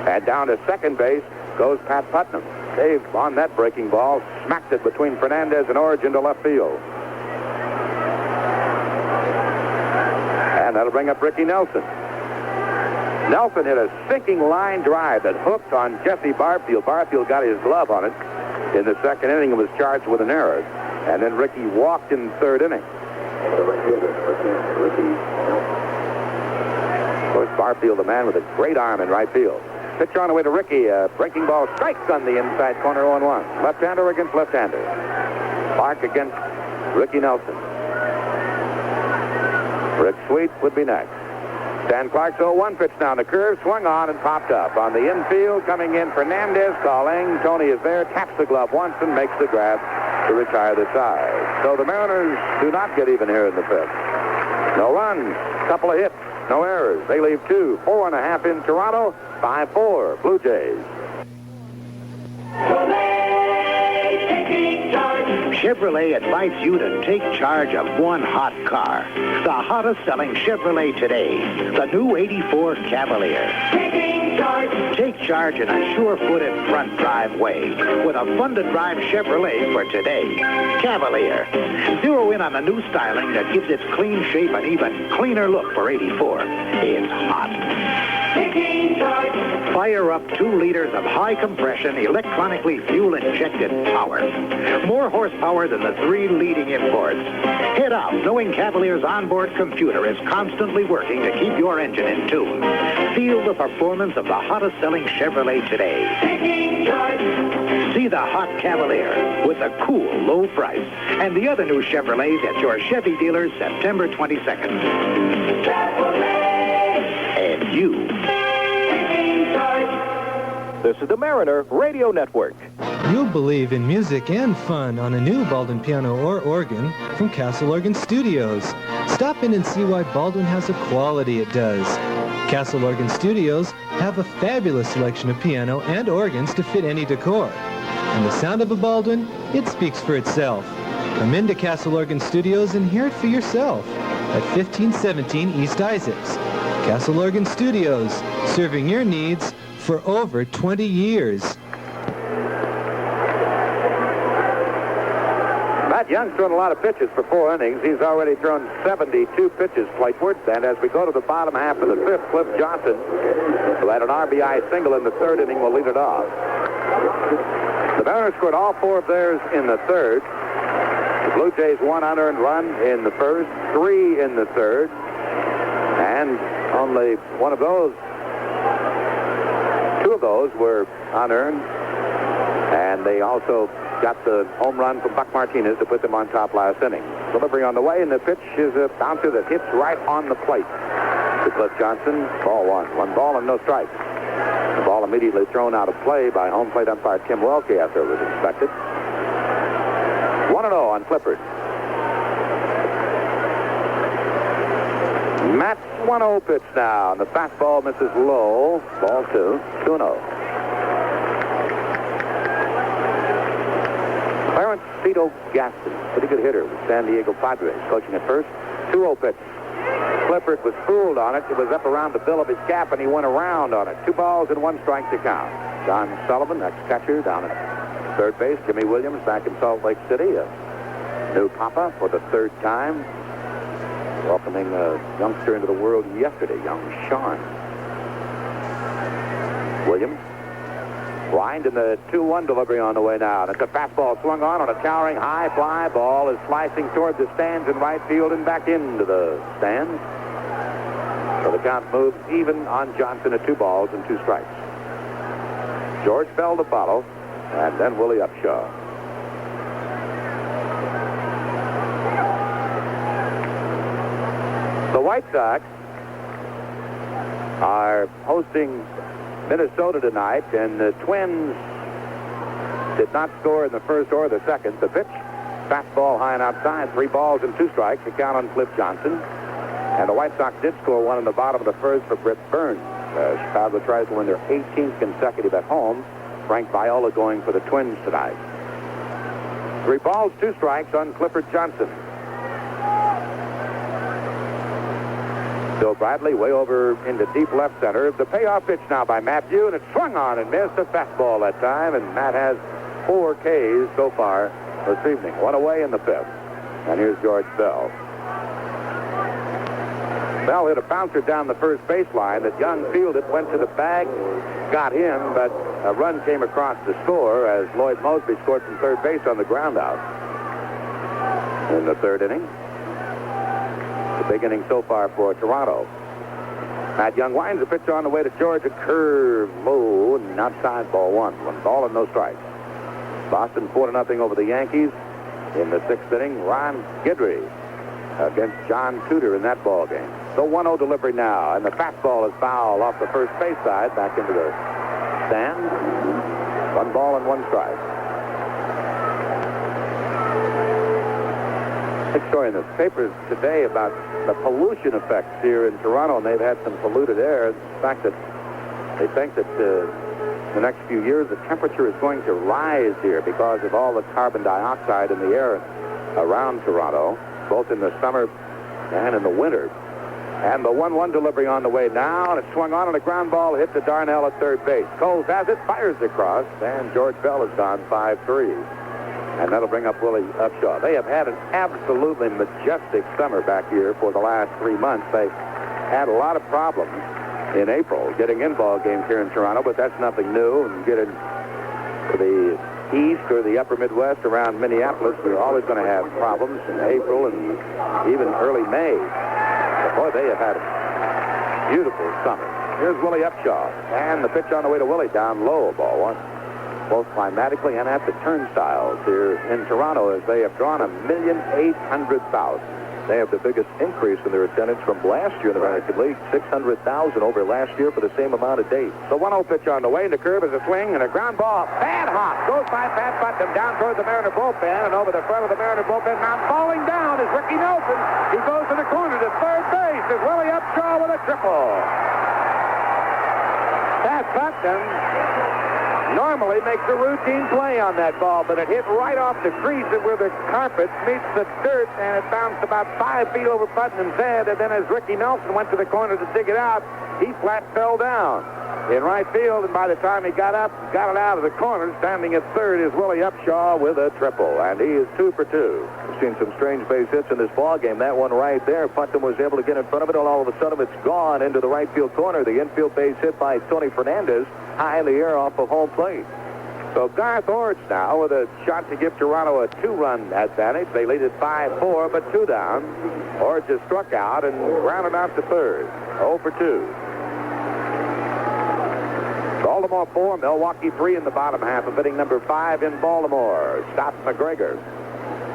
And down to second base goes Pat Putnam. Dave, on that breaking ball, smacked it between Fernandez and Orge into left field. And that'll bring up Ricky Nelson. Nelson hit a sinking line drive that hooked on Jesse Barfield. Barfield got his glove on it in the 2nd inning and was charged with an error. And then Ricky walked in the 3rd inning. Of course, Barfield, the man with a great arm in right field. Pitch on the way to Ricky. Breaking ball strikes on the inside corner, 0-1. Left-hander against left-hander. Clark against Ricky Nelson. Rick Sweet would be next. Stan Clark's 0-1 pitch down the curve, swung on and popped up. On the infield, coming in, Fernandez calling. Tony is there, taps the glove once and makes the grab to retire the side. So the Mariners do not get even here in the 5th. No runs, couple of hits, no errors. They leave 2, 4.5 in Toronto, 5-4 Blue Jays. So they taking charge, Chevrolet invites you to take charge of one hot car. The hottest selling Chevrolet today, the new 84 Cavalier. Taking charge. Take charge in a sure-footed front drive way with a fun-to-drive Chevrolet for today. Cavalier. Zero in on the new styling that gives its clean shape an even cleaner look for 84. It's hot. Taking charge. Fire up 2 liters of high-compression, electronically fuel-injected power. More horsepower than the 3 leading imports. Head out knowing Cavalier's onboard computer is constantly working to keep your engine in tune. Feel the performance of the hottest-selling Chevrolet today. Taking charge. See the hot Cavalier with the cool low price and the other new Chevrolets at your Chevy dealers September 22nd. Chevrolet. And you. This is the Mariner Radio Network. You'll believe in music and fun on a new Baldwin piano or organ from Castle Organ Studios. Stop in and see why Baldwin has the quality it does. Castle Organ Studios have a fabulous selection of piano and organs to fit any decor. And the sound of a Baldwin, it speaks for itself. Come into Castle Organ Studios and hear it for yourself at 1517 East Isaacs. Castle Organ Studios, serving your needs for over 20 years. Matt Young's thrown a lot of pitches for 4 innings. He's already thrown 72 pitches plateward. And as we go to the bottom half of the 5th, Cliff Johnson, who had an RBI single in the 3rd inning, will lead it off. The Mariners scored all 4 of theirs in the 3rd. The Blue Jays 1 unearned run in the 1st, 3 in the 3rd, and only one of those. 2 of those were unearned, and they also got the home run from Buck Martinez to put them on top last inning. Delivery on the way, and the pitch is a bouncer that hits right on the plate to Cliff Johnson. Ball 1. 1 ball and no strikes. The ball immediately thrown out of play by home plate umpire Tim Welke after it was inspected. 1-0 on Clifford. Matt's 1-0 pitch now, and the fastball misses low. Ball 2, 2-0. Clarence Cito Gaston, pretty good hitter with San Diego Padres, coaching at first. 2-0 pitch. Clifford was fooled on it. It was up around the bill of his cap, and he went around on it. 2 balls and 1 strike to count. John Sullivan, ex-catcher, down at third base. Jimmy Williams back in Salt Lake City. A new papa for the 3rd time. Welcoming a youngster into the world yesterday, young Sean. Williams. Lined in the 2-1 delivery on the way now. And it's a fastball swung on a towering high fly ball is slicing toward the stands in right field and back into the stands. So the count moves even on Johnson at 2 balls and 2 strikes. George Bell to follow, and then Willie Upshaw. The White Sox are hosting Minnesota tonight, and the Twins did not score in the 1st or the 2nd. The pitch, fastball high and outside, 3 balls and 2 strikes, the count on Cliff Johnson. And the White Sox did score 1 in the bottom of the 1st for Britt Burns. Chicago tries to win their 18th consecutive at home. Frank Viola going for the Twins tonight. 3 balls, 2 strikes on Clifford Johnson. Bill Bradley way over into deep left center. The payoff pitch now by Matthew, and it swung on and missed a fastball that time, and Matt has 4 Ks so far this evening. 1 away in the 5th. And here's George Bell. Bell hit a bouncer down the first baseline that Young fielded, went to the bag, got him, but a run came across the score as Lloyd Mosby scored from third base on the ground out in the 3rd inning. The big inning so far for Toronto. Matt Young winds the pitch on the way to George. A curve low and outside, ball 1. 1 ball and no strikes. Boston 4-0 over the Yankees in the 6th inning. Ron Guidry against John Tudor in that ball game. So 1-0 delivery now, and the fastball is foul off the first base side back into the stand. 1 ball and 1 strike. Big story in the papers today about the pollution effects here in Toronto, and they've had some polluted air. The fact that they think that the next few years, the temperature is going to rise here because of all the carbon dioxide in the air around Toronto, both in the summer and in the winter. And the 1-1 delivery on the way now, and it's swung on, and a ground ball hit to Darnell at third base. Coles has it, fires across, and George Bell has gone 5-3. And that'll bring up Willie Upshaw. They have had an absolutely majestic summer back here for the last 3 months. They had a lot of problems in April getting in ball games here in Toronto, but that's nothing new. And get into the east or the upper Midwest around Minneapolis, we're always going to have problems in April and even early May. But boy, they have had a beautiful summer. Here's Willie Upshaw, and the pitch on the way to Willie, down low, ball one. Both climatically and at the turnstiles here in Toronto, as they have drawn 1,800,000. They have the biggest increase in their attendance from last year in the American League, 600,000 over last year for the same amount of days. The 1-0 pitch on the way, and the curve is a swing, and a ground ball. Bad hop. Goes by Pat Putnam down towards the Mariner bullpen, and over the front of the Mariner bullpen. Now falling down is Ricky Nelson. He goes to the corner to third base. Is Willie Upshaw with a triple. Pat Putnam normally makes a routine play on that ball, but it hit right off the crease where the carpet meets the dirt, and it bounced about 5 feet over Putnam's head, and then as Ricky Nelson went to the corner to dig it out, he flat fell down in right field, and by the time he got up, got it out of the corner, standing at third is Willie Upshaw with a triple, and he is 2 for 2. We've seen some strange base hits in this ball game. That one right there, Putnam was able to get in front of it, and all of a sudden it's gone into the right field corner. The infield base hit by Tony Fernandez, high in the air off of home plate. So Garth Orts now with a shot to give Toronto a 2-run advantage. They lead it 5-4, but 2 down. Orts has struck out and grounded out to third. 0 for 2. Baltimore 4, Milwaukee 3 in the bottom half of inning number 5 in Baltimore. Stops McGregor.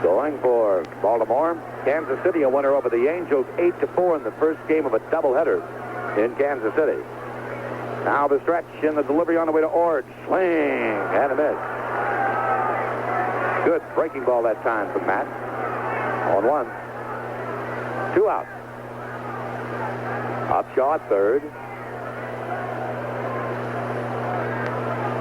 Going for Baltimore. Kansas City a winner over the Angels 8-4 in the first game of a doubleheader in Kansas City. Now the stretch in the delivery on the way to Ord. Swing and a miss. Good breaking ball that time from Matt. On 1. 2 out. Upshaw at third.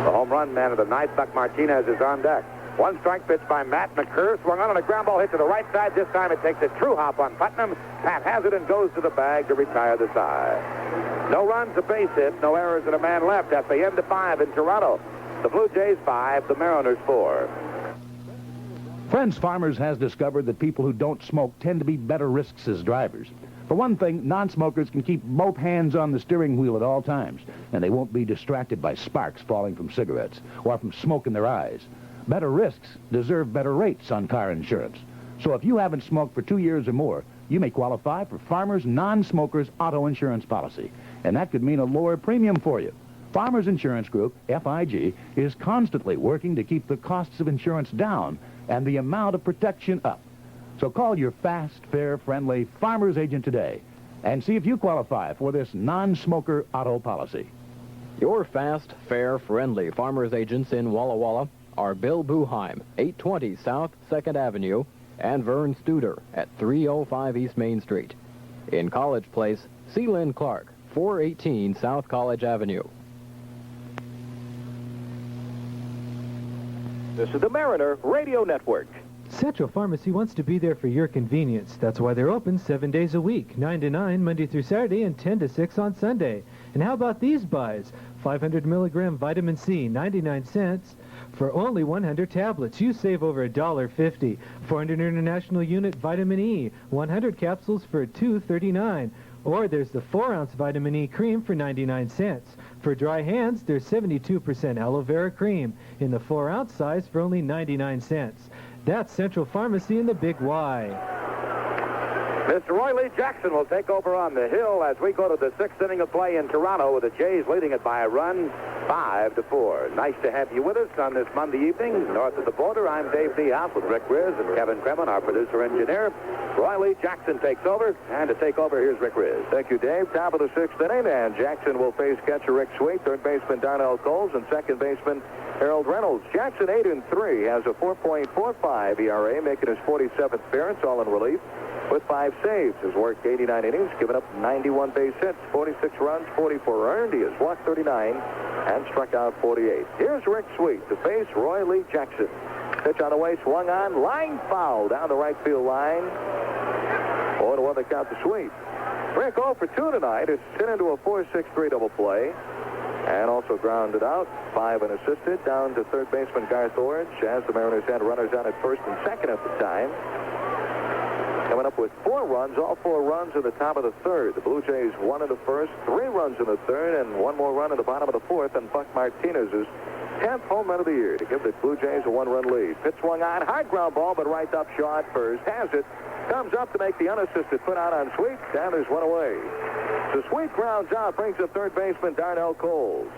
The home run man of the night, Buck Martinez, is on deck. 1 strike pitch by Matt McCurr. Swung on a ground ball hit to the right side. This time it takes a true hop on Putnam. Pat has it and goes to the bag to retire the side. No runs, a base hit, no errors, and a man left at the end of 5 in Toronto. The Blue Jays 5, the Mariners 4. Friends Farmers has discovered that people who don't smoke tend to be better risks as drivers. For one thing, non-smokers can keep both hands on the steering wheel at all times, and they won't be distracted by sparks falling from cigarettes or from smoke in their eyes. Better risks deserve better rates on car insurance. So if you haven't smoked for 2 years or more, you may qualify for Farmers Non-Smokers Auto Insurance Policy, and that could mean a lower premium for you. Farmers Insurance Group, FIG, is constantly working to keep the costs of insurance down and the amount of protection up. So call your fast, fair, friendly Farmers agent today and see if you qualify for this non-smoker auto policy. Your fast, fair, friendly Farmers agents in Walla Walla are Bill Buheim, 820 South 2nd Avenue, and Vern Studer at 305 East Main Street. In College Place, C. Lynn Clark, 418 South College Avenue. This is the Mariner Radio Network. Central Pharmacy wants to be there for your convenience. That's why they're open 7 days a week, 9 to 9 Monday through Saturday and 10 to 6 on Sunday. And how about these buys? 500 milligram vitamin C, 99 cents. For only 100 tablets, you save over $1.50. 400 International Unit Vitamin E, 100 capsules for $2.39. Or there's the 4-ounce Vitamin E cream for 99 cents. For dry hands, there's 72% aloe vera cream in the 4-ounce size for only 99 cents. That's Central Pharmacy in the Big Y. Mr. Roy Lee Jackson will take over on the hill as we go to the 6th inning of play in Toronto with the Jays leading it by a run, 5-4. Nice to have you with us on this Monday evening. North of the border, I'm Dave Niehaus with Rick Riz and Kevin Kremen, our producer-engineer. Roy Lee Jackson takes over, and to take over, here's Rick Riz. Thank you, Dave. Top of the 6th inning, and Jackson will face catcher Rick Sweet, third baseman Darnell Coles, and second baseman Harold Reynolds. Jackson 8-3, has a 4.45 ERA, making his 47th appearance, all in relief. with 5 saves. Has worked 89 innings, given up 91 base hits, 46 runs, 44 earned. He has walked 39 and struck out 48. Here's Rick Sweet to face Roy Lee Jackson. Pitch on the way, swung on, line foul down the right field line. 0-1 the count to Sweet. Rick 0 for 2 tonight. It's hit into a 4-6-3 double play. And also grounded out, 5 unassisted, down to third baseman Garth Orge, as the Mariners had runners on at first and second at the time. Coming up with 4 runs, all 4 runs in the top of the third. The Blue Jays 1 in the first, 3 runs in the third, and 1 more run in the bottom of the fourth, and Buck Martinez's 10th home run of the year to give the Blue Jays a 1-run lead. Pitch swung on, hard ground ball, but right up short first, has it, comes up to make the unassisted put out on Sweet, and there's one away. So Sweet grounds out, brings up third baseman Darnell Coles.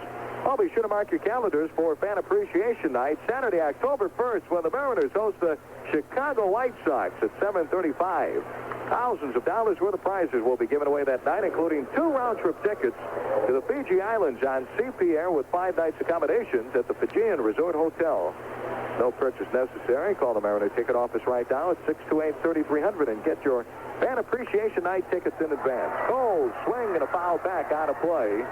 Oh, be sure to mark your calendars for Fan Appreciation Night, Saturday, October 1st, when the Mariners host the Chicago White Sox at 7:35. Thousands of dollars worth of prizes will be given away that night, including 2 round-trip tickets to the Fiji Islands on CP Air with 5 nights accommodations at the Fijian Resort Hotel. No purchase necessary. Call the Mariner ticket office right now at 628-3300 and get your Fan Appreciation Night tickets in advance. Cold swing and a foul back out of play.